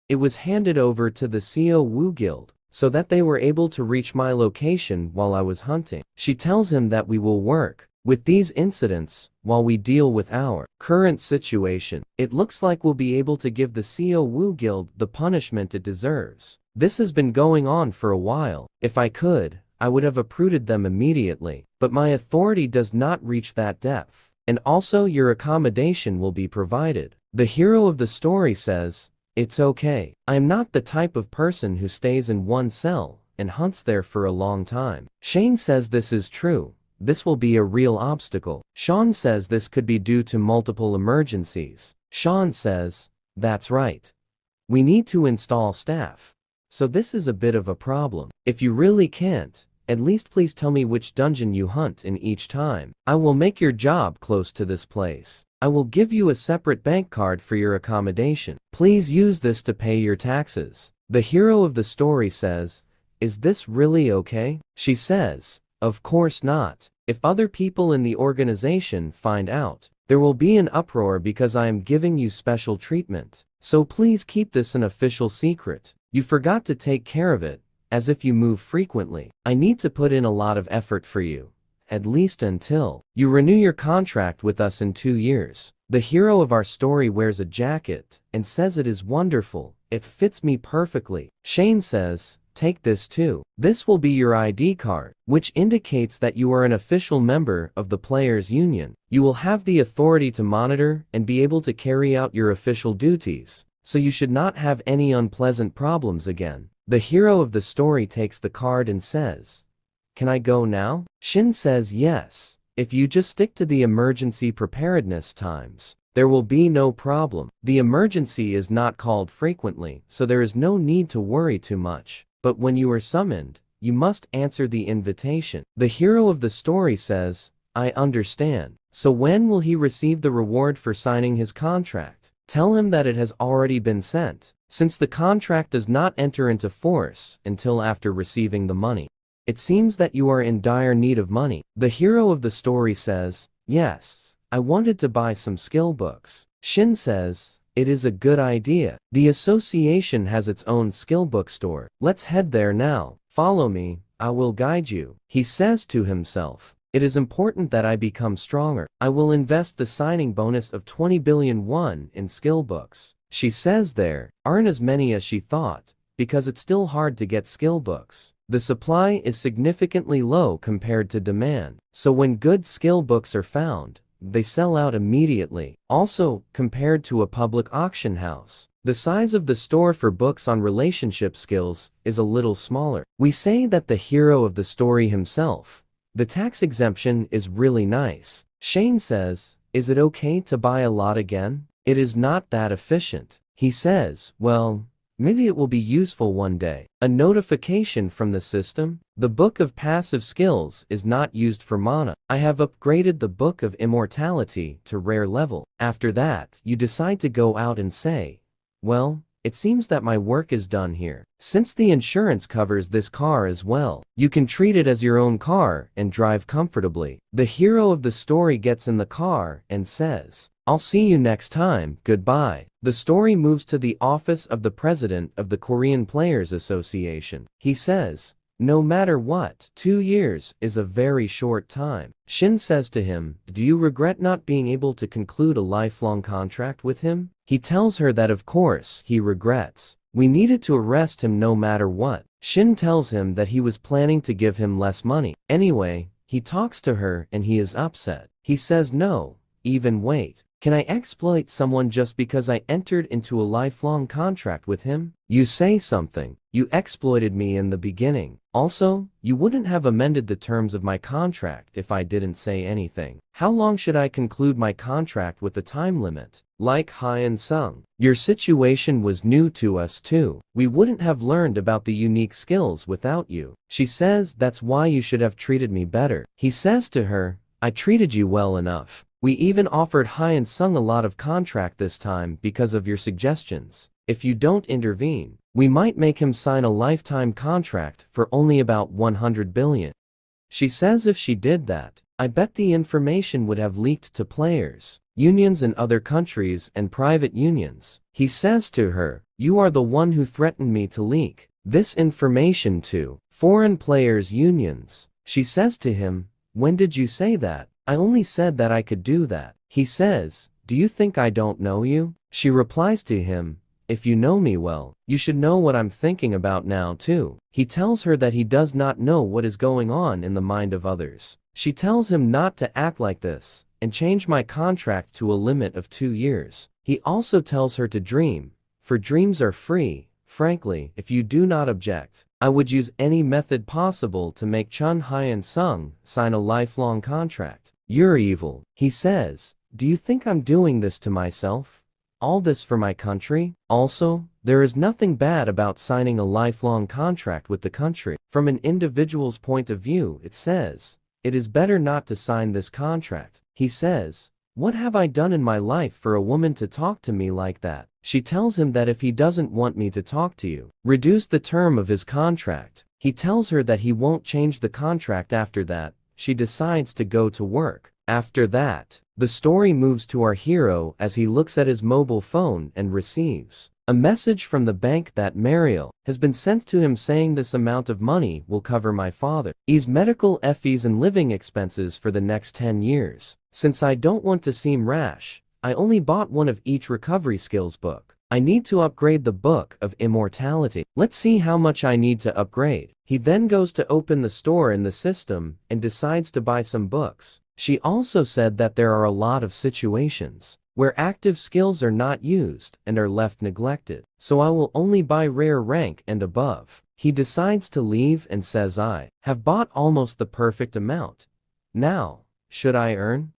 it was handed over to the Co Wu Guild so that they were able to reach my location while I was hunting. She tells him that we will work with these incidents while we deal with our current situation. It looks like we'll be able to give the Co Wu Guild the punishment it deserves. This has been going on for a while. If I could, I would have uprooted them immediately, but my authority does not reach that depth. And also your accommodation will be provided. The hero of the story says, it's okay. I'm not the type of person who stays in one cell and hunts there for a long time. Shane says this is true. This will be a real obstacle. Sean says this could be due to multiple emergencies. Sean says, that's right. We need to install staff. So this is a bit of a problem. If you really can't, at least please tell me which dungeon you hunt in each time. I will make your job close to this place. I will give you a separate bank card for your accommodation. Please use this to pay your taxes. The hero of the story says, is this really okay? She says, of course not. If other people in the organization find out, there will be an uproar because I am giving you special treatment. So please keep this an official secret. You forgot to take care of it, as if you move frequently. I need to put in a lot of effort for you, at least until you renew your contract with us in 2 years. The hero of our story wears a jacket and says it is wonderful. It fits me perfectly. Shane says, take this too. This will be your ID card, which indicates that you are an official member of the players' union. You will have the authority to monitor and be able to carry out your official duties, so you should not have any unpleasant problems again. The hero of the story takes the card and says, can I go now? Shin says yes. If you just stick to the emergency preparedness times, there will be no problem. The emergency is not called frequently, so there is no need to worry too much. But when you are summoned, you must answer the invitation. The hero of the story says, I understand. So when will he receive the reward for signing his contract? Tell him that it has already been sent, since the contract does not enter into force until after receiving the money. It seems that you are in dire need of money. The hero of the story says, yes, I wanted to buy some skill books. Shin says, it is a good idea. The association has its own skill bookstore. Let's head there now. Follow me, I will guide you. He says to himself, it is important that I become stronger. I will invest the signing bonus of 20 billion won in skill books. She says there aren't as many as she thought, because it's still hard to get skill books. The supply is significantly low compared to demand, so when good skill books are found, they sell out immediately. Also, compared to a public auction house, the size of the store for books on relationship skills is a little smaller. We say that the hero of the story himself, the tax exemption is really nice. Shane says, is it okay to buy a lot again? It is not that efficient. He says, well, maybe it will be useful one day. A notification from the system. The book of passive skills is not used for mana. I have upgraded the book of immortality to rare level. After that, you decide to go out and say, well, it seems that my work is done here. Since the insurance covers this car as well, you can treat it as your own car and drive comfortably. The hero of the story gets in the car and says, I'll see you next time, goodbye. The story moves to the office of the president of the Korean Players Association. He says, no matter what, 2 years is a very short time. Shin says to him, do you regret not being able to conclude a lifelong contract with him? He tells her that of course he regrets. We needed to arrest him no matter what. Shin tells him that he was planning to give him less money. Anyway, he talks to her and he is upset. He says no, even wait. Can I exploit someone just because I entered into a lifelong contract with him? You say something. You exploited me in the beginning. Also, you wouldn't have amended the terms of my contract if I didn't say anything. How long should I conclude my contract with a time limit? Like Hyun Sung, your situation was new to us too. We wouldn't have learned about the unique skills without you. She says that's why you should have treated me better. He says to her, I treated you well enough. We even offered Hyun Sung a lot of contract this time because of your suggestions. If you don't intervene, we might make him sign a lifetime contract for only about 100 billion. She says if she did that, I bet the information would have leaked to players, unions in other countries and private unions. He says to her, you are the one who threatened me to leak this information to foreign players' unions. She says to him, when did you say that? I only said that I could do that. He says, do you think I don't know you? She replies to him, if you know me well, you should know what I'm thinking about now too. He tells her that he does not know what is going on in the mind of others. She tells him not to act like this, and change my contract to a limit of 2 years. He also tells her to dream, for dreams are free. Frankly, if you do not object, I would use any method possible to make Chun Hyun Sung sign a lifelong contract. You're evil. He says, do you think I'm doing this to myself? All this for my country? Also, there is nothing bad about signing a lifelong contract with the country. From an individual's point of view, it says, it is better not to sign this contract. He says, what have I done in my life for a woman to talk to me like that? She tells him that if he doesn't want me to talk to you, reduce the term of his contract. He tells her that he won't change the contract after that. She decides to go to work. After that, the story moves to our hero as he looks at his mobile phone and receives a message from the bank that Mariel has been sent to him saying this amount of money will cover my father's medical fees and living expenses for the next 10 years. Since I don't want to seem rash, I only bought one of each recovery skills book. I need to upgrade the book of immortality. Let's see how much I need to upgrade. He then goes to open the store in the system and decides to buy some books. She also said that there are a lot of situations where active skills are not used and are left neglected. So I will only buy rare rank and above. He decides to leave and says I have bought almost the perfect amount. Now, should I earn?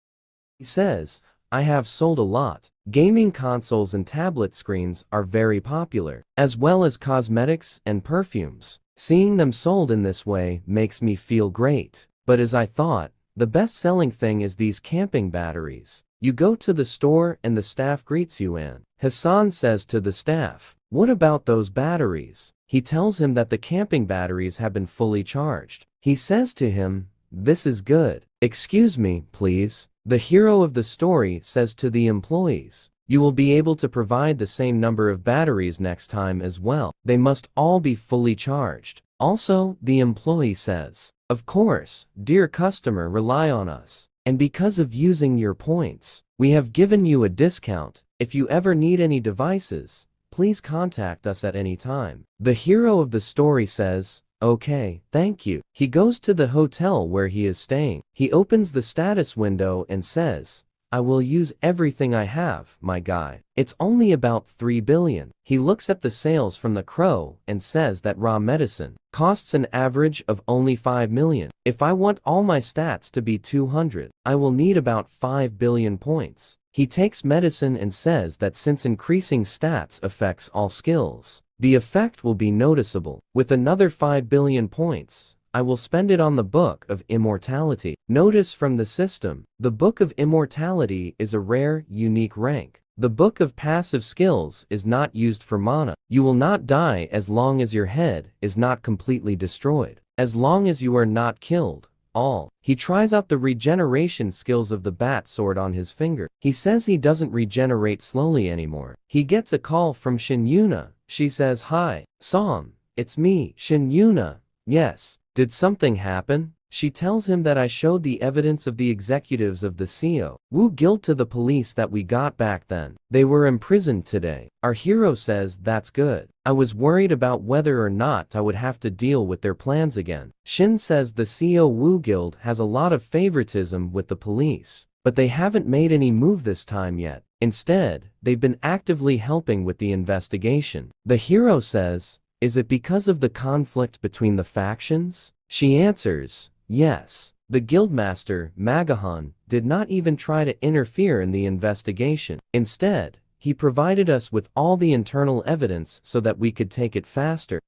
He says, I have sold a lot. Gaming consoles and tablet screens are very popular, as well as cosmetics and perfumes. Seeing them sold in this way makes me feel great. But as I thought, the best-selling thing is these camping batteries. You go to the store and the staff greets you and Hassan says to the staff, what about those batteries? He tells him that the camping batteries have been fully charged. He says to him, this is good. Excuse me, please. The hero of the story says to the employees, you will be able to provide the same number of batteries next time as well. They must all be fully charged. Also, the employee says, of course, dear customer, rely on us. And because of using your points, we have given you a discount. If you ever need any devices, please contact us at any time. The hero of the story says, okay, thank you. He goes to the hotel where he is staying. He opens the status window and says, I will use everything I have, my guy. It's only about 3 billion. He looks at the sales from the crow and says that raw medicine costs an average of only 5 million. If I want all my stats to be 200, I will need about 5 billion points. He takes medicine and says that since increasing stats affects all skills, the effect will be noticeable. With another 5 billion points, I will spend it on the Book of Immortality. Notice from the system, the Book of Immortality is a rare, unique rank. The Book of Passive Skills is not used for mana. You will not die as long as your head is not completely destroyed. As long as you are not killed. All. He tries out the regeneration skills of the bat sword on his finger. He says he doesn't regenerate slowly anymore. He gets a call from Shin Yuna. She says, hi, Som, it's me, Shin Yuna. Yes. Did something happen? She tells him that I showed the evidence of the executives of the CO Wu Guild to the police that we got back then. They were imprisoned today. Our hero says that's good. I was worried about whether or not I would have to deal with their plans again. Shin says the CO Wu Guild has a lot of favoritism with the police, but they haven't made any move this time yet. Instead, they've been actively helping with the investigation. The hero says, is it because of the conflict between the factions? She answers, yes. The guildmaster, Magahan, did not even try to interfere in the investigation. Instead, he provided us with all the internal evidence so that we could take it faster.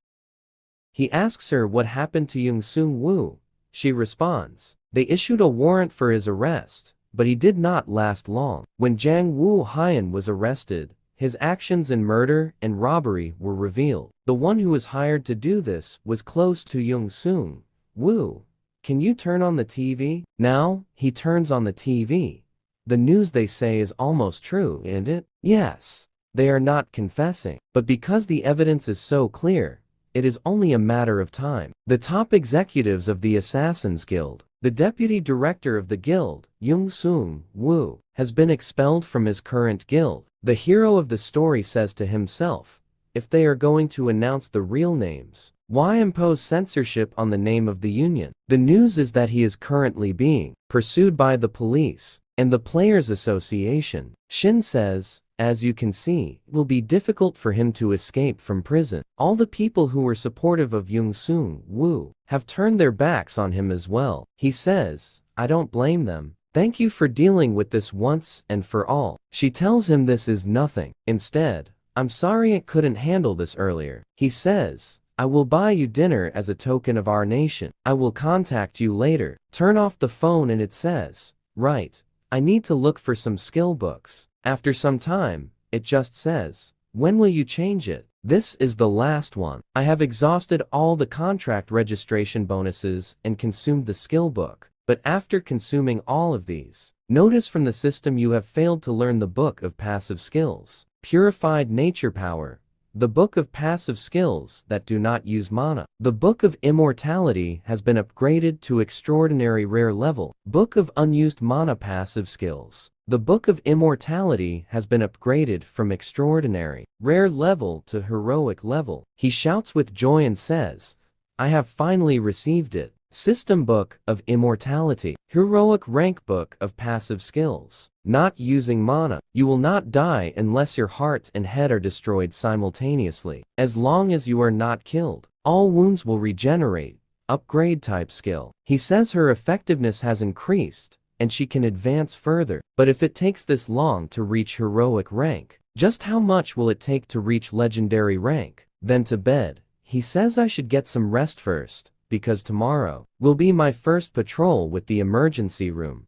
He asks her what happened to Young Sung Woo. She responds, They issued a warrant for his arrest, but he did not last long. When Jiang Wu Haiyan was arrested, his actions in murder and robbery were revealed. The one who was hired to do this was close to Yung Sung. Wu, can you turn on the TV? Now, he turns on the TV. The news they say is almost true, isn't it? Yes. They are not confessing. But because the evidence is so clear, it is only a matter of time. The top executives of the Assassins Guild, the deputy director of the guild, Yung Sung Wu, has been expelled from his current guild. The hero of the story says to himself, if they are going to announce the real names, why impose censorship on the name of the union? The news is that he is currently being pursued by the police and the Players Association. Shin says, as you can see, it will be difficult for him to escape from prison. All the people who were supportive of Yung Sung Wu have turned their backs on him as well. He says, I don't blame them. Thank you for dealing with this once and for all. She tells him this is nothing. Instead, I'm sorry I couldn't handle this earlier. He says, I will buy you dinner as a token of our nation. I will contact you later. Turn off the phone and it says, right, I need to look for some skill books. After some time, it just says, when will you change it? This is the last one. I have exhausted all the contract registration bonuses and consumed the skill book. But after consuming all of these, notice from the system you have failed to learn the book of passive skills. Purified nature power. The book of passive skills that do not use mana. The book of immortality has been upgraded to extraordinary rare level. Book of unused mana passive skills. The book of immortality has been upgraded from extraordinary rare level to heroic level. He shouts with joy and says, I have finally received it. System book of immortality. Heroic rank book of passive skills. Not using mana. You will not die unless your heart and head are destroyed simultaneously. As long as you are not killed, all wounds will regenerate. Upgrade type skill. He says her effectiveness has increased, and she can advance further. But if it takes this long to reach heroic rank, just how much will it take to reach legendary rank? Then to bed. He says I should get some rest first, because tomorrow will be my first patrol with the emergency room.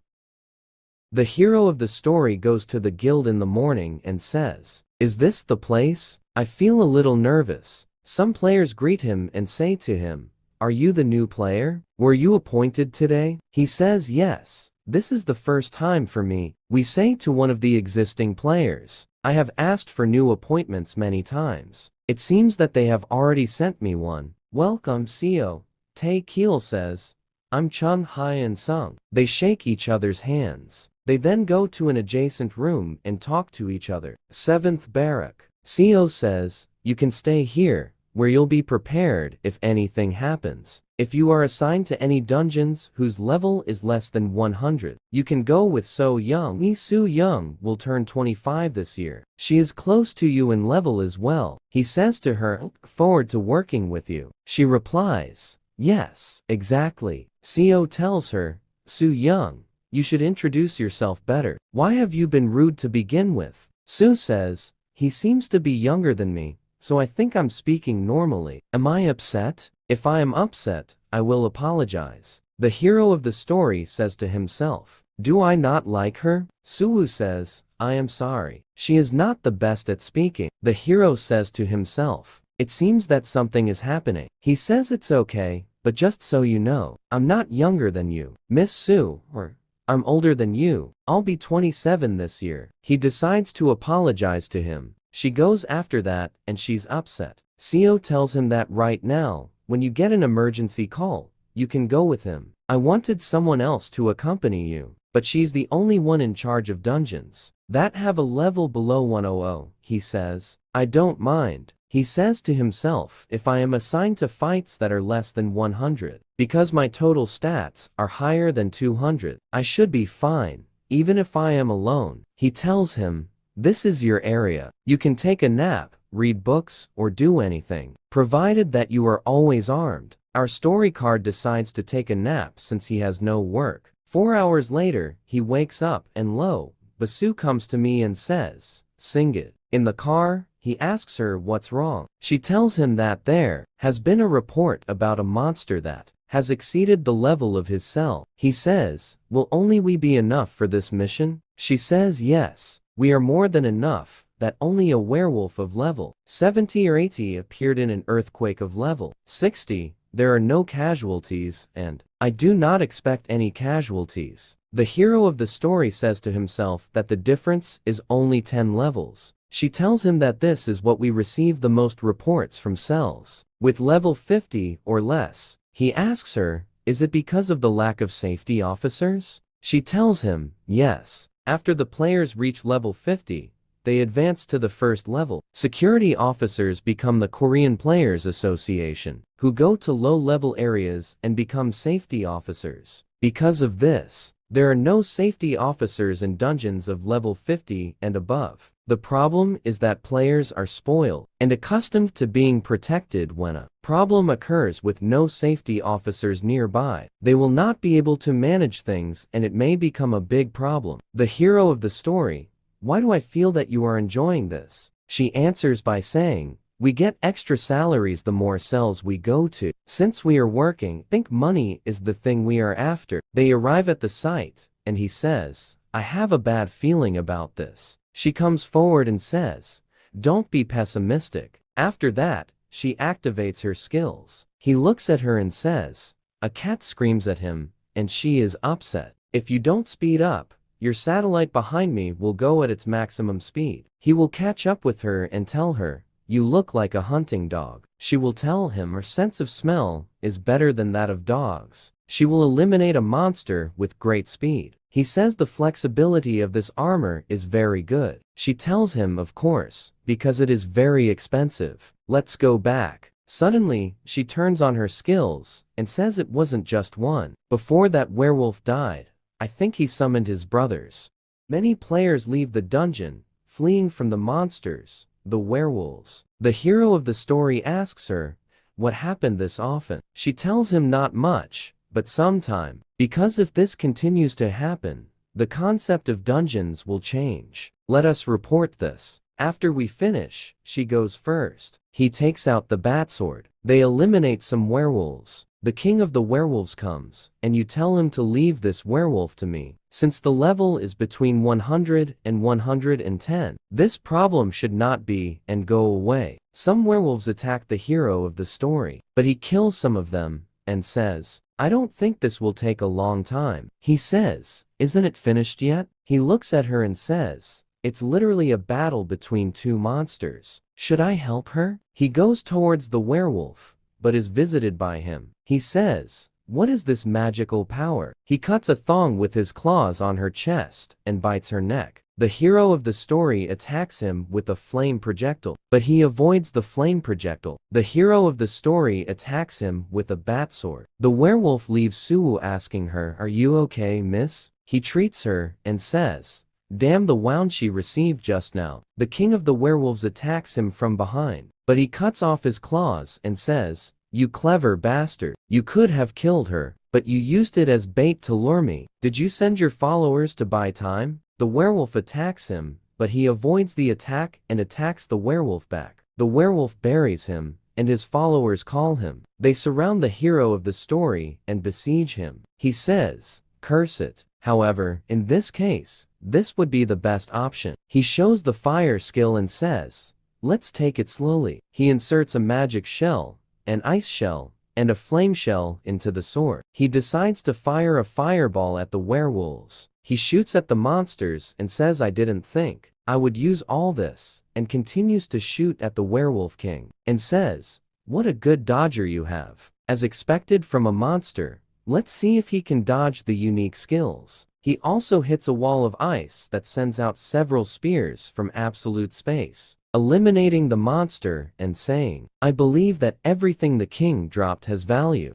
The hero of the story goes to the guild in the morning and says, is this the place? I feel a little nervous. Some players greet him and say to him, are you the new player? Were you appointed today? He says yes. This is the first time for me. We say to one of the existing players, I have asked for new appointments many times. It seems that they have already sent me one. Welcome, CEO. Tae Keel says, I'm Chun Hyan Sung. They shake each other's hands. They then go to an adjacent room and talk to each other. 7th Barrack. CEO says, you can stay here, where you'll be prepared if anything happens. If you are assigned to any dungeons whose level is less than 100, you can go with So Young. Lee Soo Young will turn 25 this year. She is close to you in level as well. He says to her, look forward to working with you. She replies, yes, exactly. CO tells her, Soo Young, you should introduce yourself better. Why have you been rude to begin with? Soo says, he seems to be younger than me, so I think I'm speaking normally. Am I upset? If I am upset, I will apologize. The hero of the story says to himself, do I not like her? Suwoo says, I am sorry. She is not the best at speaking. The hero says to himself, it seems that something is happening. He says it's okay, but just so you know, I'm not younger than you, Miss Sue, or I'm older than you. I'll be 27 this year. He decides to apologize to him. She goes after that, and she's upset. CO tells him that right now, when you get an emergency call, you can go with him. I wanted someone else to accompany you, but she's the only one in charge of dungeons that have a level below 100, he says. I don't mind. He says to himself, if I am assigned to fights that are less than 100, because my total stats are higher than 200, I should be fine, even if I am alone. He tells him, this is your area. You can take a nap, read books, or do anything, provided that you are always armed. Our story card decides to take a nap since he has no work. 4 hours later, he wakes up and lo, Basu comes to me and says, sing it. In the car, he asks her what's wrong. She tells him that there has been a report about a monster that has exceeded the level of his cell. He says, will only we be enough for this mission? She says yes, we are more than enough, that only a werewolf of level 70 or 80 appeared in an earthquake of level 60, there are no casualties, and I do not expect any casualties. The hero of the story says to himself that the difference is only 10 levels. She tells him that this is what we receive the most reports from cells with level 50 or less. He asks her, is it because of the lack of safety officers? She tells him, yes. After the players reach level 50, they advance to the first level. Security officers become the Korean Players Association, who go to low-level areas and become safety officers. Because of this, there are no safety officers in dungeons of level 50 and above. The problem is that players are spoiled and accustomed to being protected. When a problem occurs with no safety officers nearby, they will not be able to manage things and it may become a big problem. The hero of the story, why do I feel that you are enjoying this? She answers by saying, we get extra salaries the more cells we go to. Since we are working, think money is the thing we are after. They arrive at the site, and he says, I have a bad feeling about this. She comes forward and says, don't be pessimistic. After that, she activates her skills. He looks at her and says, a cat screams at him, and she is upset. If you don't speed up, your satellite behind me will go at its maximum speed. He will catch up with her and tell her, you look like a hunting dog. She will tell him her sense of smell is better than that of dogs. She will eliminate a monster with great speed. He says the flexibility of this armor is very good. She tells him, of course, because it is very expensive. Let's go back. Suddenly, she turns on her skills and says it wasn't just one. Before that werewolf died, I think he summoned his brothers. Many players leave the dungeon, fleeing from the monsters, the werewolves. The hero of the story asks her, what happened this often? She tells him not much, but sometime. Because if this continues to happen, the concept of dungeons will change. Let us report this. After we finish, she goes first. He takes out the bat sword. They eliminate some werewolves. The king of the werewolves comes, and you tell him to leave this werewolf to me. Since the level is between 100 and 110, this problem should not be and go away. Some werewolves attack the hero of the story, but he kills some of them, and says, I don't think this will take a long time. He says, isn't it finished yet? He looks at her and says, it's literally a battle between two monsters. Should I help her? He goes towards the werewolf, but is visited by him. He says, what is this magical power? He cuts a thong with his claws on her chest and bites her neck. The hero of the story attacks him with a flame projectile, but he avoids the flame projectile. The hero of the story attacks him with a bat sword. The werewolf leaves Suwu asking her, are you okay, miss? He treats her and says, damn the wound she received just now. The king of the werewolves attacks him from behind, but he cuts off his claws and says, you clever bastard. You could have killed her, but you used it as bait to lure me. Did you send your followers to buy time? The werewolf attacks him, but he avoids the attack and attacks the werewolf back. The werewolf buries him, and his followers call him. They surround the hero of the story and besiege him. He says, curse it. However, in this case, this would be the best option. He shows the fire skill and says, let's take it slowly. He inserts a magic shell, an ice shell, and a flame shell into the sword. He decides to fire a fireball at the werewolves. He shoots at the monsters and says, I didn't think I would use all this, and continues to shoot at the werewolf king, and says, what a good dodger you have. As expected from a monster, let's see if he can dodge the unique skills. He also hits a wall of ice that sends out several spears from absolute space, eliminating the monster and saying, I believe that everything the king dropped has value.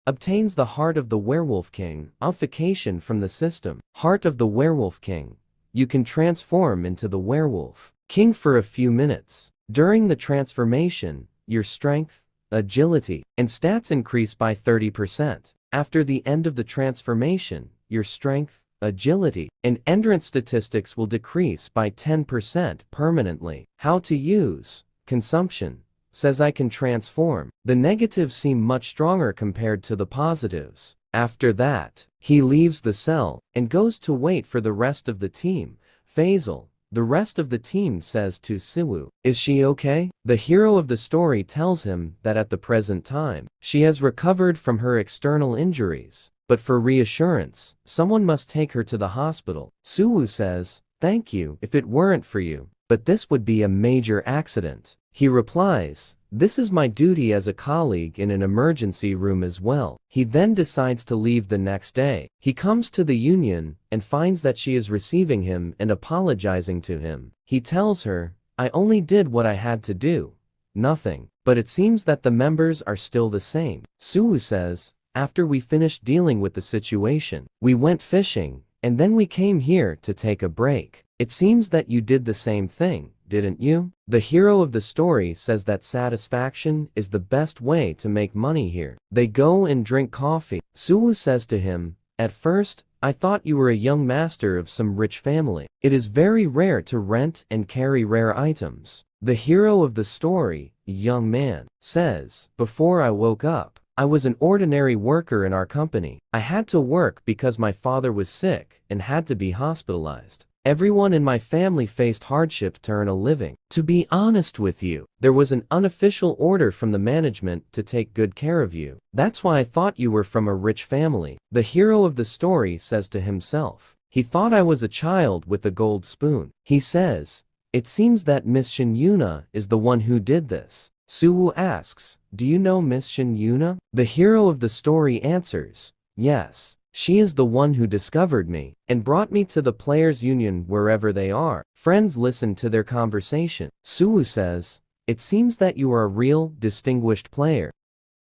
Obtains the heart of the werewolf king, obfuscation from the system. Heart of the werewolf king. You can transform into the werewolf king for a few minutes. During the transformation, your strength, agility, and stats increase by 30%. After the end of the transformation, your strength, agility, and endurance statistics will decrease by 10% permanently. How to use: consumption, says I can transform. The negatives seem much stronger compared to the positives. After that, he leaves the cell and goes to wait for the rest of the team. Faisal, the rest of the team, says to Siwoo, "Is she okay?" The hero of the story tells him that at the present time, she has recovered from her external injuries, but for reassurance, someone must take her to the hospital. Siwoo says, "Thank you if it weren't for you, but this would be a major accident." He replies, "This is my duty as a colleague in an emergency room as well." He then decides to leave the next day. He comes to the union and finds that she is receiving him and apologizing to him. He tells her, "I only did what I had to do. Nothing." But it seems that the members are still the same. Siwoo says, "After we finished dealing with the situation, we went fishing, and then we came here to take a break. It seems that you did the same thing, didn't you?" The hero of the story says that satisfaction is the best way to make money here. They go and drink coffee. Siwoo says to him, "At first, I thought you were a young master of some rich family. It is very rare to rent and carry rare items." The hero of the story, a young man, says, "Before I woke up, I was an ordinary worker in our company. I had to work because my father was sick and had to be hospitalized. Everyone in my family faced hardship to earn a living. To be honest with you, there was an unofficial order from the management to take good care of you. That's why I thought you were from a rich family." The hero of the story says to himself, "He thought I was a child with a gold spoon." He says, "It seems that Miss Shin Yuna is the one who did this." Siwoo asks, "Do you know Miss Shin Yuna?" The hero of the story answers, "Yes. She is the one who discovered me and brought me to the players' union wherever they are." Friends listen to their conversation. Siwoo says, "It seems that you are a real, distinguished player,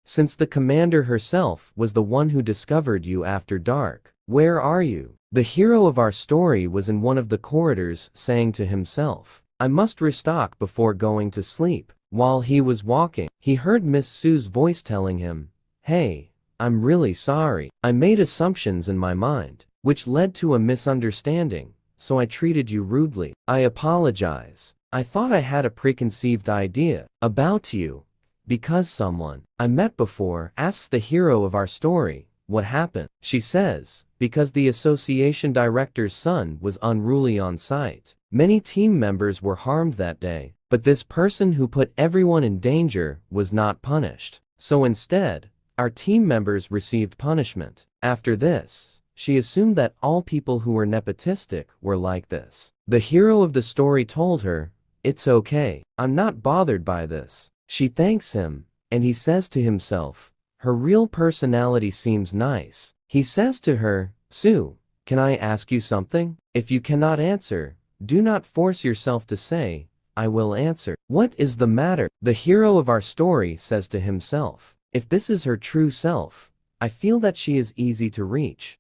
since the commander herself was the one who discovered you after dark. Where are you?" The hero of our story was in one of the corridors saying to himself, "I must restock before going to sleep." While he was walking, he heard Miss Sue's voice telling him, "Hey, I'm really sorry. I made assumptions in my mind, which led to a misunderstanding, so I treated you rudely. I apologize. I thought I had a preconceived idea about you, because someone I met before asks the hero of our story, what happened?" She says, "Because the association director's son was unruly on site. Many team members were harmed that day, but this person who put everyone in danger was not punished. So instead, our team members received punishment." After this, she assumed that all people who were nepotistic were like this. The hero of the story told her, "It's okay. I'm not bothered by this." She thanks him, and he says to himself, "Her real personality seems nice." He says to her, "Sue, can I ask you something? If you cannot answer, do not force yourself to say, 'I will answer.'" "What is the matter?" The hero of our story says to himself, "If this is her true self, I feel that she is easy to reach.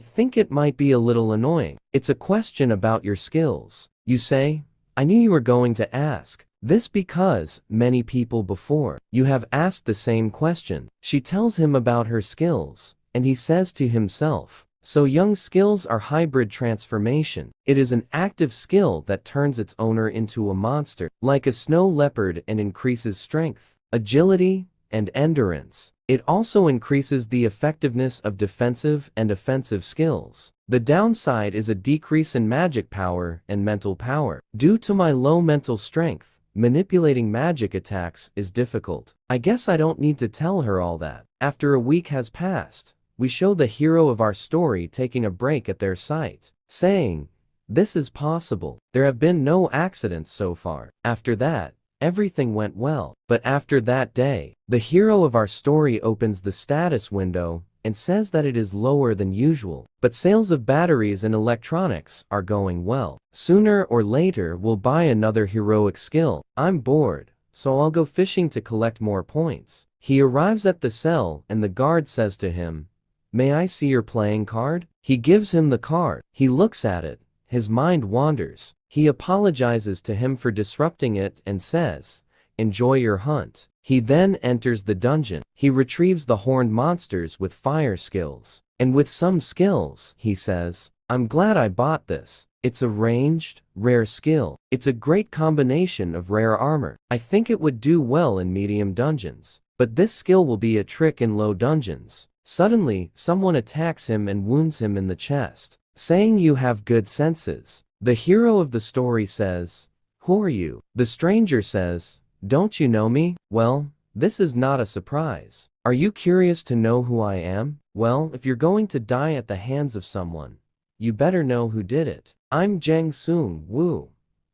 I think it might be a little annoying. It's a question about your skills. You say, I knew you were going to ask this because many people before you have asked the same question." She tells him about her skills, and he says to himself, "So young skills are hybrid transformation. It is an active skill that turns its owner into a monster, like a snow leopard, and increases strength, agility, and endurance. It also increases the effectiveness of defensive and offensive skills. The downside is a decrease in magic power and mental power. Due to my low mental strength, manipulating magic attacks is difficult." I guess I don't need to tell her all that. After a week has passed, we show the hero of our story taking a break at their site, saying, "This is possible. There have been no accidents so far." After that, everything went well. But after that day, the hero of our story opens the status window and says that it is lower than usual, but sales of batteries and electronics are going well. Sooner or later we'll buy another heroic skill. I'm bored, so I'll go fishing to collect more points. He arrives at the cell and the guard says to him, "May I see your playing card?" He gives him the card. He looks at it. His mind wanders. He apologizes to him for disrupting it and says, "Enjoy your hunt." He then enters the dungeon. He retrieves the horned monsters with fire skills. And with some skills, he says, "I'm glad I bought this." It's a ranged, rare skill. It's a great combination of rare armor. I think it would do well in medium dungeons. But this skill will be a trick in low dungeons. Suddenly, someone attacks him and wounds him in the chest, saying you have good senses. The hero of the story says, "Who are you?" The stranger says, "Don't you know me?" Well, this is not a surprise. Are you curious to know who I am? Well, if you're going to die at the hands of someone, you better know who did it. I'm Jang Soong Woo.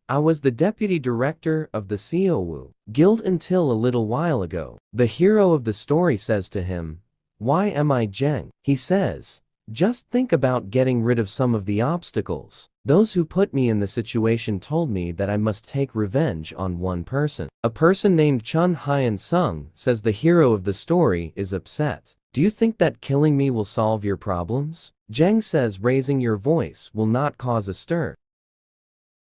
I was the deputy director of the Seowu Guild until a little while ago. The hero of the story says to him, "Why am I Jeng?" He says, "Just think about getting rid of some of the obstacles. Those who put me in the situation told me that I must take revenge on one person." A person named Chun Hyan Sung says the hero of the story is upset. "Do you think that killing me will solve your problems?" Jeng says raising your voice will not cause a stir.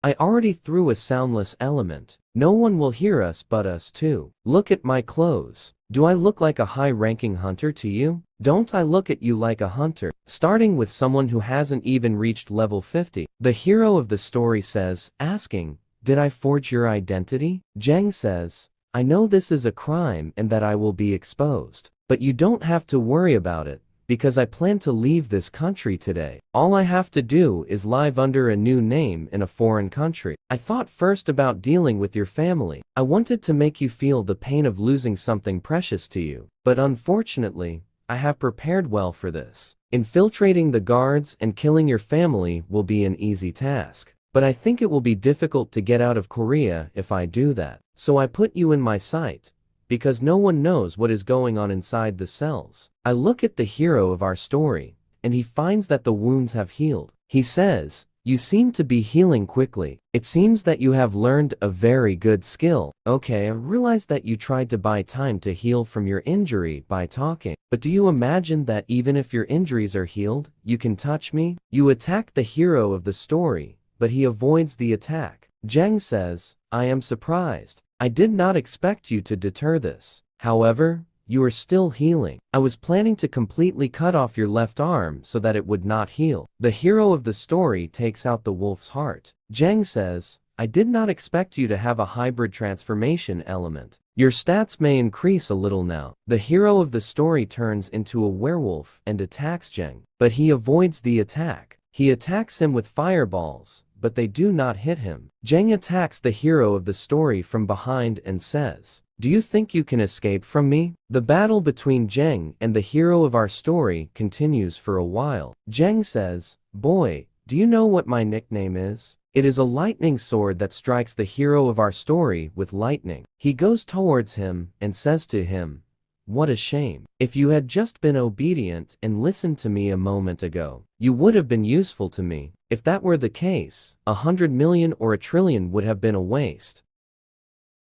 I already threw a soundless element. No one will hear us but us two. Look at my clothes. Do I look like a high-ranking hunter to you? Don't I look at you like a hunter? Starting with someone who hasn't even reached level 50. The hero of the story says, asking, "Did I forge your identity?" Jeng says, "I know this is a crime and that I will be exposed. But you don't have to worry about it, because I plan to leave this country today. All I have to do is live under a new name in a foreign country. I thought first about dealing with your family. I wanted to make you feel the pain of losing something precious to you. But unfortunately, I have prepared well for this. Infiltrating the guards and killing your family will be an easy task. But I think it will be difficult to get out of Korea if I do that. So I put you in my sight, because no one knows what is going on inside the cells." I look at the hero of our story, and he finds that the wounds have healed. He says, "You seem to be healing quickly. It seems that you have learned a very good skill. Okay, I realize that you tried to buy time to heal from your injury by talking. But do you imagine that even if your injuries are healed, you can touch me?" You attack the hero of the story, but he avoids the attack. Jeng says, "I am surprised. I did not expect you to deter this. However, you are still healing. I was planning to completely cut off your left arm so that it would not heal." The hero of the story takes out the wolf's heart. Jeng says, "I did not expect you to have a hybrid transformation element. Your stats may increase a little now." The hero of the story turns into a werewolf and attacks Jeng, but he avoids the attack. He attacks him with fireballs, but they do not hit him. Jeng attacks the hero of the story from behind and says, "Do you think you can escape from me?" The battle between Jeng and the hero of our story continues for a while. Jeng says, "Boy, do you know what my nickname is? It is a lightning sword that strikes the hero of our story with lightning." He goes towards him and says to him, "What a shame. If you had just been obedient and listened to me a moment ago, you would have been useful to me. If that were the case, 100 million or a trillion would have been a waste."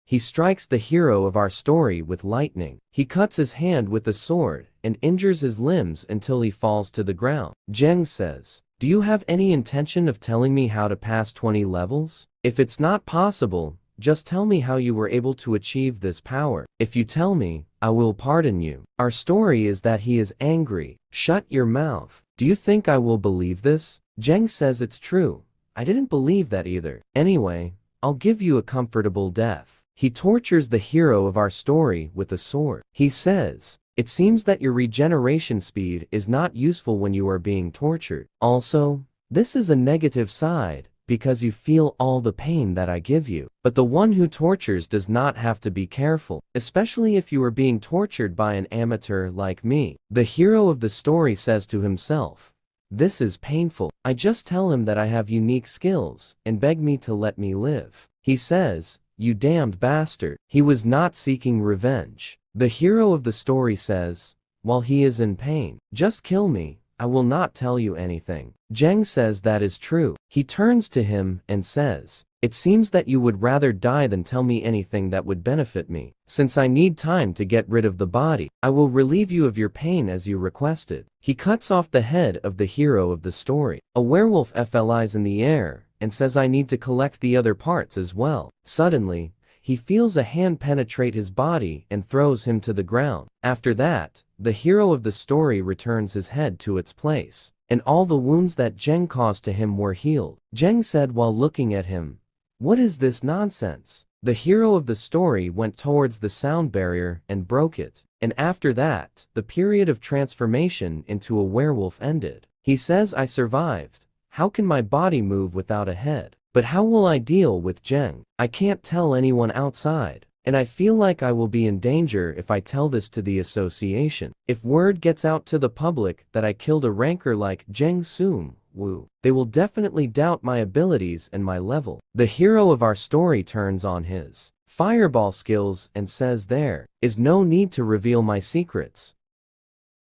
He strikes the hero of our story with lightning. He cuts his hand with the sword and injures his limbs until he falls to the ground. Jeng says, "Do you have any intention of telling me how to pass 20 levels? If it's not possible, just tell me how you were able to achieve this power. If you tell me, I will pardon you." Our story is that he is angry. "Shut your mouth. Do you think I will believe this?" Jeng says, "It's true. I didn't believe that either. Anyway, I'll give you a comfortable death." He tortures the hero of our story with a sword. He says, "It seems that your regeneration speed is not useful when you are being tortured. Also, this is a negative side, because you feel all the pain that I give you. But the one who tortures does not have to be careful, especially if you are being tortured by an amateur like me." The hero of the story says to himself, "This is painful. I just tell him that I have unique skills and beg me to let me live." He says, "You damned bastard." He was not seeking revenge. The hero of the story says, while he is in pain, "Just kill me. I will not tell you anything." Jeng says that is true. He turns to him and says, "It seems that you would rather die than tell me anything that would benefit me. Since I need time to get rid of the body, I will relieve you of your pain as you requested." He cuts off the head of the hero of the story. A werewolf flies in the air and says, "I need to collect the other parts as well." Suddenly, he feels a hand penetrate his body and throws him to the ground. After that, the hero of the story returns his head to its place. and all the wounds that Zheng caused to him were healed. Zheng said while looking at him, "What is this nonsense?" The hero of the story went towards the sound barrier and broke it. And after that, the period of transformation into a werewolf ended. He says, "I survived. How can my body move without a head? But how will I deal with Zheng? I can't tell anyone outside. And I feel like I will be in danger if I tell this to the association. If word gets out to the public that I killed a ranker like Zheng Sum Wu, they will definitely doubt my abilities and my level." The hero of our story turns on his fireball skills and says, "There is no need to reveal my secrets.